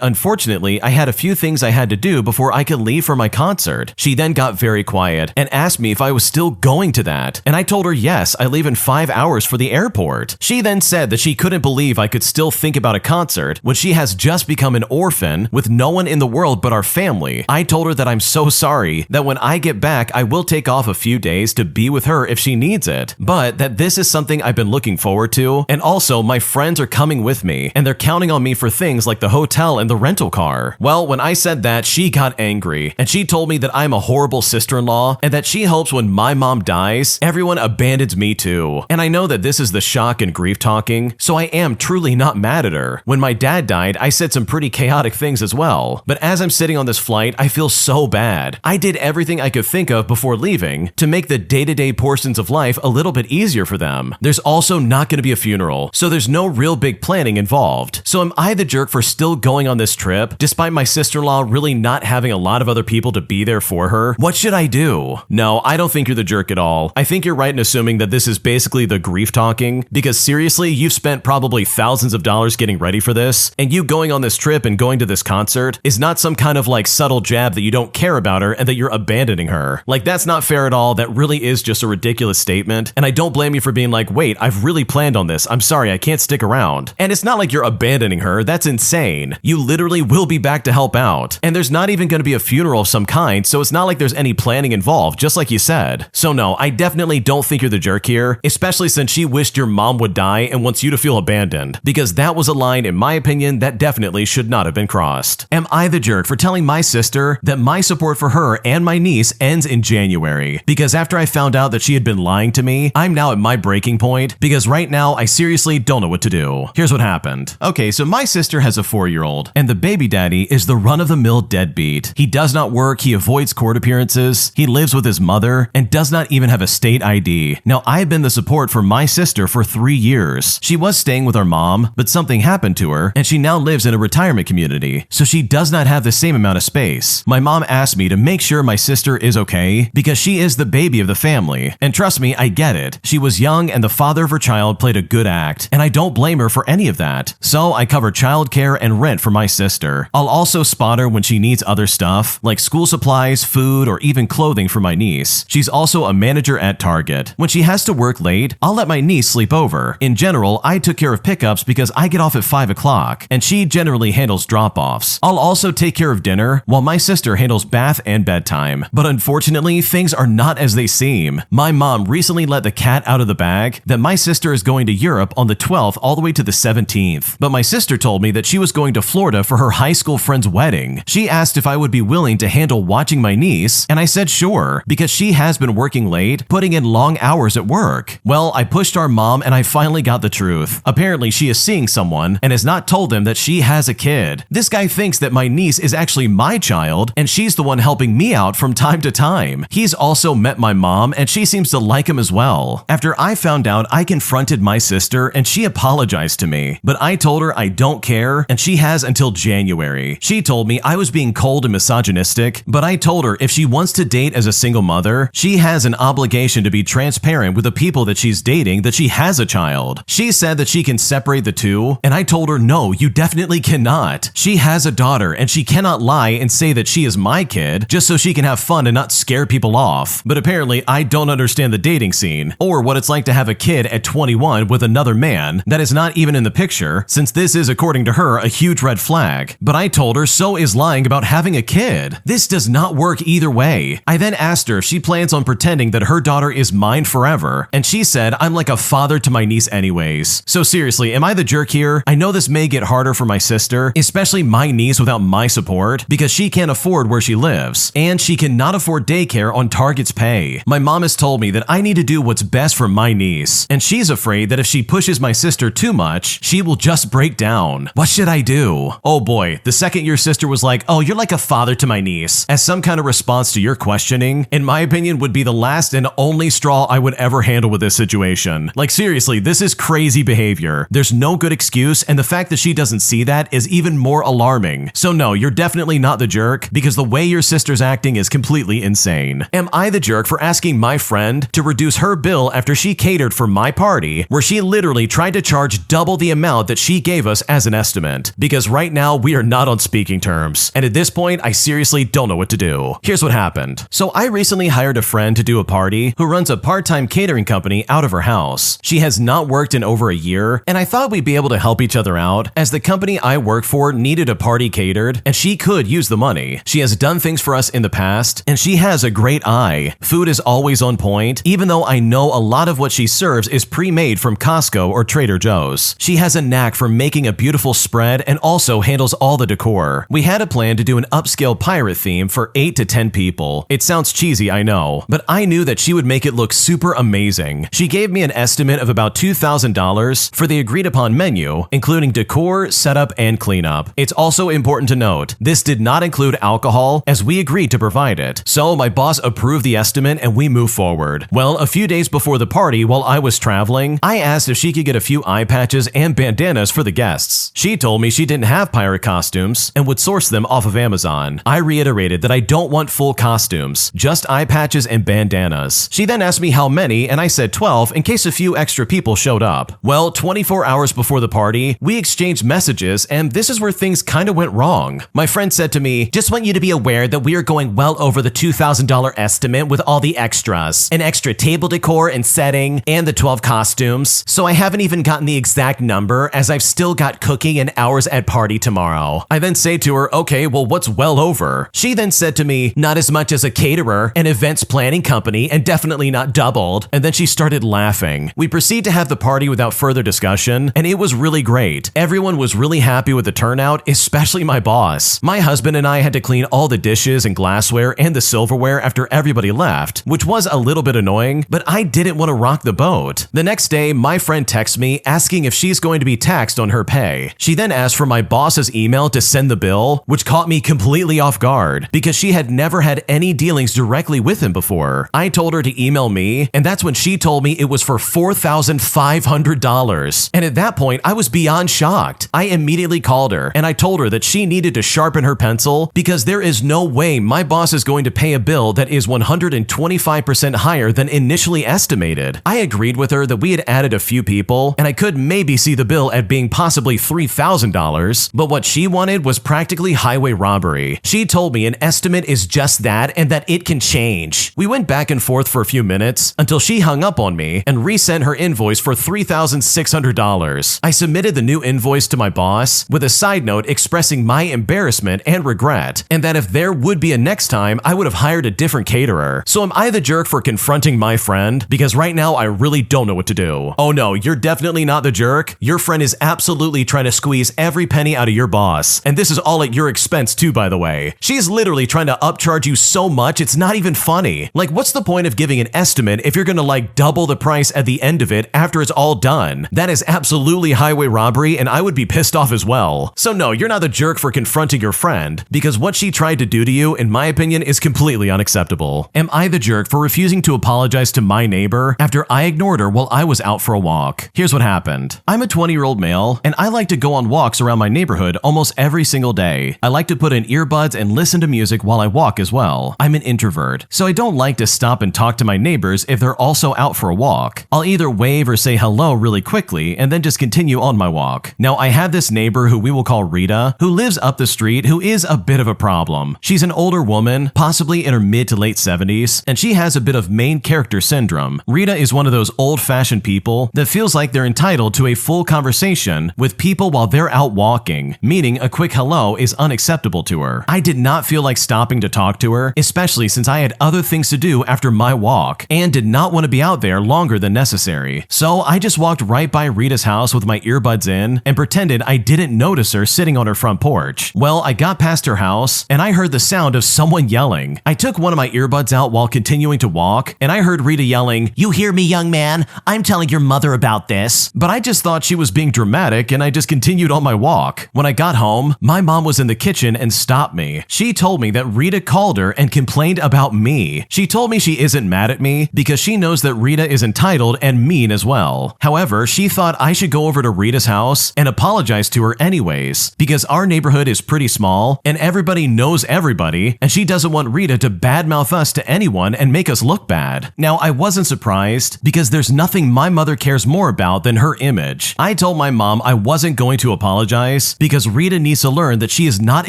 unfortunately I had a few things I had to do before I could leave for my concert. She then got very quiet and asked me if I was still going to that, and I told her yes, I leave in 5 hours for the airport. She then said that she couldn't believe I could still think about a concert when she has just become an orphan with no one in the world but our family. I told her that I'm so sorry, that when I get back I will take off a few days to be with her if she needs it, but that this is something I've been looking forward to, and also my friends are coming with me and they're counting on me for things like the hotel and the rental car. Well, when I said that, she got angry and she told me that I'm a horrible sister-in-law and that she hopes when my mom dies, everyone abandons me too. And I know that this is the shock and grief talking, so I am truly not mad at her. When my dad died, I said some pretty chaotic things as well, but as I'm sitting on this flight, I feel so bad. I did everything I could think of before leaving to make the day-to-day portions of life a little bit easier for them. There's also not going to be a funeral, so there's no real big planning involved. So am I the jerk for still going on this trip, despite my sister-in-law really not having a lot of other people to be there for her? What should I do? No, I don't think you're the jerk at all. I think you're right in assuming that this is basically the grief talking, because seriously, you've spent probably thousands of dollars getting ready for this, and you going on this trip and going to this concert is not some kind of like subtle jab that you don't care about her and that you're abandoning her. Like, that's not fair at all. That really is just a ridiculous statement, and I don't blame you for being like, wait, I've really planned on this. I'm sorry, I can't stick around. And it's not like you're abandoning her. That's insane. You literally will be back to help out, and there's not even going to be a funeral of some kind, so it's not like there's any planning involved, just like you said. So no, I definitely don't think you're the jerk here, especially since she wished your mom would die and wants you to feel abandoned, because that was a line, in my opinion, that definitely should not have been crossed. Am I the jerk for telling my sister that my support for her and my niece ends in January? Because after I found out that she had been lying to me, I'm now at my breaking point, because right now I seriously don't know what to do. Here's what happened. Okay, so my sister has a 4-year-old, and the baby daddy is the run-of-the-mill deadbeat. He does not work, he avoids court appearances, he lives with his mother, and does not even have a state ID. Now, I've been the support for my sister for 3 years. She was staying with our mom, but something happened to her, and she now lives in a retirement community, so she does not have the same amount of space. My mom asked me to make sure my sister is okay, because she is the baby of the family, and trust me, I get it. She was young, and the father of her child played a good act, and I don't blame her for any of that. So I cover childcare and rent for my sister. I'll also spot her when she needs other stuff, like school supplies, food, or even clothing for my niece. She's also a manager at Target. When she has to work late, I'll let my niece sleep over. In general, I took care of pickups because I get off at 5 o'clock, and she generally handles drop-offs. I'll also take care of dinner, while my sister handles bath and bedtime. But unfortunately, things are not as they seem. My mom recently let the cat out of the bag that my sister is going to Europe on the 12th all the way to the 17th. But my sister told me that she was going to Florida for her high school friend's wedding. She asked if I would be willing to handle watching my niece, and I said sure, because she has been working late, putting in long hours at work. Well, I pushed our mom and I finally got the truth. Apparently, she is seeing someone and has not told them that she has a kid. This guy thinks that my niece is actually my child, and she's the one helping me out from time to time. He's also met my mom, and she seems to like him as well. After I found out, I confronted my sister, and she apologized to me, but I told her I don't care, and she has until January. She told me I was being cold and misogynistic, but I told her if she wants to date as a single mother, she has an obligation to be transparent with the people that she's dating that she has a child. She said that she can separate the two, and I told her no, you definitely cannot. She has a daughter, and she cannot lie and say that she is my kid just so she can have fun and not scare people off. But apparently I don't understand the dating scene, or what it's like to have a kid at 21 with another man that is not even in the picture, since this is, according to her, a huge red flag. But I told her so is lying about having a kid. This does not work either way. I then asked her if she plans on pretending that her daughter is mine forever, and she said I'm like a father to my niece anyways. So seriously, am I the jerk here? I know this may get harder for my sister, especially my niece without my support, because she can't afford where she lives, and she cannot afford daycare on Target's pay. My mom has told me that I need to do what's best for my niece, and she's afraid that if she pushes my sister too much, she will just break down. What should I do? Oh boy, the second your sister was like, oh, you're like a father to my niece, as some kind of response to your questioning, in my opinion would be the last and only straw I would ever handle with this situation. Like seriously, this is crazy behavior. There's no good excuse, and the fact that she doesn't see that is even more alarming. So no, you're definitely not the jerk, because the way your sister's acting is completely insane. Am I the jerk for asking my friend to reduce her bill after she catered for my party, where she literally tried to charge double the amount that she gave us as an estimate? Because right now we are not on speaking terms, and at this point I seriously don't know what to do. Here's what happened. So I recently hired a friend to do a party who runs a part-time catering company out of her house. She has not worked in over a year, and I thought we'd be able to help each other out, as the company I work for needed a party catered, and she could use the money. She has done things for us in the past, and she has a great eye. Food is always on point, even though I know a lot of what she serves is pre-made from Costco or Trader Joe's. She has a knack for making a beautiful spread and also handles all the decor. We had a plan to do an upscale pirate theme for 8 to 10 people. It sounds cheesy, I know, but I knew that she would make it look super amazing. She gave me an estimate of about $2,000 for the agreed upon menu, including decor, setup, and cleanup. It's also important to note, this did not include alcohol, as we agreed to provide it. So my boss approved the estimate and we moved forward. Well, a few days before the party, while I was traveling, I asked if she could get a few eye patches and bandanas for the guests. She told me she didn't have pirate costumes and would source them off of Amazon. I reiterated that I don't want full costumes, just eye patches and bandanas. She then asked me how many, and I said 12 in case a few extra people showed up. Well, 24 hours before the party, we exchanged messages, and this is where things kind of went wrong. My friend said to me, just want you to be aware that we are going well over the $2,000 estimate with all the extras, an extra table decor and setting, and the 12 costumes. So I haven't even gotten the exact number, as I've still got cooking and hours at party tomorrow. I then say to her, okay, well, what's well over? She then said to me, not as much as a caterer, an events planning company, and definitely not doubled. And then she started laughing. We proceed to have the party without further discussion, and it was really great. Everyone was really happy with the turnout, especially my boss. My husband and I had to clean all the dishes and glassware and the silverware after everybody left, which was a little bit annoying, but I didn't want to rock the boat. The next day, my friend texts me asking if she's going to be taxed on her pay. She then asked for my boss's email to send the bill, which caught me completely off guard because she had never had any dealings directly with him before. I told her to email me, and that's when she told me it was for $4,500. And at that point, I was beyond shocked. I immediately called her, and I told her that she needed to sharpen her pencil because there is no way my boss is going to pay a bill that is 125% higher than initially estimated. I agreed with her that we had added a few people, and I could maybe see the bill at being possibly $3,000, but what she wanted was practically highway robbery. She told me an estimate is just that and that it can change. We went back and forth for a few minutes until she hung up on me and resent her invoice for $3,600. I submitted the new invoice to my boss with a side note expressing my embarrassment and regret, and that if there would be a next time, I would have hired a different caterer. So am I the jerk for confronting my friend? Because right now I really don't know what to do. Oh no, you're definitely not the jerk. Your friend is absolutely trying to squeeze every penny out of your boss, and this is all at your expense too, by the way. She's literally trying to upcharge you so much it's not even funny. Like, what's the point of giving an estimate if you're gonna like double the price at the end of it after it's all done? That is absolutely highway robbery, and I would be pissed off as well. So no, you're not the jerk for confronting your friend, because what she tried to do to you, in my opinion, is completely unacceptable. Am I the jerk for refusing to apologize to my neighbor after I ignored her while I was out for a walk? Here's what happened. I'm a 20-year-old male, and I like to go on walks around my neighborhood almost every single day. I like to put in earbuds and listen to music while I walk as well. I'm an introvert, so I don't like to stop and talk to my neighbors if they're also out for a walk. I'll either wave or say hello really quickly and then just continue on my walk. Now, I have this neighbor who we will call Rita, who lives up the street, who is a bit of a problem. She's an older woman, possibly in her mid to late 70s, friends, and she has a bit of main character syndrome. Rita is one of those old-fashioned people that feels like they're entitled to a full conversation with people while they're out walking, meaning a quick hello is unacceptable to her. I did not feel like stopping to talk to her, especially since I had other things to do after my walk, and did not want to be out there longer than necessary. So I just walked right by Rita's house with my earbuds in and pretended I didn't notice her sitting on her front porch. Well, I got past her house and I heard the sound of someone yelling. I took one of my earbuds out while continuing to walk, and I heard Rita yelling, "You hear me, young man? I'm telling your mother about this." But I just thought she was being dramatic and I just continued on my walk. When I got home, my mom was in the kitchen and stopped me. She told me that Rita called her and complained about me. She told me she isn't mad at me because she knows that Rita is entitled and mean as well. However, she thought I should go over to Rita's house and apologize to her anyways, because our neighborhood is pretty small and everybody knows everybody, and she doesn't want Rita to badmouth us to anyone and make us look bad. Now, I wasn't surprised because there's nothing my mother cares more about than her image. I told my mom I wasn't going to apologize because Rita needs to learn that she is not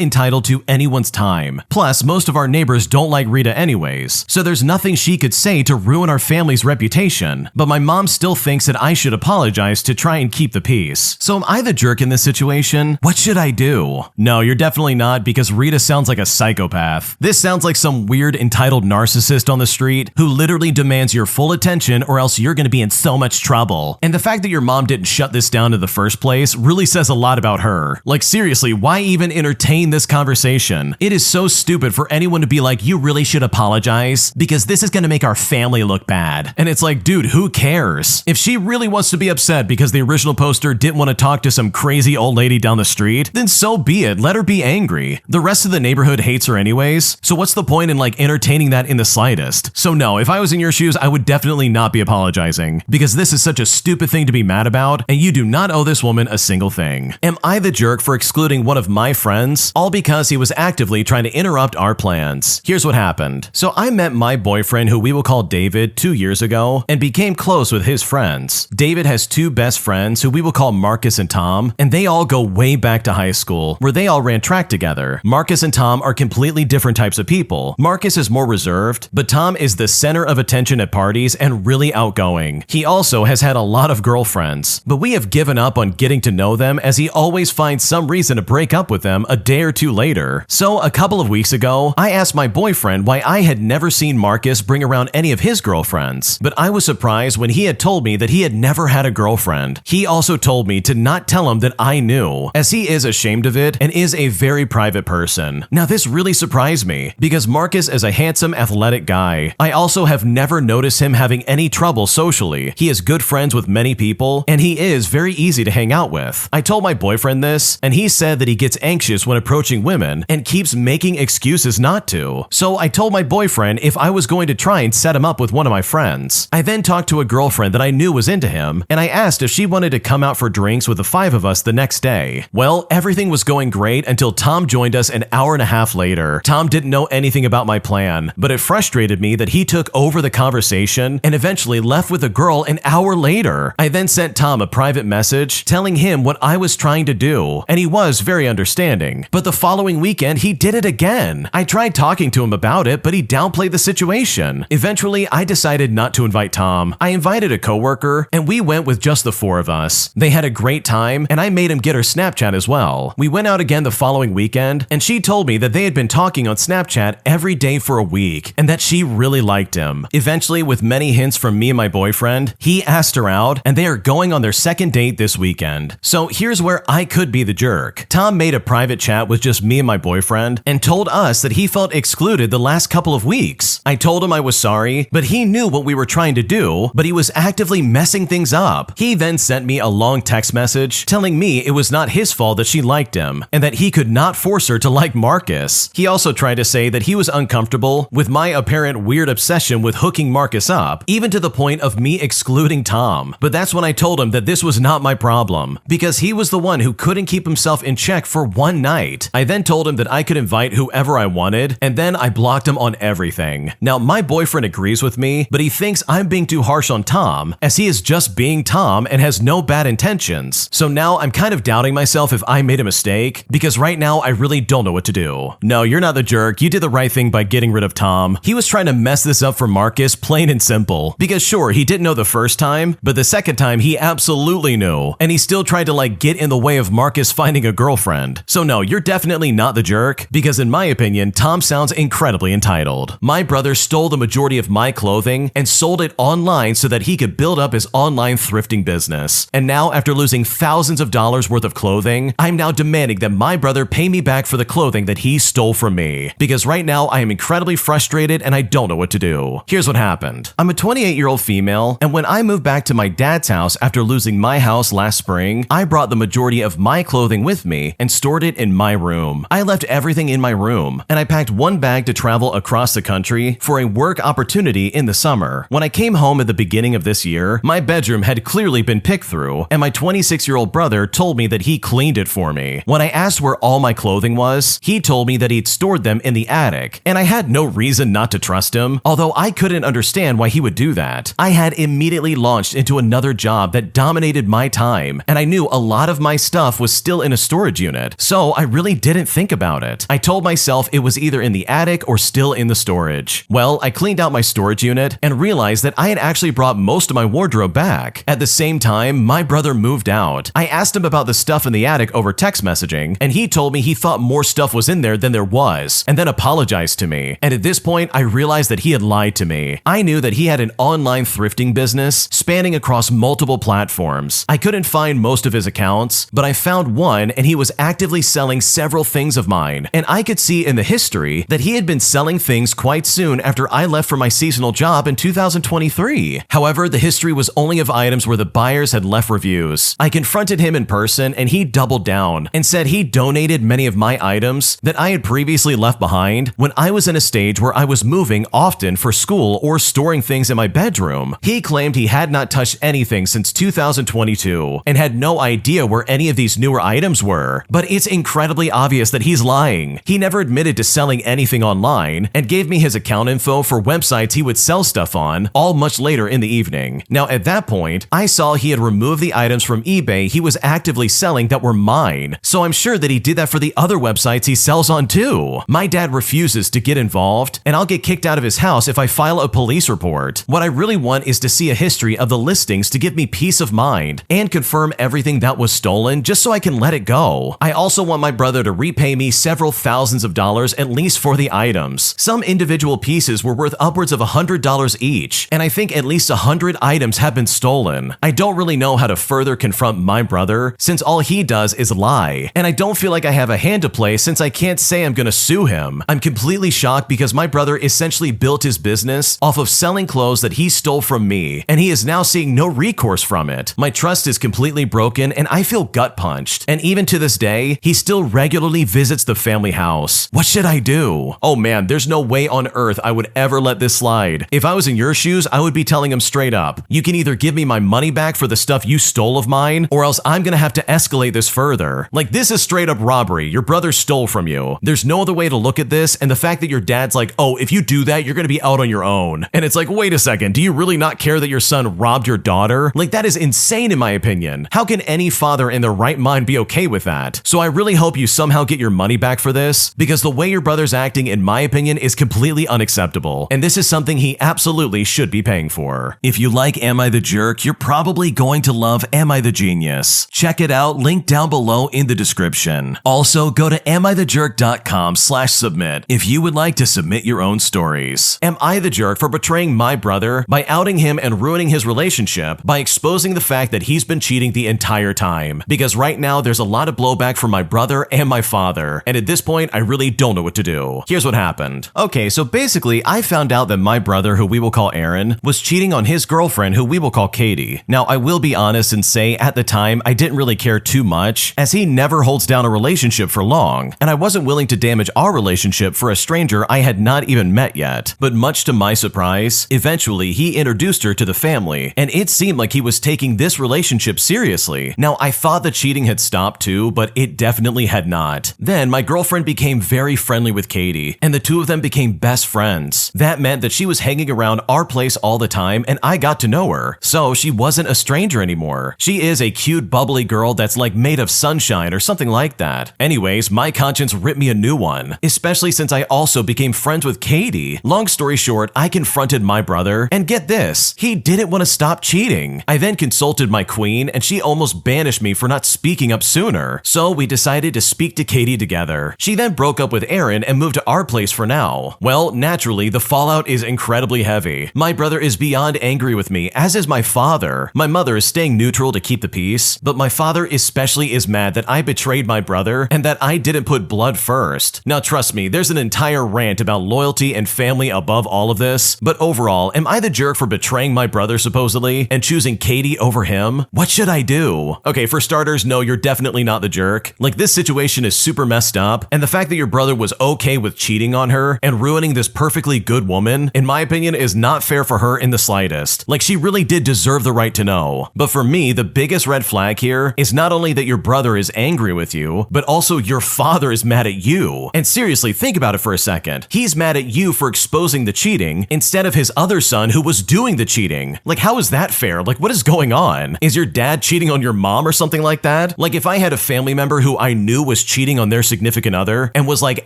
entitled to anyone's time. Plus, most of our neighbors don't like Rita anyways, so there's nothing she could say to ruin our family's reputation. But my mom still thinks that I should apologize to try and keep the peace. So am I the jerk in this situation? What should I do? No, you're definitely not, because Rita sounds like a psychopath. This sounds like some weird entitled narcissist on the street who literally demands your full attention or else you're gonna be in so much trouble. And the fact that your mom didn't shut this down in the first place really says a lot about her. Like, seriously, why even entertain this conversation? It is so stupid for anyone to be like, "You really should apologize because this is gonna make our family look bad." And it's like, dude, who cares? If she really wants to be upset because the original poster didn't want to talk to some crazy old lady down the street, then so be it. Let her be angry. The rest of the neighborhood hates her anyways, so what's the point in like entertaining that in the slightest? So no, if I was in your shoes, I would definitely not be apologizing, because this is such a stupid thing to be mad about, and you do not owe this woman a single thing. Am I the jerk for excluding one of my friends, all because he was actively trying to interrupt our plans? Here's what happened. So I met my boyfriend, who we will call David, 2 years ago, and became close with his friends. David has two best friends who we will call Marcus and Tom, and they all go way back to high school, where they all ran track together. Marcus and Tom are completely different types of people. Marcus is more reserved, but Tom is the center of attention at parties and really outgoing. He also has had a lot of girlfriends, but we have given up on getting to know them as he always finds some reason to break up with them a day or two later. So a couple of weeks ago, I asked my boyfriend why I had never seen Marcus bring around any of his girlfriends, but I was surprised when he had told me that he had never had a girlfriend. He also told me to not tell him that I knew, as he is ashamed of it and is a very private person. Now this really surprised me, because Marcus is a handsome, athletic guy. I also have never noticed him having any trouble socially. He is good friends with many people, and he is very easy to hang out with. I told my boyfriend this, and he said that he gets anxious when approaching women and keeps making excuses not to. So I told my boyfriend if I was going to try and set him up with one of my friends. I then talked to a girlfriend that I knew was into him, and I asked if she wanted to come out for drinks with the five of us the next day. Well, everything was going great until Tom joined us an hour and a half later. Tom didn't know anything about my plan, but it frustrated me that he took over the conversation and eventually left with a girl an hour later. I then sent Tom a private message telling him what I was trying to do, and he was very understanding. But the following weekend, he did it again. I tried talking to him about it, but he downplayed the situation. Eventually, I decided not to invite Tom. I invited a coworker, and we went with just the four of us. They had a great time, and I made him get her Snapchat as well. We went out again the following weekend, and she told me that they had been talking on Snapchat every day for a week, and that she really liked him. Eventually, with many hints from me and my boyfriend, he asked her out, and they are going on their second date this weekend. So here's where I could be the jerk. Tom made a private chat with just me and my boyfriend, and told us that he felt excluded the last couple of weeks. I told him I was sorry, but he knew what we were trying to do, but he was actively messing things up. He then sent me a long text message telling me it was not his fault that she liked him, and that he could not force her to like Marcus. He also tried to say that he was uncomfortable with my apparent weird obsession with hooking Marcus up, even to the point of me excluding Tom. But that's when I told him that this was not my problem, because he was the one who couldn't keep himself in check for one night. I then told him that I could invite whoever I wanted, and then I blocked him on everything. Now, my boyfriend agrees with me, but he thinks I'm being too harsh on Tom, as he is just being Tom and has no bad intentions. So now I'm kind of doubting myself if I made a mistake, because right now I really don't know what to do. No, you're not the jerk. You did the right thing by getting rid of Tom. He was trying to mess this up for Marcus, plain and simple. Because sure, he didn't know the first time, but the second time he absolutely knew. And he still tried to like get in the way of Marcus finding a girlfriend. So no, you're definitely not the jerk, because in my opinion, Tom sounds incredibly entitled. My brother stole the majority of my clothing and sold it online so that he could build up his online thrifting business. And now, after losing thousands of dollars worth of clothing, I'm now demanding that my brother pay me back for the clothing that he stole from me. Because right now, I am incredibly frustrated and I don't know what to do. Here's what happened. I'm a 28-year-old female, and when I moved back to my dad's house after losing my house last spring, I brought the majority of my clothing with me and stored it in my room. I left everything in my room, and I packed one bag to travel across the country for a work opportunity in the summer. When I came home at the beginning of this year, my bedroom had clearly been picked through, and my 26-year-old brother told me that he cleaned it for me. When I asked where all my clothing was, he told me that he'd stored them in the attic, and I had no reason not to trust him, although I couldn't understand why he would do that. I had immediately launched into another job that dominated my time, and I knew a lot of my stuff was still in a storage unit, so I really didn't think about it. I told myself it was either in the attic or still in the storage. Well, I cleaned out my storage unit and realized that I had actually brought most of my wardrobe back. At the same time, my brother moved out. I asked him about the stuff in the attic over text messaging, and he told me he thought more stuff was in there than there was, and then apologized to me. And at this point, I realized that he had lied to me. I knew that he had an online thrifting business spanning across multiple platforms. I couldn't find most of his accounts, but I found one, and he was actively selling several things of mine. And I could see in the history that he had been selling things quite soon after I left for my seasonal job in 2023. However, the history was only of items where the buyers had left reviews. I confronted him in person, and he doubled down and said he donated many of my items that I had previously left behind when I was in a stage where I was moving often for school or storing things in my bedroom. He claimed he had not touched anything since 2022 and had no idea where any of these newer items were. But it's incredibly obvious that he's lying. He never admitted to selling anything online and gave me his account info for websites he would sell stuff on, all much later in the evening. Now, at that point, I saw he had removed the items from eBay he was actively selling that were mine, so I'm sure that he did that for the other websites he sells on too. My dad refuses to get involved, and I'll get kicked out of his house if I file a police report. What I really want is to see a history of the listings to give me peace of mind and confirm everything that was stolen just so I can let it go. I also want my brother to repay me several thousands of dollars at least for the items. Some individual pieces were worth upwards of $100 each, and I think at least 100 items have been stolen. I don't really know how to further confront my brother since all he does is lie, and I don't feel like I have a hand to play since I can't say I'm gonna sue him. I'm completely shocked because my brother essentially built his business off of selling clothes that he stole from me, and he is now seeing no recourse from it. My trust is completely broken, and I feel gut punched. And even to this day, he still regularly visits the family house. What should I do? Oh man, there's no way on earth I would ever let this slide. If I was in your shoes, I would be telling him straight up, you can either give me my money back for the stuff you stole of mine, or else I'm gonna have to escalate this further. Like, this is straight up robbery. Your brother stole from you. There's no other way to look at this, and the fact that your dad's like, oh, if you do that, you're gonna be out on your own. And it's like, wait a second, do you really not care that your son robbed your daughter? Like, that is insane in my opinion. How can any father in their right mind be okay with that? So I really hope you somehow get your money back for this, because the way your brother's acting, in my opinion, is completely unacceptable, and this is something he absolutely should be paying for. If you like Am I the Jerk, you're probably going to love Am I the Genius. Check it out, link down below in the description. Also, go to amithejerk.com/submit if you would like to submit your own stories. Am I the jerk for betraying my brother by outing him and ruining his relationship by exposing the fact that he's been cheating the entire time? Because right now there's a lot of blowback from my brother and my father, and at this point I really don't know what to do. Here's what happened. Okay, so basically I found out that my brother, who we will call Aaron, was cheating on his girlfriend, who we will call Katie. Now, I will be honest and say at the time I didn't really care too much, as he never holds down a relationship for long, and I wasn't willing to damage our relationship for a stranger I had not even met yet. But much to my surprise, eventually he introduced her to the family, and it seemed like he was taking this relationship seriously. Now, I thought the cheating had stopped too, but it definitely had not. Then my girlfriend became very friendly with Katie, and the two of them became best friends. That meant that she was hanging around our place all the time, and I got to know her, so she wasn't a stranger anymore. She is a cute, bubbly girl that's like made of sunshine or something like that. Anyways, my conscience ripped me a new one, especially since I also became friends with Katie. Katie. Long story short, I confronted my brother, and get this, he didn't want to stop cheating. I then consulted my queen, and she almost banished me for not speaking up sooner. So we decided to speak to Katie together. She then broke up with Aaron and moved to our place for now. Well, naturally, the fallout is incredibly heavy. My brother is beyond angry with me, as is my father. My mother is staying neutral to keep the peace, but my father especially is mad that I betrayed my brother and that I didn't put blood first. Now trust me, there's an entire rant about loyalty and family above all of this, but overall, am I the jerk for betraying my brother supposedly and choosing Katie over him? What should I do? Okay, for starters, no, you're definitely not the jerk. Like, this situation is super messed up, and the fact that your brother was okay with cheating on her and ruining this perfectly good woman, in my opinion, is not fair for her in the slightest. Like, she really did deserve the right to know. But for me, the biggest red flag here is not only that your brother is angry with you, but also your father is mad at you. And seriously, think about it for a second. He's mad at you for exposing the cheating instead of his other son who was doing the cheating. Like, how is that fair? Like, what is going on? Is your dad cheating on your mom or something like that? Like, if I had a family member who I knew was cheating on their significant other and was like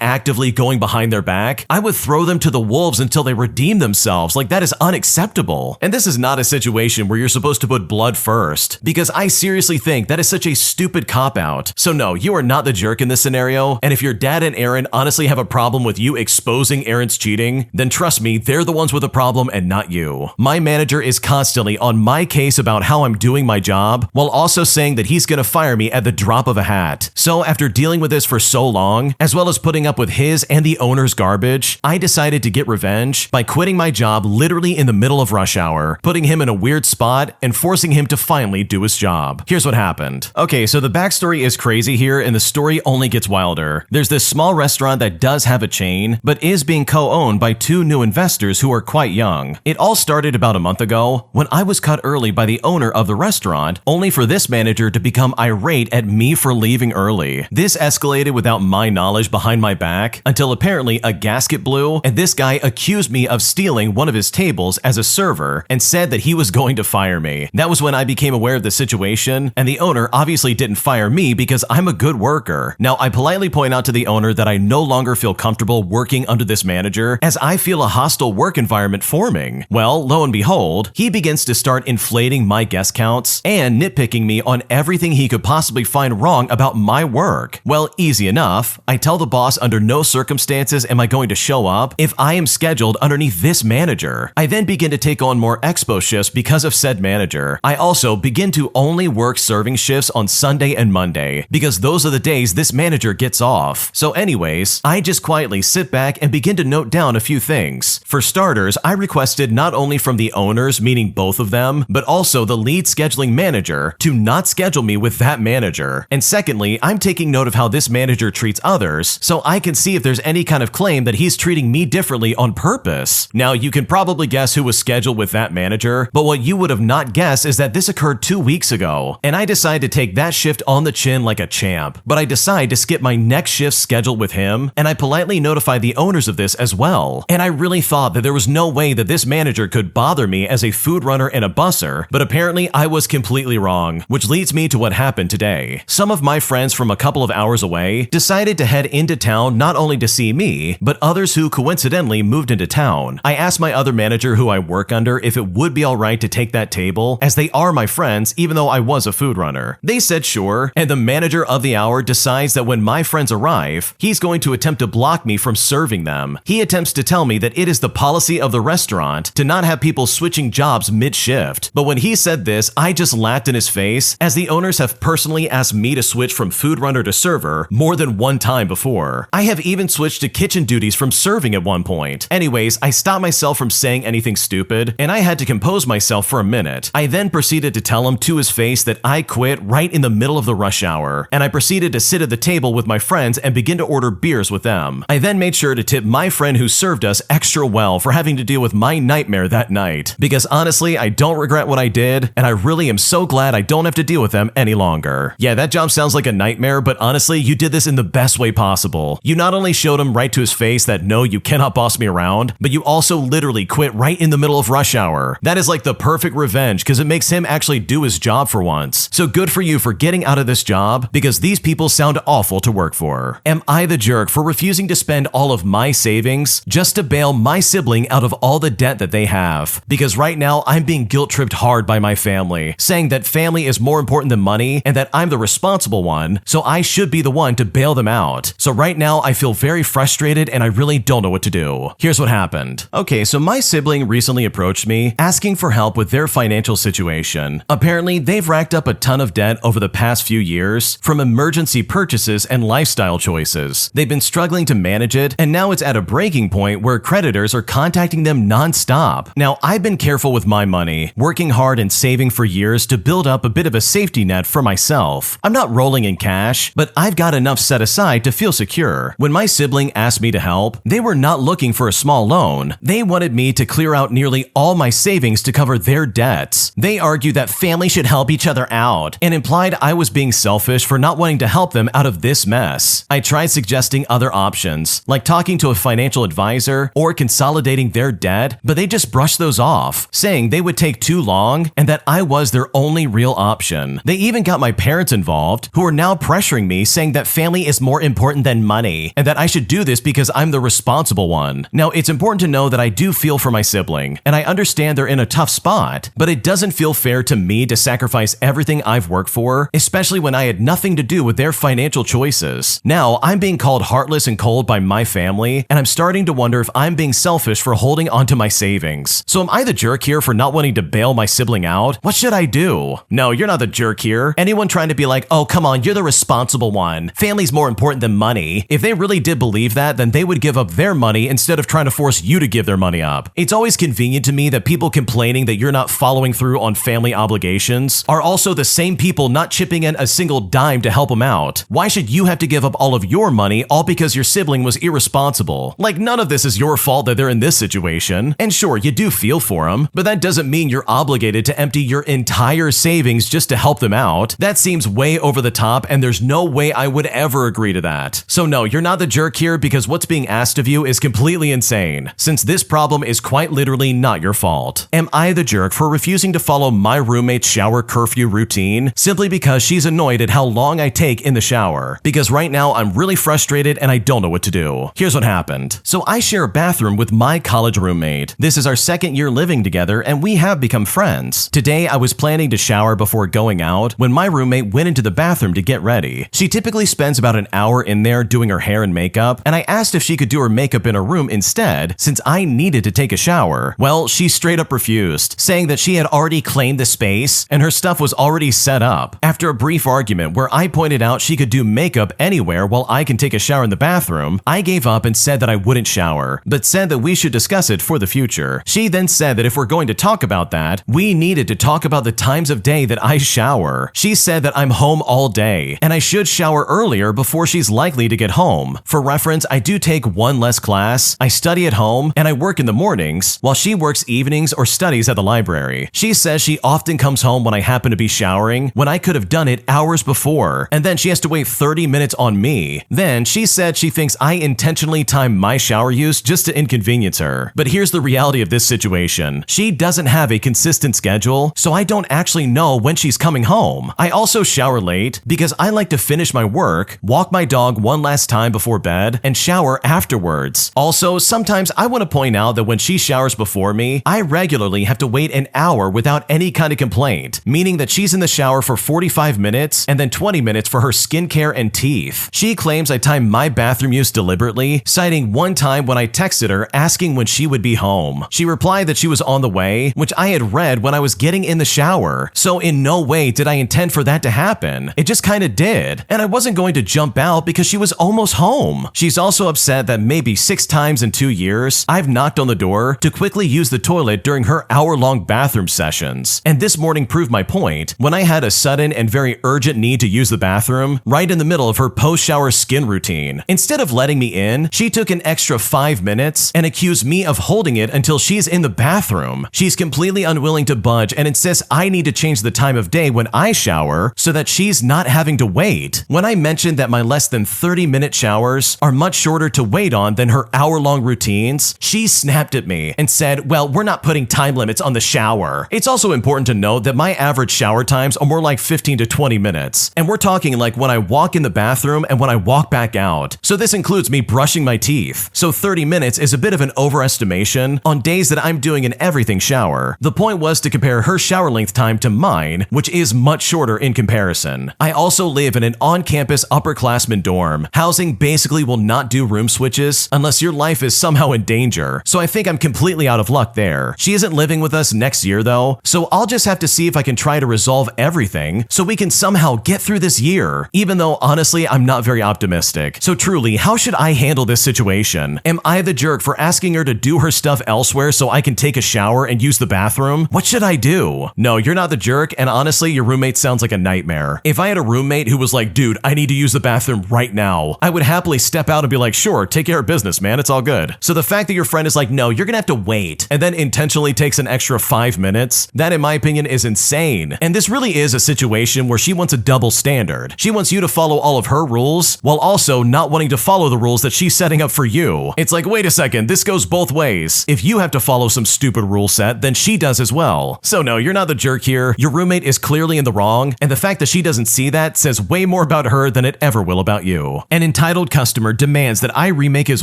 actively going behind their back, I would throw them to the wolves until they redeem themselves. Like, that is unacceptable. And this is not a situation where you're supposed to put blood first, because I seriously think that is such a stupid cop-out. So no, you are not the jerk in this scenario, and if your dad and Aaron honestly have a problem with you exposing Aaron's cheating, then trust me, they're the ones with a problem and not you. My manager is constantly on my case about how I'm doing my job, while also saying that he's gonna fire me at the drop of a hat. So after dealing with this for so long, as well as putting up with his and the owner's garbage, I decided to get revenge by quitting my job literally in the middle of rush hour, putting him in a weird spot and forcing him to finally do his job. Here's what happened. Okay, so the backstory is crazy here, and the story only gets wilder. There's this small restaurant that does have a chain, but is being co-owned by two new investors who are quite young. It all started about a month ago when I was cut early by the owner of the restaurant, only for this manager to become irate at me for leaving early. This escalated without my knowledge behind my back until apparently a gasket blew, and this guy accused me of stealing one of his tables as a server and said that he was going to fire me. That was when I became aware of the situation, and the owner obviously didn't fire me because I'm a good worker. Now, I politely point out to the owner that I no longer feel comfortable working under this manager, as I feel a hostile work environment forming. Well, lo and behold, he begins to start inflating my guest counts and nitpicking me on everything he could possibly find wrong about my work. Well, easy enough. I tell the boss under no circumstances am I going to show up if I am scheduled underneath this manager. I then begin to take on more expo shifts because of said manager. I also begin to only work serving shifts on Sunday and Monday because those are the days this manager gets off. So anyways, I just quietly sit back and begin to note down a few things. For starters, I requested not only from the owners, meaning both of them, but also the lead scheduling manager to not schedule me with that manager. And secondly, I'm taking note of how this manager treats others so I can see if there's any kind of claim that he's treating me differently on purpose. Now, you can probably guess who was scheduled with that manager, but what you would have not guessed is that this occurred 2 weeks ago, and I decide to take that shift on the chin like a champ. But I decide to skip my next shift scheduled with him, and I politely notify the owners of this as well. And I really thought that there was no way that this manager could bother me as a food runner and a busser, but apparently I was completely wrong, which leads me to what happened today. Some of my friends from a couple of hours away decided to head into town not only to see me, but others who coincidentally moved into town. I asked my other manager who I work under if it would be alright to take that table, as they are my friends even though I was a food runner. They said sure, and the manager of the hour decides that when my friends arrive, he's going to attempt to block me from serving them. He attempts to tell me that it is the policy of the restaurant to not have people switching jobs mid-shift. But when he said this, I just laughed in his face, as the owners have personally asked me to switch from food runner to server more than one time before. I have even switched to kitchen duties from serving at one point. Anyways, I stopped myself from saying anything stupid, and I had to compose myself for a minute. I then proceeded to tell him to his face that I quit right in the middle of the rush hour, and I proceeded to sit at the table with my friends and begin to order beers with them. I then made sure to tip my friend who served us extra well for having to deal with my nightmare that night, because honestly, I don't regret what I did, and I really am so glad I don't have to deal with them any longer. Yeah, that job sounds like a nightmare, but honestly, you did this in the best way possible. You not only showed him right to his face that no, you cannot boss me around, but you also literally quit right in the middle of rush hour. That is like the perfect revenge, because it makes him actually do his job for once. So good for you for getting out of this job, because these people sound awful to work for. Am I the jerk for refusing to spend all of my savings savings just to bail my sibling out of all the debt that they have. Because right now, I'm being guilt-tripped hard by my family, saying that family is more important than money and that I'm the responsible one, so I should be the one to bail them out. So right now, I feel very frustrated and I really don't know what to do. Here's what happened. Okay, so my sibling recently approached me asking for help with their financial situation. Apparently, they've racked up a ton of debt over the past few years from emergency purchases and lifestyle choices. They've been struggling to manage it, and now it's at a breaking point where creditors are contacting them non-stop. Now, I've been careful with my money, working hard and saving for years to build up a bit of a safety net for myself. I'm not rolling in cash, but I've got enough set aside to feel secure. When my sibling asked me to help, they were not looking for a small loan. They wanted me to clear out nearly all my savings to cover their debts. They argued that family should help each other out and implied I was being selfish for not wanting to help them out of this mess. I tried suggesting other options, like talking to a financial advisor or consolidating their debt, but they just brushed those off, saying they would take too long and that I was their only real option. They even got my parents involved, who are now pressuring me, saying that family is more important than money and that I should do this because I'm the responsible one. Now, it's important to know that I do feel for my sibling, and I understand they're in a tough spot, but it doesn't feel fair to me to sacrifice everything I've worked for, especially when I had nothing to do with their financial choices. Now, I'm being called heartless and cold by my family, and I'm starting to wonder if I'm being selfish for holding onto my savings. So am I the jerk here for not wanting to bail my sibling out? What should I do? No, you're not the jerk here. Anyone trying to be like, oh, come on, you're the responsible one. Family's more important than money. If they really did believe that, then they would give up their money instead of trying to force you to give their money up. It's always convenient to me that people complaining that you're not following through on family obligations are also the same people not chipping in a single dime to help them out. Why should you have to give up all of your money all because your sibling was irresponsible? Like, none of this is your fault that they're in this situation. And sure, you do feel for them, but that doesn't mean you're obligated to empty your entire savings just to help them out. That seems way over the top, and there's no way I would ever agree to that. So no, you're not the jerk here because what's being asked of you is completely insane, since this problem is quite literally not your fault. Am I the jerk for refusing to follow my roommate's shower curfew routine simply because she's annoyed at how long I take in the shower? Because right now I'm really frustrated and I don't know what to do. Here's what happened. So I share a bathroom with my college roommate. This is our second year living together and we have become friends. Today I was planning to shower before going out when my roommate went into the bathroom to get ready. She typically spends about an hour in there doing her hair and makeup, and I asked if she could do her makeup in her room instead since I needed to take a shower. Well, she straight up refused, saying that she had already claimed the space and her stuff was already set up. After a brief argument where I pointed out she could do makeup anywhere while I can take a shower in the bathroom, I gave up and said that I wouldn't shower, but said that we should discuss it for the future. She then said that if we're going to talk about that, we needed to talk about the times of day that I shower. She said that I'm home all day and I should shower earlier before she's likely to get home. For reference, I do take one less class, I study at home, and I work in the mornings, while she works evenings or studies at the library. She says she often comes home when I happen to be showering, when I could have done it hours before, and then she has to wait 30 minutes on me. Then she said she thinks I intentionally time my shower use just to inconvenience her. But here's the reality of this situation. She doesn't have a consistent schedule, so I don't actually know when she's coming home. I also shower late because I like to finish my work, walk my dog one last time before bed, and shower afterwards. Also, sometimes I want to point out that when she showers before me, I regularly have to wait an hour without any kind of complaint, meaning that she's in the shower for 45 minutes and then 20 minutes for her skincare and teeth. She claims I time my bathroom use deliberately, citing one time when I texted her asking when she would be home. She replied that she was on the way, which I had read when I was getting in the shower. So in no way did I intend for that to happen. It just kind of did. And I wasn't going to jump out because she was almost home. She's also upset that maybe 6 times in 2 years, I've knocked on the door to quickly use the toilet during her hour-long bathroom sessions. And this morning proved my point when I had a sudden and very urgent need to use the bathroom right in the middle of her post-shower skin routine. Instead of letting me in, she took an extra 5 minutes and accused me of holding it until she's in the bathroom. She's completely unwilling to budge and insists I need to change the time of day when I shower so that she's not having to wait. When I mentioned that my less than 30-minute showers are much shorter to wait on than her hour-long routines, she snapped at me and said, well, we're not putting time limits on the shower. It's also important to note that my average shower times are more like 15 to 20 minutes, and we're talking like when I walk in the bathroom and when I walk back out. So this includes me brushing my teeth. so 30 minutes is a bit of an overestimation on days that I'm doing an everything shower. The point was to compare her shower length time to mine, which is much shorter in comparison. I also live in an on-campus upperclassman dorm. Housing basically will not do room switches unless your life is somehow in danger, so I think I'm completely out of luck there. She isn't living with us next year though, so I'll just have to see if I can try to resolve everything so we can somehow get through this year, even though honestly I'm not very optimistic. So truly, how should I handle this situation? Am I the jerk for asking her to do her stuff elsewhere so I can take a shower and use the bathroom? What should I do? No, you're not the jerk, and honestly, your roommate sounds like a nightmare. If I had a roommate who was like, dude, I need to use the bathroom right now, I would happily step out and be like, sure, take care of business, man, it's all good. So the fact that your friend is like, no, you're gonna have to wait, and then intentionally takes an extra 5 minutes, that in my opinion is insane. And this really is a situation where she wants a double standard. She wants you to follow all of her rules while also not wanting to follow the rules that she's setting up for you. It's like, wait a second, this goes both ways. If you have to follow some stupid rule set, then she does as well. So no, you're not the jerk here. Your roommate is clearly in the wrong, and the fact that she doesn't see that says way more about her than it ever will about you. An entitled customer demands that I remake his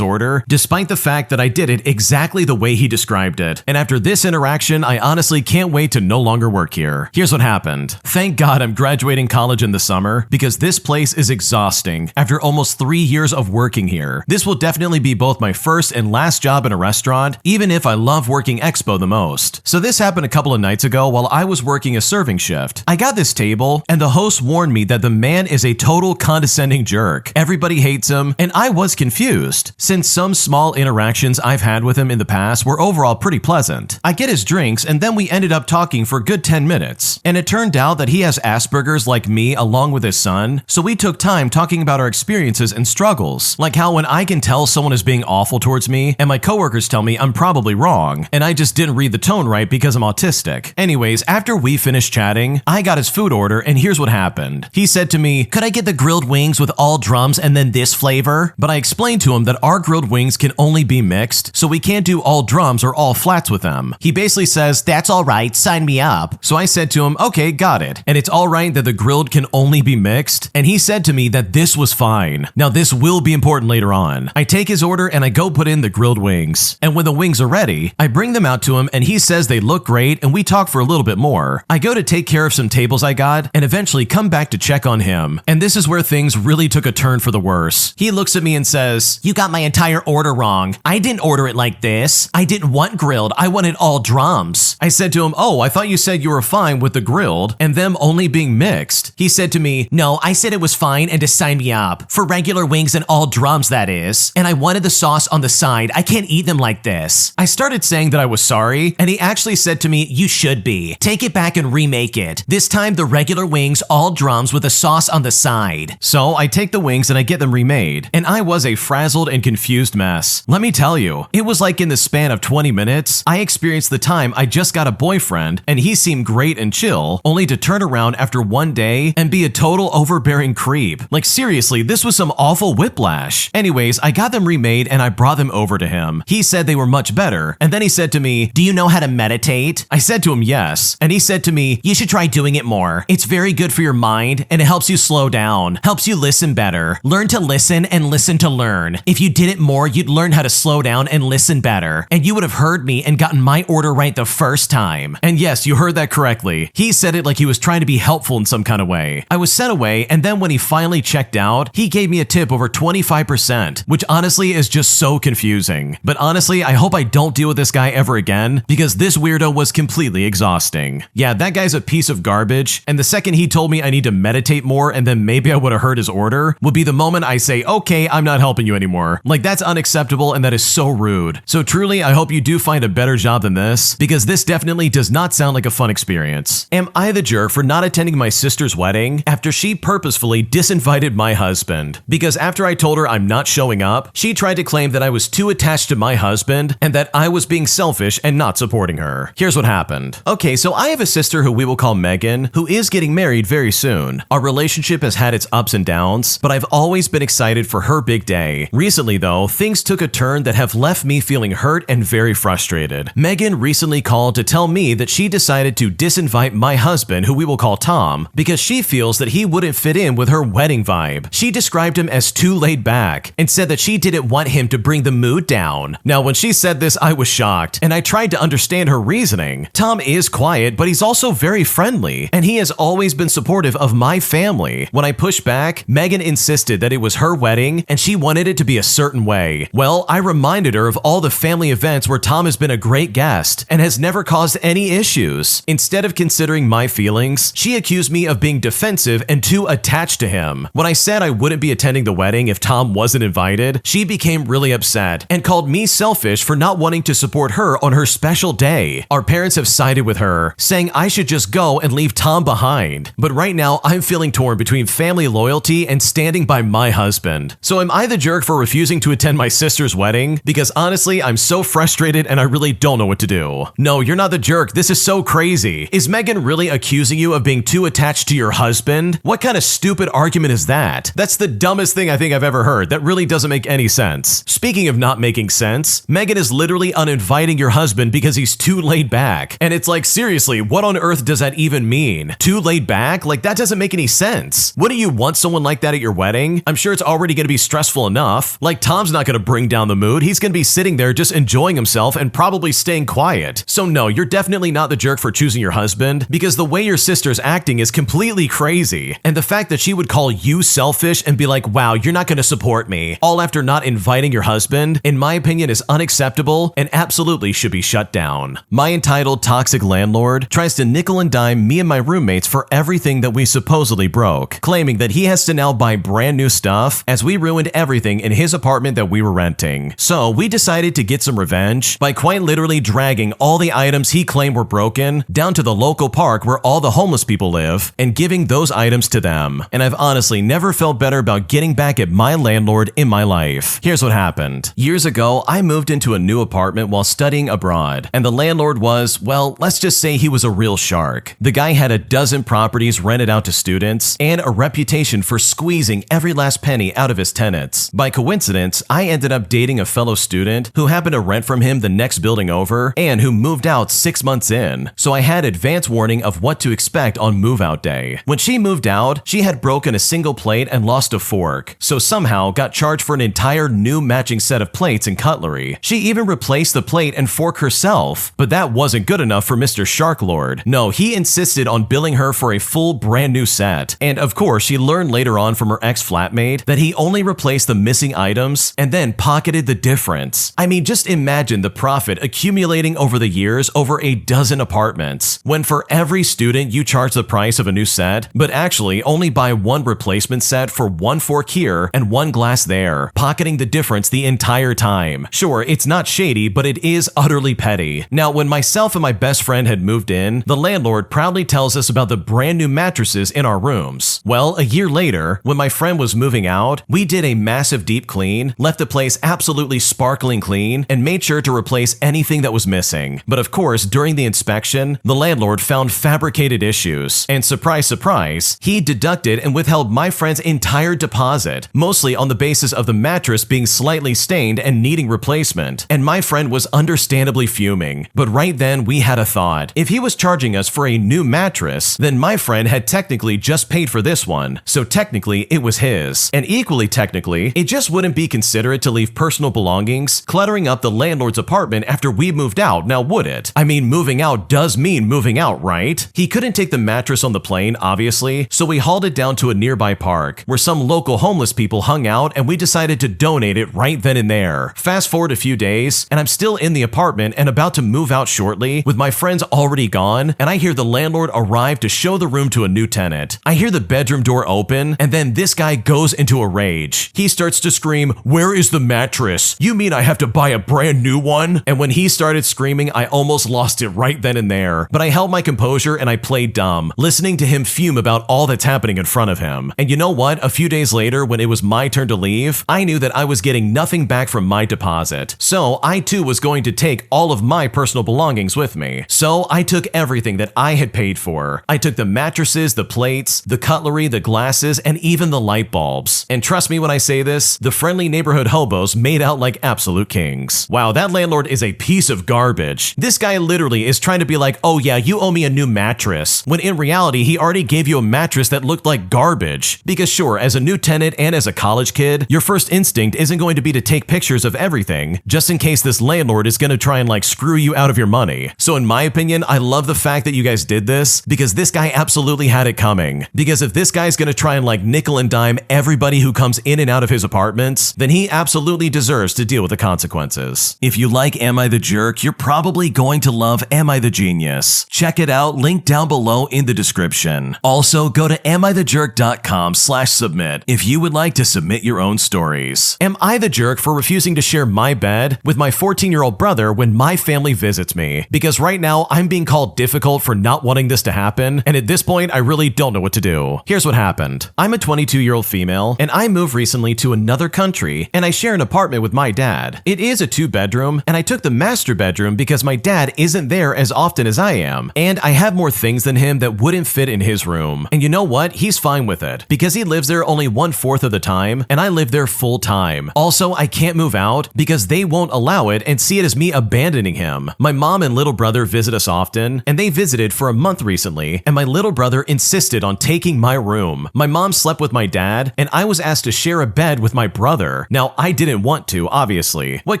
order despite the fact that I did it exactly the way he described it. And after this interaction, I honestly can't wait to no longer work here. Here's what happened. Thank God I'm graduating college in the summer because this place is exhausting after almost 3 years of working here. This will definitely be both my first and last job in a restaurant, even if I love working expo the most. So this happened a couple of nights ago while I was working a serving shift. I got this table and the host warned me that the man is a total condescending jerk. Everybody hates him, and I was confused, since some small interactions I've had with him in the past were overall pretty pleasant. I get his drinks and then we ended up talking for a good 10 minutes, and it turned out that he has Asperger's like me along with his son, so we took time talking about our experiences and struggles, like how when I can tell someone is being awful towards me and my coworkers tell me I'm probably wrong, and I just didn't read the tone right because I'm autistic. Anyways, after we finished chatting, I got his food order and here's what happened. He said to me, could I get the grilled wings with all drums and then this flavor? But I explained to him that our grilled wings can only be mixed, so we can't do all drums or all flats with them. He basically says, that's all right, sign me up. So I said to him, okay, got it. And it's all right that the grilled can only be mixed, and he said to me that this was fine. Now this will be important later on. I take his order and I go put in the grilled wings. And when the wings are ready, I bring them out to him and he says they look great and we talk for a little bit more. I go to take care of some tables I got and eventually come back to check on him. And this is where things really took a turn for the worse. He looks at me and says, you got my entire order wrong. I didn't order it like this. I didn't want grilled. I wanted all drums. I said to him, oh, I thought you said you were fine with the grilled and them only being mixed. He said to me, no, I said it was fine and to sign me up. For regular wings and all drums, that is. And I wanted the sauce on the side. I can't eat them like this. I started saying that I was sorry, and he actually said to me, you should be. Take it back and remake it. This time the regular wings, all drums with the sauce on the side. So I take the wings and I get them remade, and I was a frazzled and confused mess. Let me tell you, it was like in the span of 20 minutes, I experienced the time I just got a boyfriend and he seemed great and chill, only to turn around after one day and be a total overbearing creep. Like seriously, this was some awful whiplash. Anyways, I got them remade and I brought them over to him. He said they were much better, and then he said to me, do you know how to meditate? I said to him yes, and he said to me, you should try doing it more. It's very good for your mind and it helps you slow down, helps you listen better. Learn to listen and listen to learn. If you did it more, you'd learn how to slow down and listen better, and you would have heard me and gotten my order right the first time. And yes, you heard that correctly. He said it like he was trying to be helpful in some kind of way. I was sent away, and then when he finally checked out, he gave me a tip over 25%, which honestly is just so confusing. But honestly, I hope I don't deal with this guy ever again, because this weirdo was completely exhausting. Yeah, that guy's a piece of garbage, and the second he told me I need to meditate more and then maybe I would have heard his order would be the moment I say, okay, I'm not helping you anymore. Like, that's unacceptable and that is so rude. So truly, I hope you do find a better job than this, because this definitely does not sound like a fun experience. Am I the jerk for not attending my sister's wedding after she purposefully disinvited my husband? Because after I told her I'm not showing up, she tried to claim that I was too attached to my husband and that I was being selfish and not supporting her. Here's what happened. Okay, so I have a sister who we will call Megan, who is getting married very soon. Our relationship has had its ups and downs, but I've always been excited for her big day. Recently though, things took a turn that have left me feeling hurt and very frustrated. Megan recently called to tell me that she decided to disinvite my husband, who we will call Tom, because she feels that he wouldn't fit in with her wedding vibe. She described him as too laid back and said that she didn't want want him to bring the mood down. Now, when she said this, I was shocked, and I tried to understand her reasoning. Tom is quiet, but he's also very friendly, and he has always been supportive of my family. When I pushed back, Megan insisted that it was her wedding, and she wanted it to be a certain way. Well, I reminded her of all the family events where Tom has been a great guest and has never caused any issues. Instead of considering my feelings, she accused me of being defensive and too attached to him. When I said I wouldn't be attending the wedding if Tom wasn't invited, she became really upset and called me selfish for not wanting to support her on her special day. Our parents have sided with her, saying I should just go and leave Tom behind. But right now, I'm feeling torn between family loyalty and standing by my husband. So am I the jerk for refusing to attend my sister's wedding? Because honestly, I'm so frustrated and I really don't know what to do. No, you're not the jerk. This is so crazy. Is Megan really accusing you of being too attached to your husband? What kind of stupid argument is that? That's the dumbest thing I think I've ever heard. That really doesn't make any sense. Speaking of not making sense, Megan is literally uninviting your husband because he's too laid back. And it's like, seriously, what on earth does that even mean? Too laid back? Like, that doesn't make any sense. Wouldn't you want someone like that at your wedding? I'm sure it's already going to be stressful enough. Like, Tom's not going to bring down the mood. He's going to be sitting there just enjoying himself and probably staying quiet. So no, you're definitely not the jerk for choosing your husband, because the way your sister's acting is completely crazy. And the fact that she would call you selfish and be like, wow, you're not going to support me, all after not inviting your husband, in my opinion, is unacceptable and absolutely should be shut down. My entitled toxic landlord tries to nickel and dime me and my roommates for everything that we supposedly broke, claiming that he has to now buy brand new stuff as we ruined everything in his apartment that we were renting. So we decided to get some revenge by quite literally dragging all the items he claimed were broken down to the local park where all the homeless people live and giving those items to them. And I've honestly never felt better about getting back at my landlord in my life. Here's what happened. Years ago, I moved into a new apartment while studying abroad, and the landlord was, well, let's just say he was a real shark. The guy had a dozen properties rented out to students and a reputation for squeezing every last penny out of his tenants. By coincidence, I ended up dating a fellow student who happened to rent from him the next building over and who moved out 6 months in, so I had advance warning of what to expect on move-out day. When she moved out, she had broken a single plate and lost a fork, so somehow got charged for an entire new matching set of plates and cutlery. She even replaced the plate and fork herself, but that wasn't good enough for Mr. Shark Lord. No, he insisted on billing her for a full brand new set. And of course, she learned later on from her ex-flatmate that he only replaced the missing items and then pocketed the difference. I mean, just imagine the profit accumulating over the years over a dozen apartments, when for every student you charge the price of a new set, but actually only buy one replacement set for one fork here and one glass there, pocketing the difference the entire time. Sure, it's not shady, but it is utterly petty. Now, when myself and my best friend had moved in, the landlord proudly tells us about the brand new mattresses in our rooms. Well, a year later, when my friend was moving out, we did a massive deep clean, left the place absolutely sparkling clean, and made sure to replace anything that was missing. But of course, during the inspection, the landlord found fabricated issues, and surprise, surprise, he deducted and withheld my friend's entire deposit, mostly on the basis of the mattress being slightly stained and needing replacement. And my friend was understandably fuming. But right then, we had a thought. If he was charging us for a new mattress, then my friend had technically just paid for this one, so technically it was his. And equally technically, it just wouldn't be considerate to leave personal belongings cluttering up the landlord's apartment after we moved out, now would it? I mean, moving out does mean moving out, right? He couldn't take the mattress on the plane, obviously, so we hauled it down to a nearby park where some local homeless people hung out, and we decided to donate it right then and there. Fast forward a few days, and I'm still in the apartment and about to move out shortly, with my friends already gone, and I hear the landlord arrive to show the room to a new tenant. I hear the bedroom door open, and then this guy goes into a rage. He starts to scream, "Where is the mattress? You mean I have to buy a brand new one?" And when he started screaming, I almost lost it right then and there. But I held my composure and I played dumb, listening to him fume about all that's happening in front of him. And you know what? A few days later, when it was my turn to leave, I knew that I was getting nothing back from my deposit. So I too was going to take all of my personal belongings with me. So I took everything that I had paid for. I took the mattresses, the plates, the cutlery, the glasses, and even the light bulbs. And trust me when I say this, the friendly neighborhood hobos made out like absolute kings. Wow, that landlord is a piece of garbage. This guy literally is trying to be like, "Oh yeah, you owe me a new mattress," when in reality, he already gave you a mattress that looked like garbage. Because sure, as a new tenant and as a college kid, your first instinct is isn't going to be to take pictures of everything, just in case this landlord is going to try and like screw you out of your money. So in my opinion, I love the fact that you guys did this, because this guy absolutely had it coming. Because if this guy's going to try and like nickel and dime everybody who comes in and out of his apartments, then he absolutely deserves to deal with the consequences. If you like Am I the Jerk, you're probably going to love Am I the Genius. Check it out, link down below in the description. Also, go to amithejerk.com/submit if you would like to submit your own stories. Am I the jerk for refusing to share my bed with my 14-year-old brother when my family visits me? Because right now, I'm being called difficult for not wanting this to happen, and at this point, I really don't know what to do. Here's what happened. I'm a 22-year-old female, and I moved recently to another country, and I share an apartment with my dad. It is a 2-bedroom, and I took the master bedroom because my dad isn't there as often as I am, and I have more things than him that wouldn't fit in his room. And you know what? He's fine with it, because he lives there only 1/4 of the time, and I live there full time. Also, I can't move out because they won't allow it and see it as me abandoning him. My mom and little brother visit us often, and they visited for a month recently, and my little brother insisted on taking my room. My mom slept with my dad, and I was asked to share a bed with my brother. Now, I didn't want to, obviously. What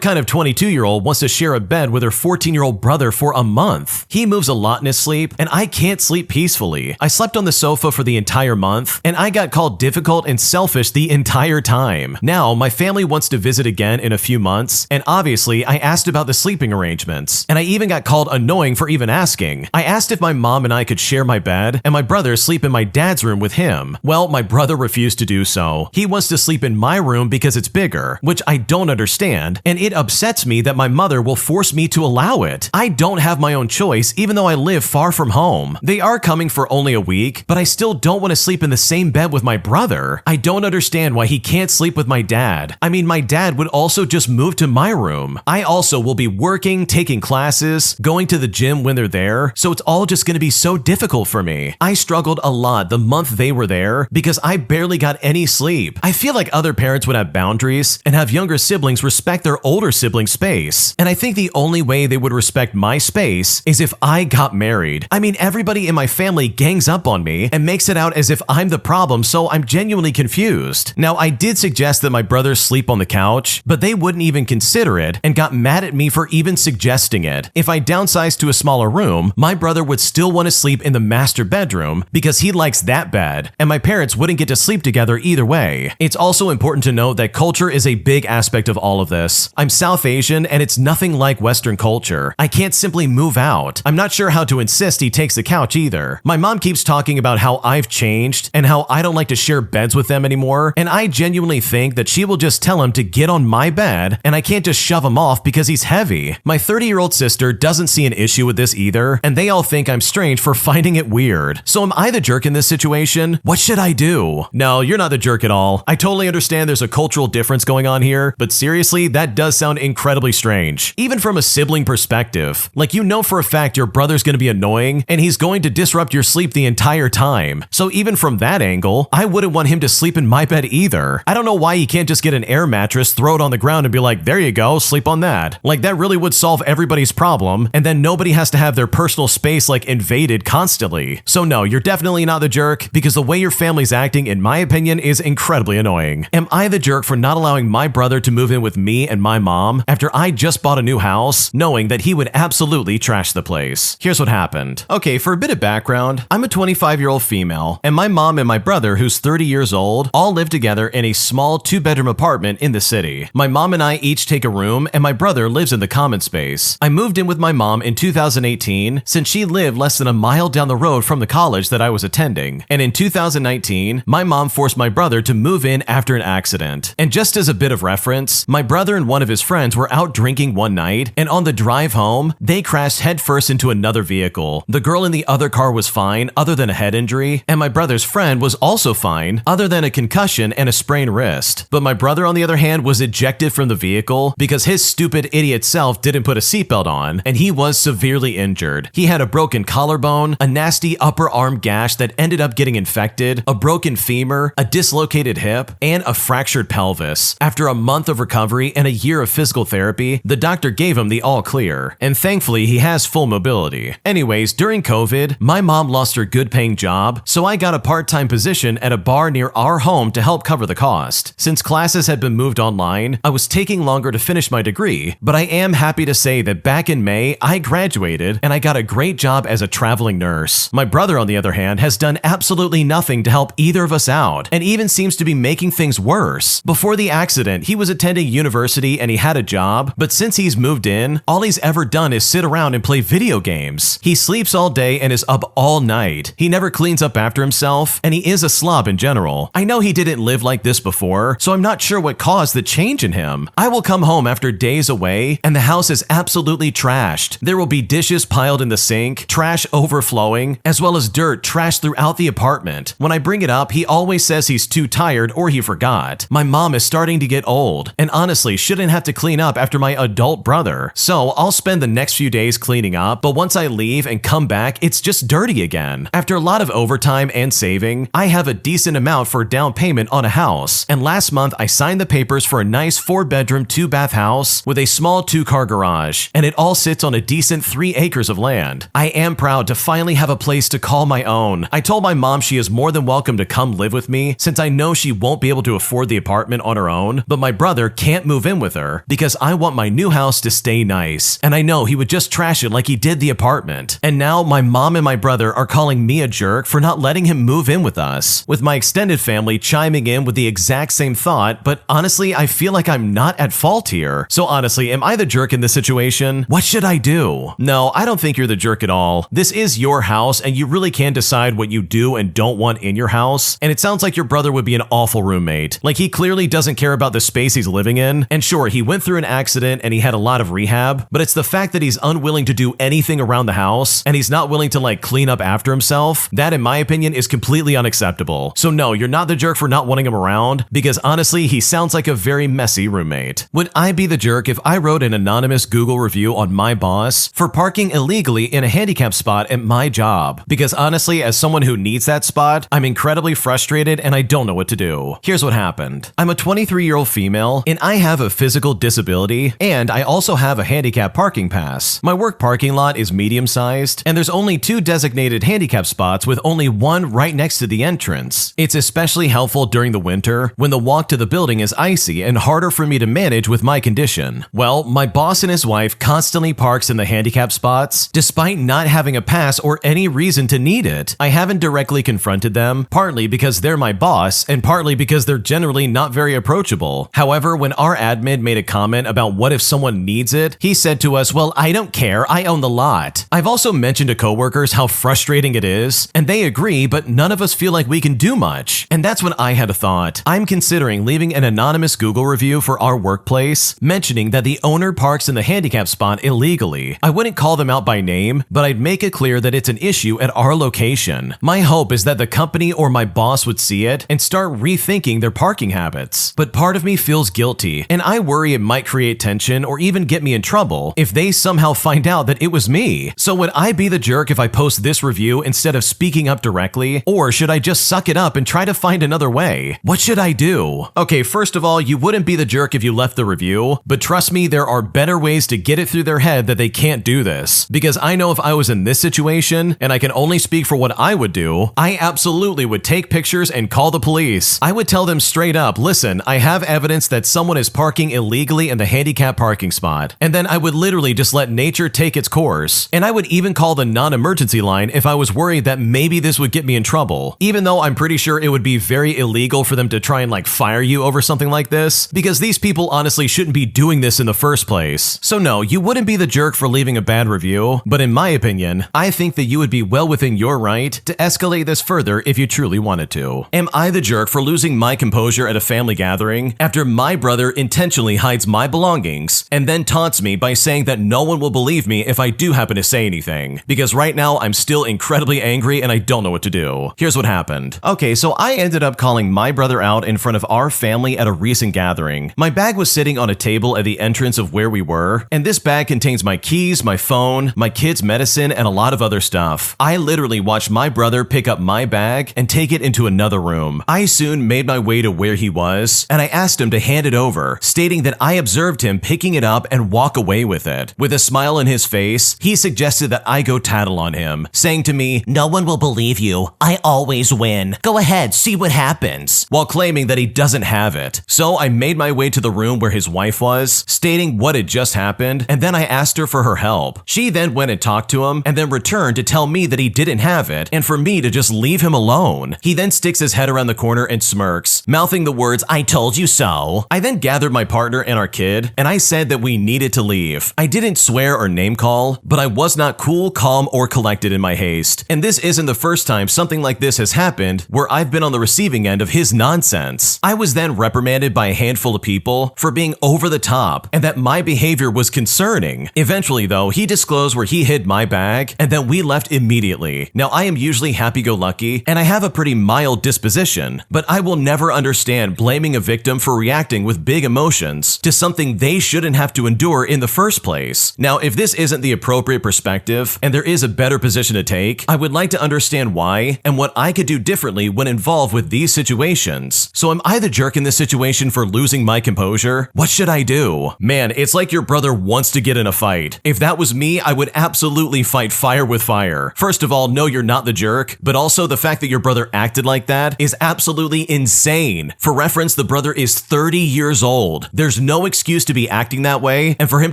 kind of 22-year-old wants to share a bed with her 14-year-old brother for a month? He moves a lot in his sleep, and I can't sleep peacefully. I slept on the sofa for the entire month, and I got called difficult and selfish the entire time. Now, my family wants to visit again in a few months, and obviously, I asked about the sleeping arrangements, and I even got called annoying for even asking. I asked if my mom and I could share my bed, and my brother sleep in my dad's room with him. Well, my brother refused to do so. He wants to sleep in my room because it's bigger, which I don't understand, and it upsets me that my mother will force me to allow it. I don't have my own choice, even though I live far from home. They are coming for only a week, but I still don't want to sleep in the same bed with my brother. I don't understand why he can't sleep with my dad. I mean, my dad would also just move to my room. I also will be working, taking classes, going to the gym when they're there, so it's all just going to be so difficult for me. I struggled a lot the month they were there because I barely got any sleep. I feel like other parents would have boundaries and have younger siblings respect their older siblings' space. And I think the only way they would respect my space is if I got married. I mean, everybody in my family gangs up on me and makes it out as if I'm the problem, so I'm genuinely confused. Now, I did suggest that my brothers sleep on the couch, but they wouldn't even consider it and got mad at me for even suggesting it. If I downsized to a smaller room, my brother would still want to sleep in the master bedroom because he likes that bed, and my parents wouldn't get to sleep together either way. It's also important to note that culture is a big aspect of all of this. I'm South Asian, and it's nothing like Western culture. I can't simply move out. I'm not sure how to insist he takes the couch either. My mom keeps talking about how I've changed and how I don't like to share beds with them anymore, and I genuinely think that she will just tell him to get on my bed, and I can't just shove him off because he's heavy. My 30-year-old sister doesn't see an issue with this either, and they all think I'm strange for finding it weird. So am I the jerk in this situation? What should I do? No, you're not the jerk at all. I totally understand there's a cultural difference going on here, but seriously, that does sound incredibly strange. Even from a sibling perspective. Like, you know for a fact your brother's gonna be annoying, and he's going to disrupt your sleep the entire time. So even from that angle, I wouldn't want him to sleep in my bed either. I don't know why he can't just get an air mattress, throw it on the ground, and be like, there you go, sleep on that. Like, that really would solve everybody's problem, and then nobody has to have their personal space like invaded constantly. So no, you're definitely not the jerk, because the way your family's acting, in my opinion, is incredibly annoying. Am I the jerk for not allowing my brother to move in with me and my mom after I just bought a new house, knowing that he would absolutely trash the place? Here's what happened. Okay, for a bit of background, I'm a 25-year-old female, and my mom and my brother, who's 30 years old, all live together in a small 2-bedroom apartment in the city. My mom and I each take a room, and my brother lives in the common space. I moved in with my mom in 2018 since she lived less than a mile down the road from the college that I was attending. And in 2019, my mom forced my brother to move in after an accident. And just as a bit of reference, my brother and one of his friends were out drinking one night, and on the drive home, they crashed headfirst into another vehicle. The girl in the other car was fine, other than a head injury, and my brother's friend was also fine, other than a concussion and a sprained wrist. But my brother, on the other hand, was ejected from the vehicle because his stupid idiot self didn't put a seatbelt on, and he was severely injured. He had a broken collarbone, a nasty upper arm gash that ended up getting infected, a broken femur, a dislocated hip, and a fractured pelvis. After a month of recovery and a year of physical therapy, the doctor gave him the all clear, and thankfully he has full mobility. Anyways, during COVID, my mom lost her good paying job, so I got a part-time position at a bar near our home to help cover the cost. Since classes had had been moved online, I was taking longer to finish my degree, but I am happy to say that back in May, I graduated and I got a great job as a traveling nurse. My brother, on the other hand, has done absolutely nothing to help either of us out, and even seems to be making things worse. Before the accident, he was attending university and he had a job, but since he's moved in, all he's ever done is sit around and play video games. He sleeps all day and is up all night. He never cleans up after himself, and he is a slob in general. I know he didn't live like this before, so I'm not sure what caused the change in him. I will come home after days away, and the house is absolutely trashed. There will be dishes piled in the sink, trash overflowing, as well as dirt trashed throughout the apartment. When I bring it up, he always says he's too tired or he forgot. My mom is starting to get old, and honestly shouldn't have to clean up after my adult brother. So I'll spend the next few days cleaning up, but once I leave and come back, it's just dirty again. After a lot of overtime and saving, I have a decent amount for a down payment on a house, and last month I signed the papers for a nice 4-bedroom, 2-bath house with a small 2-car garage, and it all sits on a decent 3 acres of land. I am proud to finally have a place to call my own. I told my mom she is more than welcome to come live with me since I know she won't be able to afford the apartment on her own, but my brother can't move in with her because I want my new house to stay nice, and I know he would just trash it like he did the apartment. And now my mom and my brother are calling me a jerk for not letting him move in with us, with my extended family chiming in with the exact same thought, but honestly, I feel like I'm not at fault here. So honestly, am I the jerk in this situation? What should I do? No, I don't think you're the jerk at all. This is your house, and you really can decide what you do and don't want in your house, and it sounds like your brother would be an awful roommate. Like, he clearly doesn't care about the space he's living in, and sure, he went through an accident and he had a lot of rehab, but it's the fact that he's unwilling to do anything around the house, and he's not willing to like clean up after himself. That, in my opinion, is completely unacceptable. So no, you're not the jerk for not wanting him around, because honestly, he sounds like a very messy roommate. Would I be the jerk if I wrote an anonymous Google review on my boss for parking illegally in a handicap spot at my job? Because honestly, as someone who needs that spot, I'm incredibly frustrated and I don't know what to do. Here's what happened. I'm a 23-year-old female, and I have a physical disability, and I also have a handicap parking pass. My work parking lot is medium-sized, and there's only 2 designated handicap spots with only 1 right next to the entrance. It's especially helpful during the winter when the walk to the building is icy and harder for me to manage with my condition. Well, my boss and his wife constantly parks in the handicap spots despite not having a pass or any reason to need it. I haven't directly confronted them, partly because they're my boss and partly because they're generally not very approachable. However, when our admin made a comment about what if someone needs it, he said to us, "Well, I don't care, I own the lot." I've also mentioned to coworkers how frustrating it is, and they agree, but none of us feel like we can do much. And that's when I had a thought. I'm considering leaving an anonymous Google review for our workplace, mentioning that the owner parks in the handicap spot illegally. I wouldn't call them out by name, but I'd make it clear that it's an issue at our location. My hope is that the company or my boss would see it and start rethinking their parking habits. But part of me feels guilty, and I worry it might create tension or even get me in trouble if they somehow find out that it was me. So would I be the jerk if I post this review instead of speaking up directly, or should I just suck it up and try to find another way? What should I do? Okay, first of all, you wouldn't be the jerk if you left the review, but trust me, there are better ways to get it through their head that they can't do this. Because I know if I was in this situation, and I can only speak for what I would do, I absolutely would take pictures and call the police. I would tell them straight up, listen, I have evidence that someone is parking illegally in the handicap parking spot. And then I would literally just let nature take its course. And I would even call the non-emergency line if I was worried that maybe this would get me in trouble. Even though I'm pretty sure it would be very illegal for them to try and like fire you over something like this, because these people honestly shouldn't be doing this in the first place. So no, you wouldn't be the jerk for leaving a bad review, but in my opinion, I think that you would be well within your right to escalate this further if you truly wanted to. Am I the jerk for losing my composure at a family gathering after my brother intentionally hides my belongings and then taunts me by saying that no one will believe me if I do happen to say anything? Because right now I'm still incredibly angry and I don't know what to do. Here's what happened. Okay, so I ended up calling my brother out in front of our family at a recent gathering. My bag was sitting on a table at the entrance of where we were, and this bag contains my keys, my phone, my kids' medicine, and a lot of other stuff. I literally watched my brother pick up my bag and take it into another room. I soon made my way to where he was, and I asked him to hand it over, stating that I observed him picking it up and walk away with it. With a smile on his face, he suggested that I go tattle on him, saying to me, "No one will believe you. I always win. Go ahead, see what happens," while claiming that he doesn't have it. it. So I made my way to the room where his wife was, stating what had just happened, and then I asked her for her help. She then went and talked to him, and then returned to tell me that he didn't have it, and for me to just leave him alone. He then sticks his head around the corner and smirks, mouthing the words, "I told you so." I then gathered my partner and our kid, and I said that we needed to leave. I didn't swear or name call, but I was not cool, calm, or collected in my haste. And this isn't the first time something like this has happened where I've been on the receiving end of his nonsense. I was then reprimanded by a handful of people for being over the top and that my behavior was concerning. Eventually though, he disclosed where he hid my bag and then we left immediately. Now I am usually happy-go-lucky and I have a pretty mild disposition, but I will never understand blaming a victim for reacting with big emotions to something they shouldn't have to endure in the first place. Now, if this isn't the appropriate perspective and there is a better position to take, I would like to understand why and what I could do differently when involved with these situations. So am I the jerk in this situation for losing my composure? What should I do? Man, it's like your brother wants to get in a fight. If that was me, I would absolutely fight fire with fire. First of all, no, you're not the jerk, but also the fact that your brother acted like that is absolutely insane. For reference, the brother is 30 years old. There's no excuse to be acting that way, and for him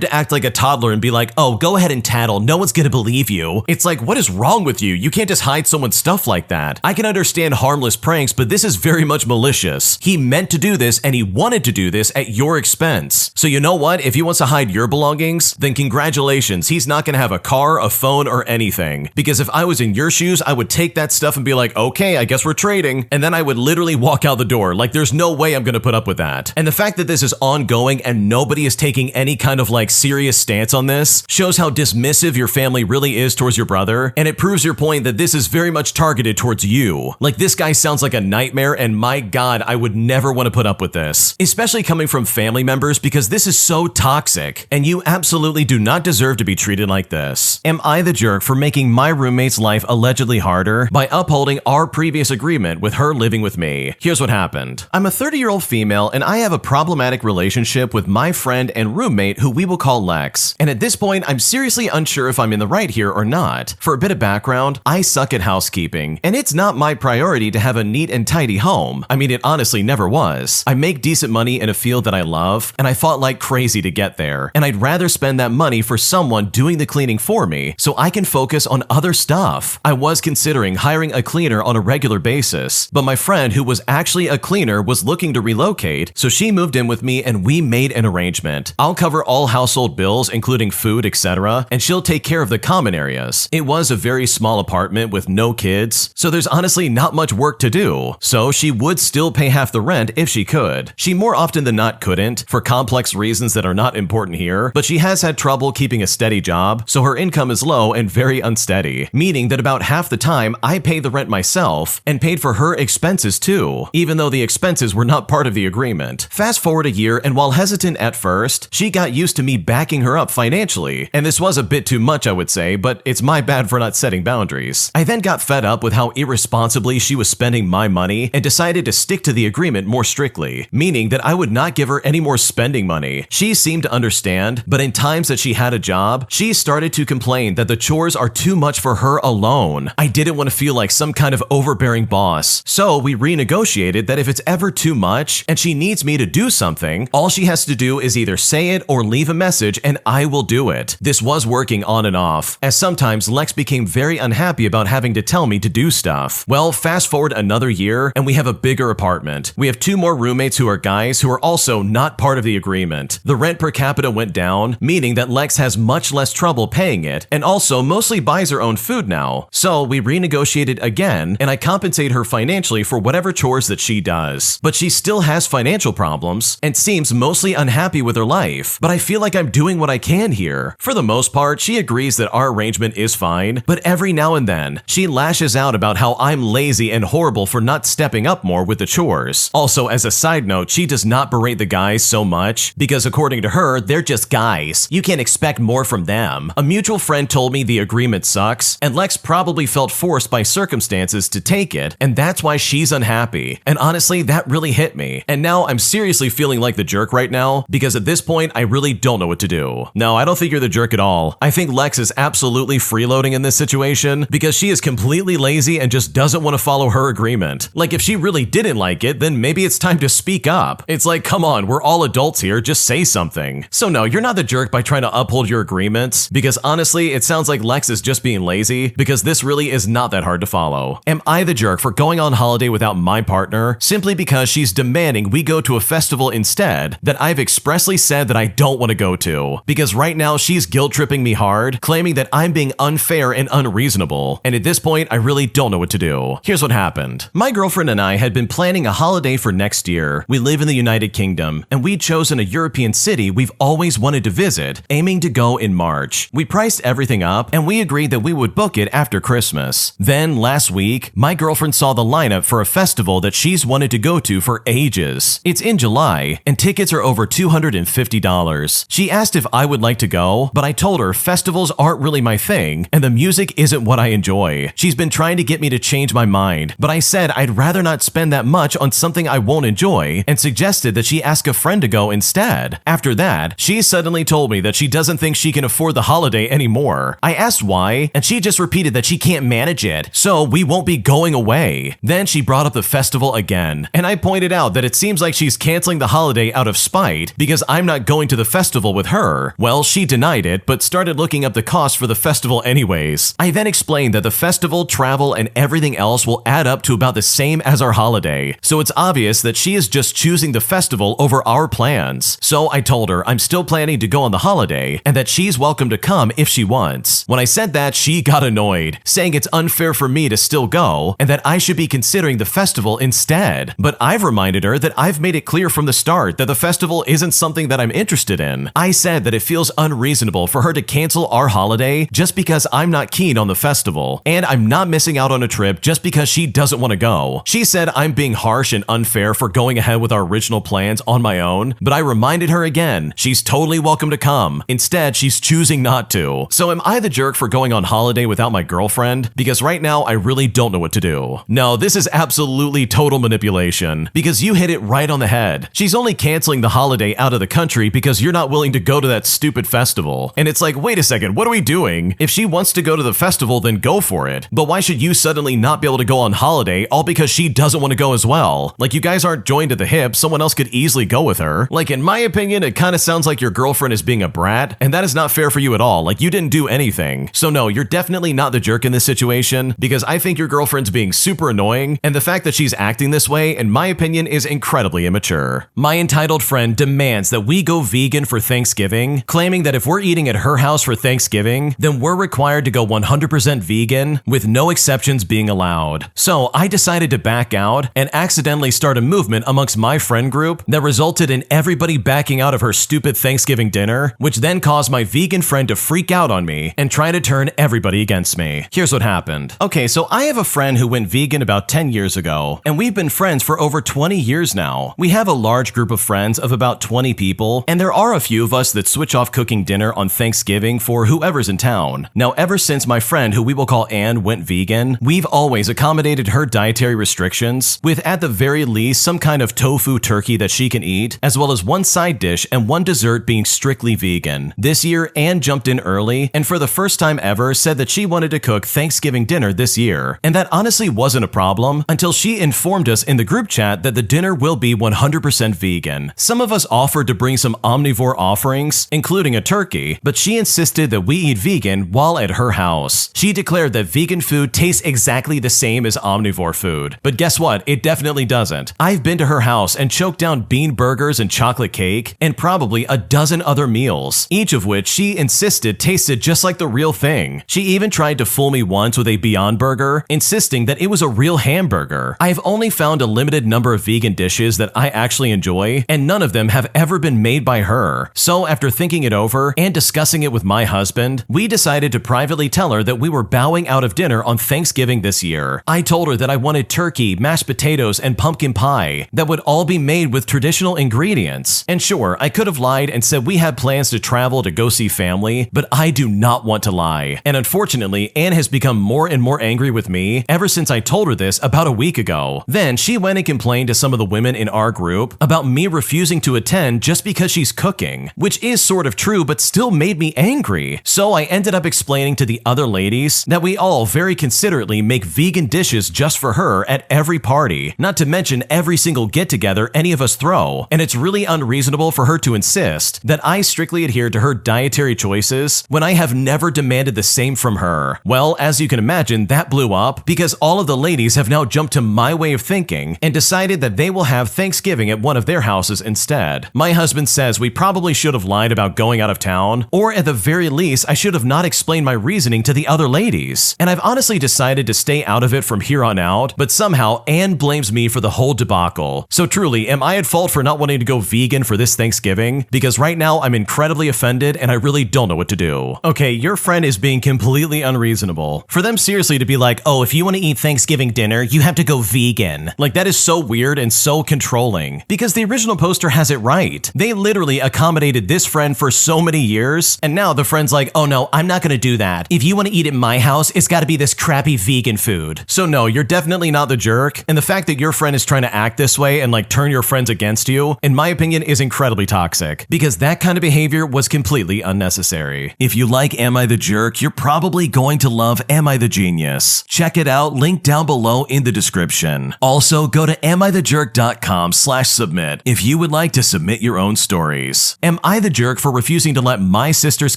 to act like a toddler and be like, "Oh, go ahead and tattle, no one's gonna believe you." It's like, what is wrong with you? You can't just hide someone's stuff like that. I can understand harmless pranks, but this is very much malicious. He meant to do this and he wanted to do this at your expense. So you know what? If he wants to hide your belongings, then congratulations, he's not gonna have a car, a phone, or anything. Because if I was in your shoes, I would take that stuff and be like, "Okay, I guess we're trading." And then I would literally walk out the door. Like, there's no way I'm gonna put up with that. And the fact that this is ongoing and nobody is taking any kind of like serious stance on this shows how dismissive your family really is towards your brother, and it proves your point that this is very much targeted towards you. Like, this guy sounds like a nightmare, and my god, I would never want to put up with this. Especially coming from family members, because this is so toxic, and you absolutely do not deserve to be treated like this. Am I the jerk for making my roommate's life allegedly harder by upholding our previous agreement with her living with me? Here's what happened. I'm a 30-year-old female, and I have a problematic relationship with my friend and roommate who we will call Lex. And at this point, I'm seriously unsure if I'm in the right here or not. For a bit of background, I suck at housekeeping, and it's not my priority to have a neat and tidy home. I mean, it honestly never was. I make decent money in a field that I love, and I fought like crazy to get there. And I'd rather spend that money for someone doing the cleaning for me so I can focus on other stuff. I was considering hiring a cleaner on a regular basis, but my friend who was actually a cleaner was looking to relocate, so she moved in with me and we made an arrangement. I'll cover all household bills, including food, etc., and she'll take care of the common areas. It was a very small apartment with no kids, so there's honestly not much work to do. So she would still pay half the rent if she could. She more often than not couldn't, for complex reasons that are not important here, but she has had trouble keeping a steady job, so her income is low and very unsteady, meaning that about half the time I pay the rent myself and paid for her expenses too, even though the expenses were not part of the agreement. Fast forward a year, and while hesitant at first, she got used to me backing her up financially, and this was a bit too much, I would say, but it's my bad for not setting boundaries. I then got fed up with how irresponsibly she was spending my money and decided to stick to the agreement more strictly, meaning that I would not give her any more spending money. She seemed to understand, but in times that she had a job, she started to complain that the chores are too much for her alone. I didn't want to feel like some kind of overbearing boss, so we renegotiated that if it's ever too much and she needs me to do something, all she has to do is either say it or leave a message and I will do it. This was working on and off, as sometimes Lex became very unhappy about having to tell me to do stuff. Well, fast forward another year and we have a bigger apartment. We have 2 more roommates who are guys who are also not part of the agreement. The rent per capita went down, meaning that Lex has much less trouble paying it and also mostly buys her own food now. So we renegotiated again and I compensate her financially for whatever chores that she does. But she still has financial problems and seems mostly unhappy with her life. But I feel like I'm doing what I can here. For the most part, she agrees that our arrangement is fine, but every now and then, she lashes out about how I'm lazy and horrible for not stepping up more with the chores. Also, as a side note, she does not berate the guys so much because according to her, they're just guys. You can't expect more from them. A mutual friend told me the agreement sucks, and Lex probably felt forced by circumstances to take it, and that's why she's unhappy. And honestly, that really hit me. And now I'm seriously feeling like the jerk right now because at this point, I really don't know what to do. No, I don't think you're the jerk at all. I think Lex is absolutely freeloading in this situation because she is completely lazy and just doesn't want to follow her agreement. Like, if she really didn't like it, then maybe it's time time to speak up. It's like, come on, we're all adults here, just say something. So no, you're not the jerk by trying to uphold your agreements, because honestly, it sounds like Lex is just being lazy, because this really is not that hard to follow. Am I the jerk for going on holiday without my partner simply because she's demanding we go to a festival instead that I've expressly said that I don't want to go to? Because right now she's guilt-tripping me hard, claiming that I'm being unfair and unreasonable, and at this point I really don't know what to do. Here's what happened. My girlfriend and I had been planning a holiday for next year. We live in the United Kingdom, and we'd chosen a European city we've always wanted to visit, aiming to go in March. We priced everything up, and we agreed that we would book it after Christmas. Then, last week, my girlfriend saw the lineup for a festival that she's wanted to go to for ages. It's in July, and tickets are over $250. She asked if I would like to go, but I told her festivals aren't really my thing, and the music isn't what I enjoy. She's been trying to get me to change my mind, but I said I'd rather not spend that much on something I won't enjoy, and suggested that she ask a friend to go instead. After that, she suddenly told me that she doesn't think she can afford the holiday anymore. I asked why, and she just repeated that she can't manage it, so we won't be going away. Then she brought up the festival again, and I pointed out that it seems like she's canceling the holiday out of spite because I'm not going to the festival with her. Well, she denied it, but started looking up the cost for the festival anyways. I then explained that the festival, travel, and everything else will add up to about the same as our holiday, so it's obvious that she is just choosing the festival over our plans. So I told her I'm still planning to go on the holiday, and that she's welcome to come if she wants. When I said that, she got annoyed, saying it's unfair for me to still go, and that I should be considering the festival instead. But I've reminded her that I've made it clear from the start that the festival isn't something that I'm interested in. I said that it feels unreasonable for her to cancel our holiday just because I'm not keen on the festival, and I'm not missing out on a trip just because she doesn't want to go. She said I'm being harsh and unfair for going ahead with our original plans on my own, but I reminded her again, she's totally welcome to come. Instead, she's choosing not to. So am I the jerk for going on holiday without my girlfriend? Because right now, I really don't know what to do. No, this is absolutely total manipulation, because you hit it right on the head. She's only canceling the holiday out of the country because you're not willing to go to that stupid festival. And it's like, wait a second, what are we doing? If she wants to go to the festival, then go for it. But why should you suddenly not be able to go on holiday all because she doesn't want to go as well? Like, you guys aren't joined at the hip, someone else could easily go with her. Like, in my opinion, it kind of sounds like your girlfriend is being a brat, and that is not fair for you at all. Like, you didn't do anything. So no, you're definitely not the jerk in this situation, because I think your girlfriend's being super annoying, and the fact that she's acting this way, in my opinion, is incredibly immature. My entitled friend demands that we go vegan for Thanksgiving, claiming that if we're eating at her house for Thanksgiving, then we're required to go 100% vegan, with no exceptions being allowed. So I decided to back out and accidentally start a movement amongst my friend group that resulted in everybody backing out of her stupid Thanksgiving dinner, which then caused my vegan friend to freak out on me and try to turn everybody against me. Here's what happened. Okay, so I have a friend who went vegan about 10 years ago, and we've been friends for over 20 years now. We have a large group of friends of about 20 people, and there are a few of us that switch off cooking dinner on Thanksgiving for whoever's in town. Now, ever since my friend, who we will call Anne, went vegan, we've always accommodated her dietary restrictions, with at the very least some kind of tofu turkey that she can eat, as well as one side dish and one dessert being strictly vegan. This year, Anne jumped in early, and for the first time ever said that she wanted to cook Thanksgiving dinner this year. And that honestly wasn't a problem until she informed us in the group chat that the dinner will be 100% vegan. Some of us offered to bring some omnivore offerings, including a turkey, but she insisted that we eat vegan while at her house. She declared that vegan food tastes exactly the same as omnivore food. But guess what? It definitely doesn't. I've been to her house and choked down bean burgers and chocolate cake, and probably a dozen other meals, each of which she insisted tasted just like the real thing. She even tried to fool me once with a Beyond Burger, insisting that it was a real hamburger. I've only found a limited number of vegan dishes that I actually enjoy, and none of them have ever been made by her. So after thinking it over and discussing it with my husband, we decided to privately tell her that we were bowing out of dinner on Thanksgiving this year. I told her that I wanted turkey, mashed potatoes, and pumpkin pie that would all be made with traditional ingredients. And sure, I could have lied and said we had plans to travel to go see family, but I do not want to lie. And unfortunately, Anne has become more and more angry with me ever since I told her this about a week ago. Then she went and complained to some of the women in our group about me refusing to attend just because she's cooking, which is sort of true but still made me angry. So I ended up explaining to the other ladies that we all very considerately make vegan dishes just for her at every party, not to mention every single get-together any of us throw, and it's really unreasonable for her to insist that I strictly adhere to her dietary choices when I have never demanded the same from her. Well, as you can imagine, that blew up because all of the ladies have now jumped to my way of thinking and decided that they will have Thanksgiving at one of their houses instead. My husband says we probably should have lied about going out of town, or at the very least, I should have not explained my reasoning to the other ladies. And I've honestly decided to stay out of it from here on out, but somehow Anne blames me for the whole debacle. So truly, am I at fault for not wanting to go vegan for this Thanksgiving? Because right now I'm incredibly offended and I really don't know what to do. Okay, your friend is being completely unreasonable. For them seriously to be like, oh, if you want to eat Thanksgiving dinner, you have to go vegan. Like, that is so weird and so controlling. Because the original poster has it right. They literally accommodated this friend for so many years, and now the friend's like, oh no, I'm not gonna do that. If you want to eat at my house, it's gotta be this crappy vegan food. So no, you're definitely not the jerk, and the fact that your friend is trying to act this way and like turn your friends against you, in my opinion, is incredibly toxic, because that kind of behavior was completely unnecessary. If you like Am I the Jerk, you're probably going to love Am I the Genius. Check it out, link down below in the description. Also, go to amithejerk.com/submit if you would like to submit your own stories. Am I the jerk for refusing to let my sister's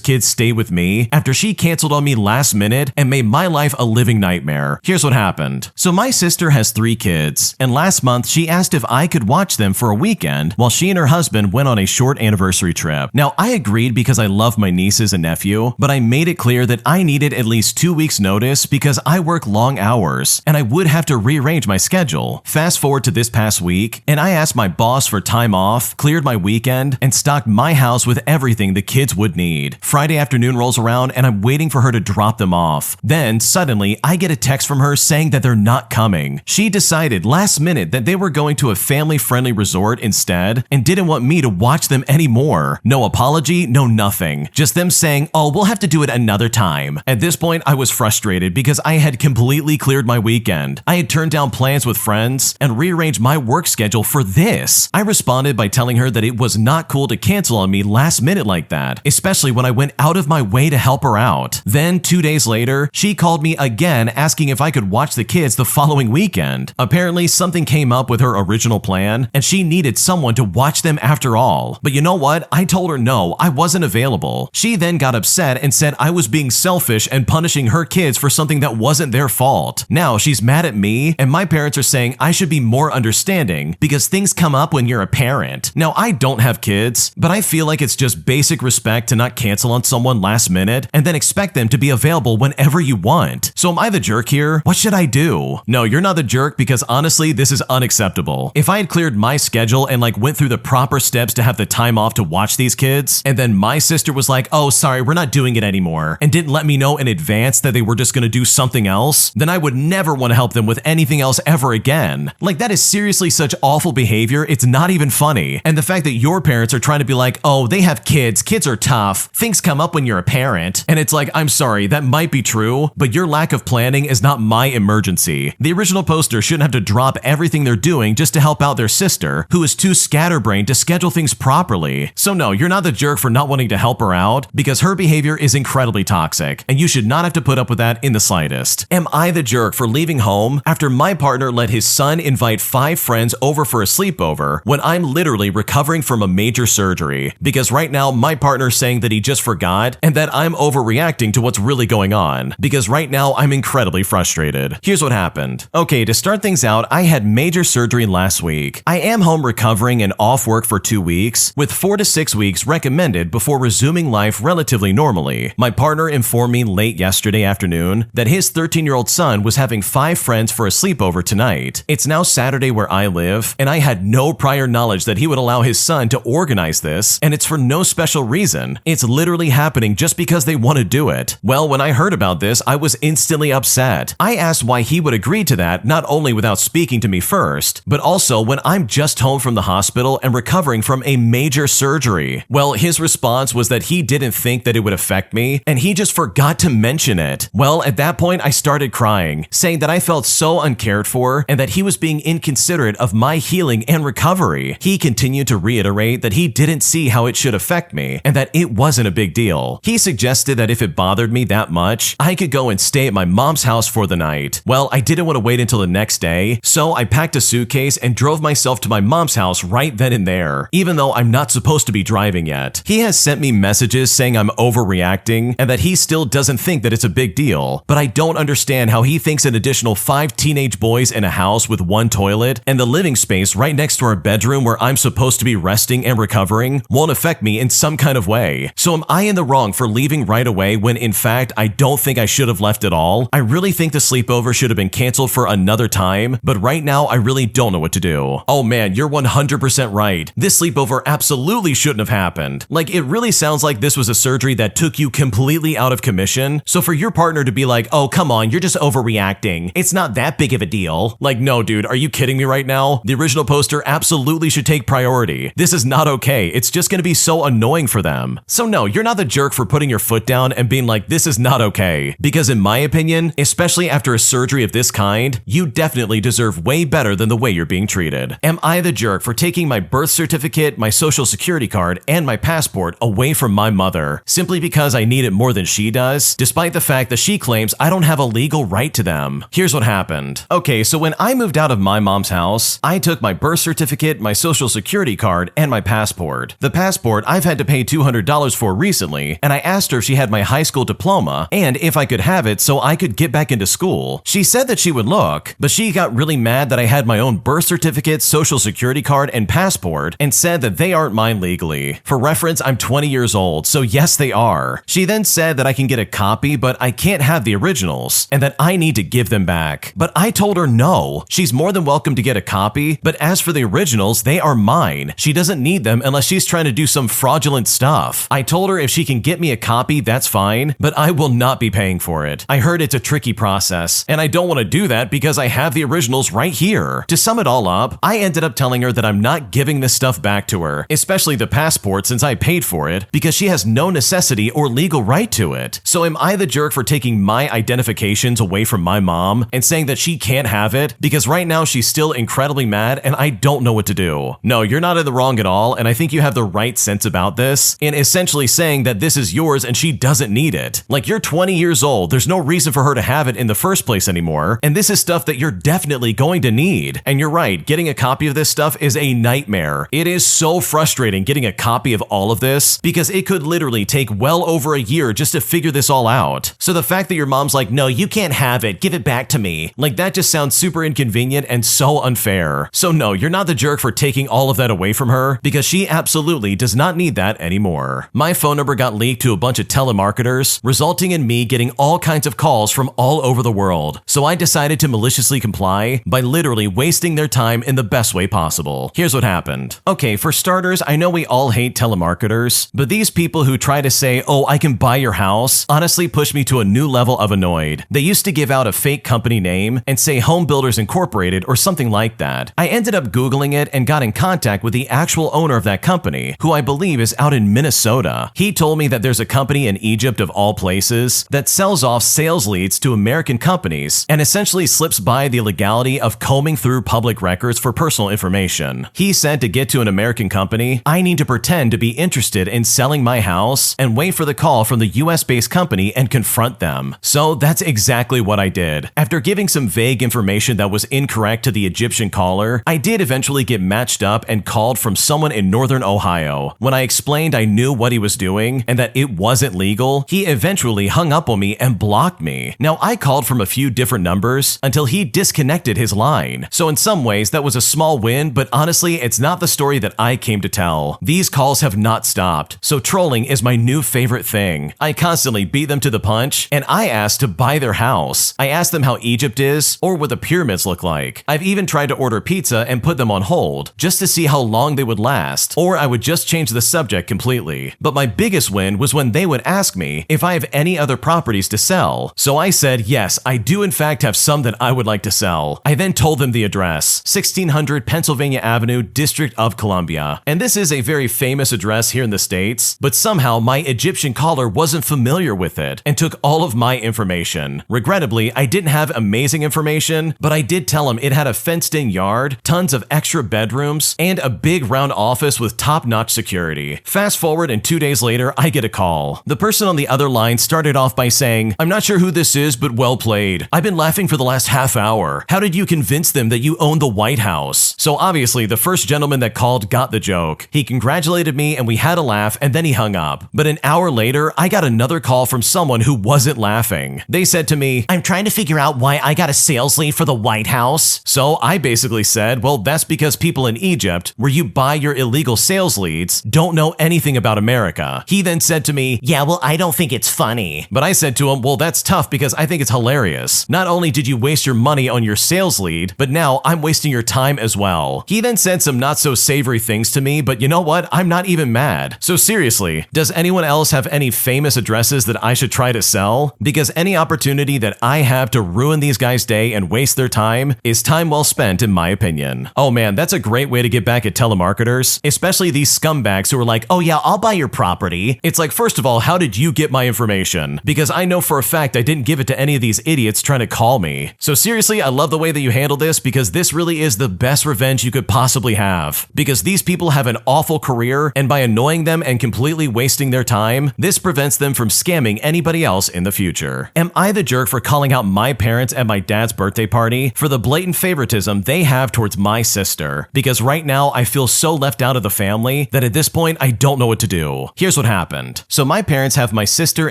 kids stay with me after she canceled on me last minute and made my life a living nightmare? Here's what happened. So my sister has 3 kids, and last month she asked if I could watch them for a weekend while she and her husband went on a short anniversary trip. Now, I agreed because I love my nieces and nephew, but I made it clear that I needed at least 2 weeks notice because I work long hours and I would have to rearrange my schedule. Fast forward to this past week, and I asked my boss for time off, cleared my weekend, and stocked my house with everything the kids would need. Friday afternoon rolls around and I'm waiting for her to drop them off. Then, suddenly, I get a text from her saying that they're not coming. She decided last minute that they were going to a family-friendly resort instead and didn't want me to watch them anymore. No apology, no nothing. Just them saying, oh, we'll have to do it another time. At this point, I was frustrated because I had completely cleared my weekend. I had turned down plans with friends and rearranged my work schedule for this. I responded by telling her that it was not cool to cancel on me last minute like that, especially when I went out of my way to help her out. Then 2 days later, she called me again asking if I could watch the kids the following weekend. Apparently, something came up with her original plan and she needed someone to watch them after all. But you know what? I told her no, I wasn't available. She then got upset and said I was being selfish and punishing her kids for something that wasn't their fault. Now she's mad at me, and my parents are saying I should be more understanding because things come up when you're a parent. Now, I don't have kids, but I feel like it's just basic respect to not cancel on someone last minute and then expect them to be available whenever you want. So am I the jerk here? What should I do? No, you're not the jerk, because honestly, this is unacceptable. If I had cleared my schedule and like went through the proper steps to have the time off to watch these kids, and then my sister was like, oh, sorry, we're not doing it anymore, and didn't let me know in advance that they were just gonna do something else, then I would never want to help them with anything else ever again. Like, that is seriously such awful behavior, it's not even funny. And the fact that your parents are trying to be like, oh, they have kids are tough, things come up when you're a parent, and it's like, I'm sorry, that might be true, but your lack of planning is not my emergency. The original poster shouldn't have to drop everything they're doing just to help out their sister, who is too scatterbrained to schedule things properly. So no, you're not the jerk for not wanting to help her out, because her behavior is incredibly toxic, and you should not have to put up with that in the slightest. Am I the jerk for leaving home after my partner let his son invite 5 friends over for a sleepover when I'm literally recovering from a major surgery? Because right now, my partner's saying that he just forgot and that I'm overreacting to what's really going on, because right now I'm incredibly frustrated. Here's what happened. Okay, to start things out, I had major surgery last week. I am home recovering and off work for 2 weeks, with 4 to 6 weeks recommended before resuming life relatively normally. My partner informed me late yesterday afternoon that his 13-year-old son was having 5 friends for a sleepover tonight. It's now Saturday where I live, and I had no prior knowledge that he would allow his son to organize this, and it's for no special reason. It's literally happening just because they want to do it. Well, when I heard about this, I was instantly upset. I asked why he would agree to that, not only without speaking to me first, but also when I'm just home from the hospital and recovering from a major surgery. Well, his response was that he didn't think that it would affect me, and he just forgot to mention it. Well, at that point, I started crying, saying that I felt so uncared for and that he was being inconsiderate of my healing and recovery. He continued to reiterate that he didn't see how it should affect me and that it wasn't a big deal. He suggested that if it bothered me that much, I could go and stay at my mom's house for the night. Well, I didn't want to wait until the next day, so I packed a suitcase suitcase and drove myself to my mom's house right then and there, even though I'm not supposed to be driving yet. He has sent me messages saying I'm overreacting and that he still doesn't think that it's a big deal, but I don't understand how he thinks an additional 5 teenage boys in a house with 1 toilet and the living space right next to our bedroom where I'm supposed to be resting and recovering won't affect me in some kind of way. So am I in the wrong for leaving right away when in fact I don't think I should have left at all? I really think the sleepover should have been canceled for another time, but right now I really don't know what to do. Oh man, you're 100% right. This sleepover absolutely shouldn't have happened. Like, it really sounds like this was a surgery that took you completely out of commission. So for your partner to be like, oh come on, you're just overreacting, it's not that big of a deal. Like, no dude, are you kidding me right now? The original poster absolutely should take priority. This is not okay. It's just gonna be so annoying for them. So no, you're not the jerk for putting your foot down and being like, this is not okay. Because in my opinion, especially after a surgery of this kind, you definitely deserve way better than the way you're being treated. Am I the jerk for taking my birth certificate, my social security card, and my passport away from my mother, simply because I need it more than she does, despite the fact that she claims I don't have a legal right to them? Here's what happened. Okay, so when I moved out of my mom's house, I took my birth certificate, my social security card, and my passport. The passport I've had to pay $200 for recently, and I asked her if she had my high school diploma and if I could have it so I could get back into school. She said that she would look, but she got really mad that I had my own birth certificate, social security card, and passport and said that they aren't mine legally. For reference, I'm 20 years old, so yes they are. She then said that I can get a copy, but I can't have the originals, and that I need to give them back. But I told her no. She's more than welcome to get a copy, but as for the originals, they are mine. She doesn't need them unless she's trying to do some fraudulent stuff. I told her if she can get me a copy, that's fine, but I will not be paying for it. I heard it's a tricky process, and I don't want to do that because I have the originals right here. To sum it all up, I ended up telling her that I'm not giving this stuff back to her, especially the passport since I paid for it, because she has no necessity or legal right to it. So am I the jerk for taking my identifications away from my mom and saying that she can't have it because right now she's still incredibly mad and I don't know what to do? No, you're not in the wrong at all, and I think you have the right sense about this in essentially saying that this is yours and she doesn't need it. Like, you're 20 years old, there's no reason for her to have it in the first place anymore, and this is stuff that you're definitely going to need. And you're right, getting a copy of this stuff is a nightmare. It is so frustrating getting a copy of all of this because it could literally take well over a year just to figure this all out. So the fact that your mom's like, no, you can't have it, give it back to me, like, that just sounds super inconvenient and so unfair. So no, you're not the jerk for taking all of that away from her because she absolutely does not need that anymore. My phone number got leaked to a bunch of telemarketers, resulting in me getting all kinds of calls from all over the world. So I decided to maliciously comply by literally wasting their time in the best way possible. Here's what happened. Okay, for starters, I know we all hate telemarketers, but these people who try to say, oh, I can buy your house, honestly push me to a new level of annoyed. They used to give out a fake company name and say Home Builders Incorporated or something like that. I ended up Googling it and got in contact with the actual owner of that company, who I believe is out in Minnesota. He told me that there's a company in Egypt of all places that sells off sales leads to American companies and essentially slips by the legality of combing through public records for personal information. He said to get to an American company, I need to pretend to be interested in selling my house and wait for the call from the US-based company and confront them. So that's exactly what I did. After giving some vague information that was incorrect to the Egyptian caller, I did eventually get matched up and called from someone in northern Ohio. When I explained I knew what he was doing and that it wasn't legal, he eventually hung up on me and blocked me. Now, I called from a few different numbers until he disconnected his line. So in some ways, that was a small win, but honestly, it's not the story that I came to tell. These calls have not stopped, so trolling is my new favorite thing. I constantly beat them to the punch, and I asked to buy their house. I asked them how Egypt is, or what the pyramids look like. I've even tried to order pizza and put them on hold, just to see how long they would last, or I would just change the subject completely. But my biggest win was when they would ask me if I have any other properties to sell. So I said, yes, I do in fact have some that I would like to sell. I then told them the address, 1600 Pennsylvania Avenue, District of Columbia. And this is a very famous address here in the States, but somehow my Egyptian caller wasn't familiar with it and took all of my information. Regrettably, I didn't have amazing information, but I did tell him it had a fenced-in yard, tons of extra bedrooms, and a big round office with top-notch security. Fast forward, and 2 days later, I get a call. The person on the other line started off by saying, I'm not sure who this is, but well played. I've been laughing for the last half hour. How did you convince them that you own own the White House. So obviously, the first gentleman that called got the joke. He congratulated me and we had a laugh and then he hung up. But an hour later, I got another call from someone who wasn't laughing. They said to me, "I'm trying to figure out why I got a sales lead for the White House." So I basically said, well, that's because people in Egypt, where you buy your illegal sales leads, don't know anything about America. He then said to me, "Yeah, well, I don't think it's funny." But I said to him, well, that's tough because I think it's hilarious. Not only did you waste your money on your sales lead, but now I'm wasting your time as well. He then said some not so savory things to me, but you know what? I'm not even mad. So seriously, does anyone else have any famous addresses that I should try to sell? Because any opportunity that I have to ruin these guys' day and waste their time is time well spent in my opinion. Oh man, that's a great way to get back at telemarketers, especially these scumbags who are like, "Oh yeah, I'll buy your property." It's like, first of all, how did you get my information? Because I know for a fact I didn't give it to any of these idiots trying to call me. So seriously, I love the way that you handle this because this really is the best revenge you could possibly have. Because these people have an awful career, and by annoying them and completely wasting their time, this prevents them from scamming anybody else in the future. Am I the jerk for calling out my parents at my dad's birthday party for the blatant favoritism they have towards my sister? Because right now I feel so left out of the family that at this point I don't know what to do. Here's what happened. So my parents have my sister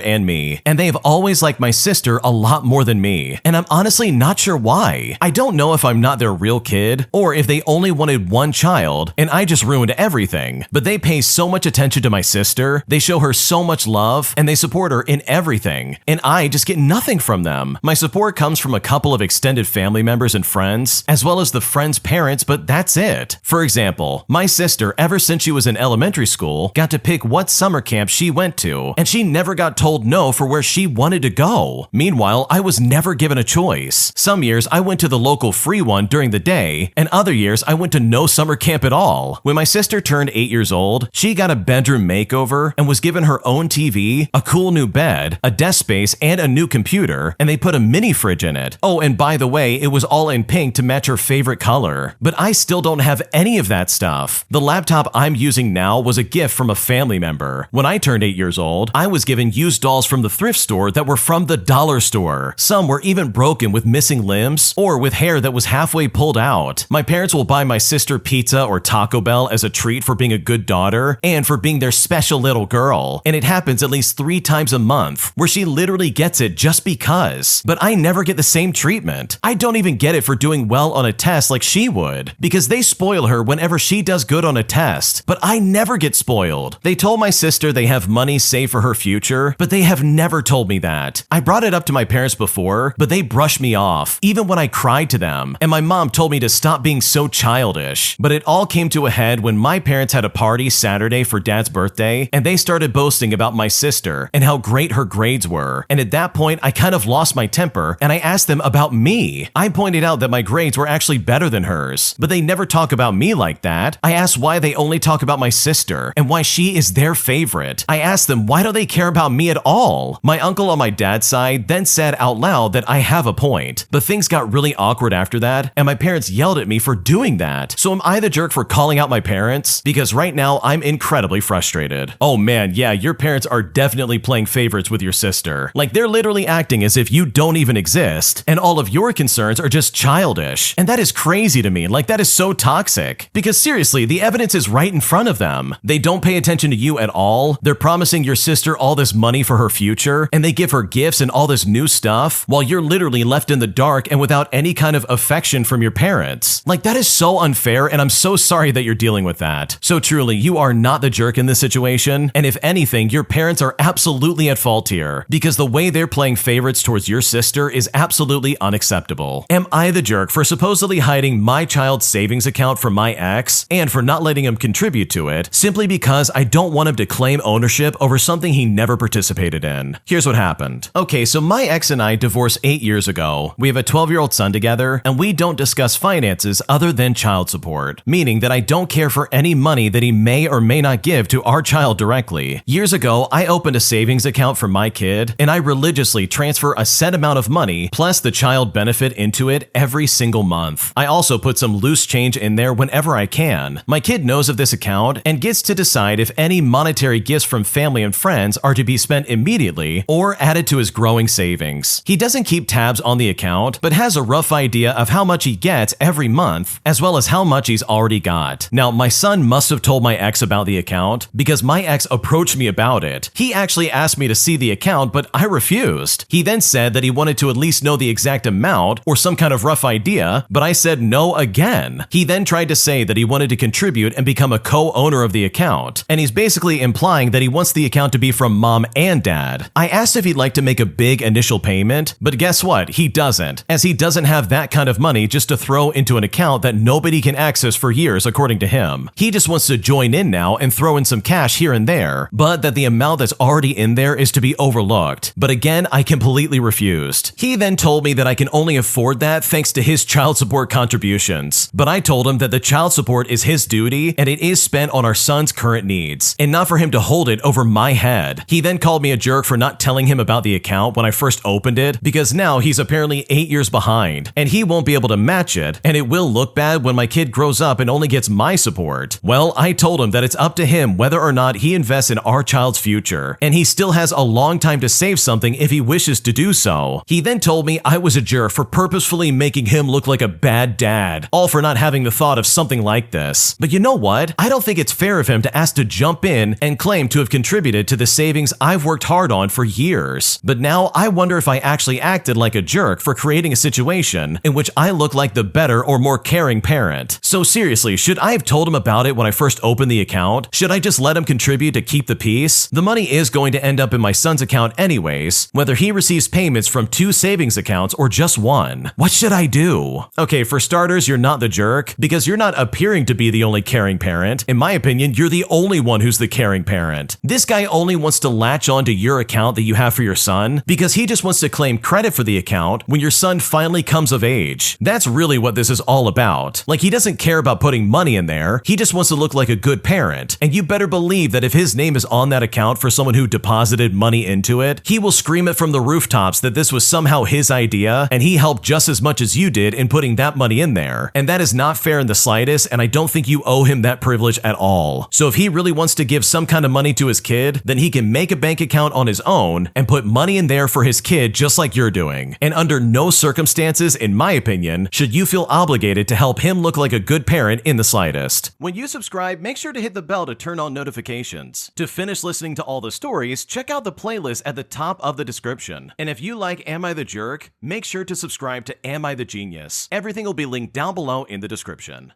and me, and they've always liked my sister a lot more than me, and I'm honestly not sure why. I don't know if I'm not their real kid, or if they only wanted one child, and I just ruined everything. But they pay so much attention to my sister, they show her so much love, and they support her in everything, and I just get nothing from them. My support comes from a couple of extended family members and friends, as well as the friends' parents, but that's it. For example, my sister, ever since she was in elementary school, got to pick what summer camp she went to, and she never got told no for where she wanted to go. Meanwhile, I was never given a choice. Some years I went to the local free one during the day, and other years I went to no summer camp at all. When my sister turned 8 years old, she got a bedroom makeover and was given her own TV, a cool new bed, a desk space, and a new computer, and they put a mini fridge in it. Oh, and by the way, it was all in pink to match her favorite color. But I still don't have any of that stuff. The laptop I'm using now was a gift from a family member. When I turned 8 years old, I was given used dolls from the thrift store that were from the dollar store. Some were even broken with missing limbs or with hair that was halfway pulled out. My parents will buy my sister pizza or Taco Bell as a treat for being a good daughter and for being their special little girl. And it happens at least 3 times a month, where she literally gets it just because. But I never get the same treatment. I don't even get it for doing well on a test like she would, because they spoil her whenever she does good on a test. But I never get spoiled. They told my sister they have money saved for her future, but they have never told me that. I brought it up to my parents before, but they brushed me off, even when I cried to them. And my mom told me to stop being so childish. But it all came to a head when my parents had a party Saturday for Dad's birthday, and they started boasting about my sister and how great her grades were. And at that point, I kind of lost my temper, and I asked them about me. I pointed out that my grades were actually better than hers, but they never talk about me like that. I asked why they only talk about my sister and why she is their favorite. I asked them, why don't they care about me at all? My uncle on my dad's side then said out loud that I have a point, but things got really awkward after that, and my parents yelled at me for doing that. So am I the jerk for calling out my parents? Because right now I'm incredibly frustrated. Oh man, yeah, your parents are definitely playing favorites with your sister. Like, they're literally acting as if you don't even exist, and all of your concerns are just childish. And that is crazy to me. Like, that is so toxic. Because seriously, the evidence is right in front of them. They don't pay attention to you at all. They're promising your sister all this money for her future, and they give her gifts and all this new stuff, while you're literally left in the dark and without any kind of affection from your parents. Like, that is so unfair, and I'm so sorry that you're dealing with that. So truly, you are not the jerk in this situation, and if anything, your parents are absolutely at fault here, because the way they're playing favorites towards your sister is absolutely unacceptable. Am I the jerk for supposedly hiding my child's savings account from my ex, and for not letting him contribute to it, simply because I don't want him to claim ownership over something he never participated in? Here's what happened. Okay, so my ex and I divorced 8 years ago. We have a 12-year-old son together, and we don't discuss finances other than child support, meaning that I don't care for any money that he may or may not give to our child directly. Years ago, I opened a savings account for my kid, and I religiously transfer a set amount of money plus the child benefit into it every single month. I also put some loose change in there whenever I can. My kid knows of this account and gets to decide if any monetary gifts from family and friends are to be spent immediately or added to his growing savings. He doesn't keep tabs on the account, but has a rough idea of how much he gets gets every month, as well as how much he's already got. Now, my son must have told my ex about the account because my ex approached me about it. He actually asked me to see the account, but I refused. He then said that he wanted to at least know the exact amount or some kind of rough idea, but I said no again. He then tried to say that he wanted to contribute and become a co-owner of the account, and he's basically implying that he wants the account to be from mom and dad. I asked if he'd like to make a big initial payment, but guess what? He doesn't, as he doesn't have that kind of money just to throw into an account that nobody can access for years according to him. He just wants to join in now and throw in some cash here and there, but that the amount that's already in there is to be overlooked. But again, I completely refused. He then told me that I can only afford that thanks to his child support contributions, but I told him that the child support is his duty and it is spent on our son's current needs, and not for him to hold it over my head. He then called me a jerk for not telling him about the account when I first opened it, because now he's apparently 8 years behind, and he won't be able to match it, and it will look bad when my kid grows up and only gets my support. Well, I told him that it's up to him whether or not he invests in our child's future, and he still has a long time to save something if he wishes to do so. He then told me I was a jerk for purposefully making him look like a bad dad, all for not having the thought of something like this. But you know what? I don't think it's fair of him to ask to jump in and claim to have contributed to the savings I've worked hard on for years. But now I wonder if I actually acted like a jerk for creating a situation in which I look like the better or more caring parent. So seriously, should I have told him about it when I first opened the account? Should I just let him contribute to keep the peace? The money is going to end up in my son's account anyways, whether he receives payments from 2 savings accounts or just one. What should I do? Okay, for starters, you're not the jerk because you're not appearing to be the only caring parent. In my opinion, you're the only one who's the caring parent. This guy only wants to latch on to your account that you have for your son because he just wants to claim credit for the account when your son finally comes of age. That's really what this is all about. Like, he doesn't care about putting money in there, he just wants to look like a good parent. And you better believe that if his name is on that account for someone who deposited money into it, he will scream it from the rooftops that this was somehow his idea and he helped just as much as you did in putting that money in there. And that is not fair in the slightest, and I don't think you owe him that privilege at all. So if he really wants to give some kind of money to his kid, then he can make a bank account on his own and put money in there for his kid just like you're doing. And under no circumstances, in my opinion, should you feel obligated to help him look like a good parent in the slightest. When you subscribe, make sure to hit the bell to turn on notifications. To finish listening to all the stories, check out the playlist at the top of the description. And if you like Am I the Jerk, make sure to subscribe to Am I the Genius. Everything will be linked down below in the description.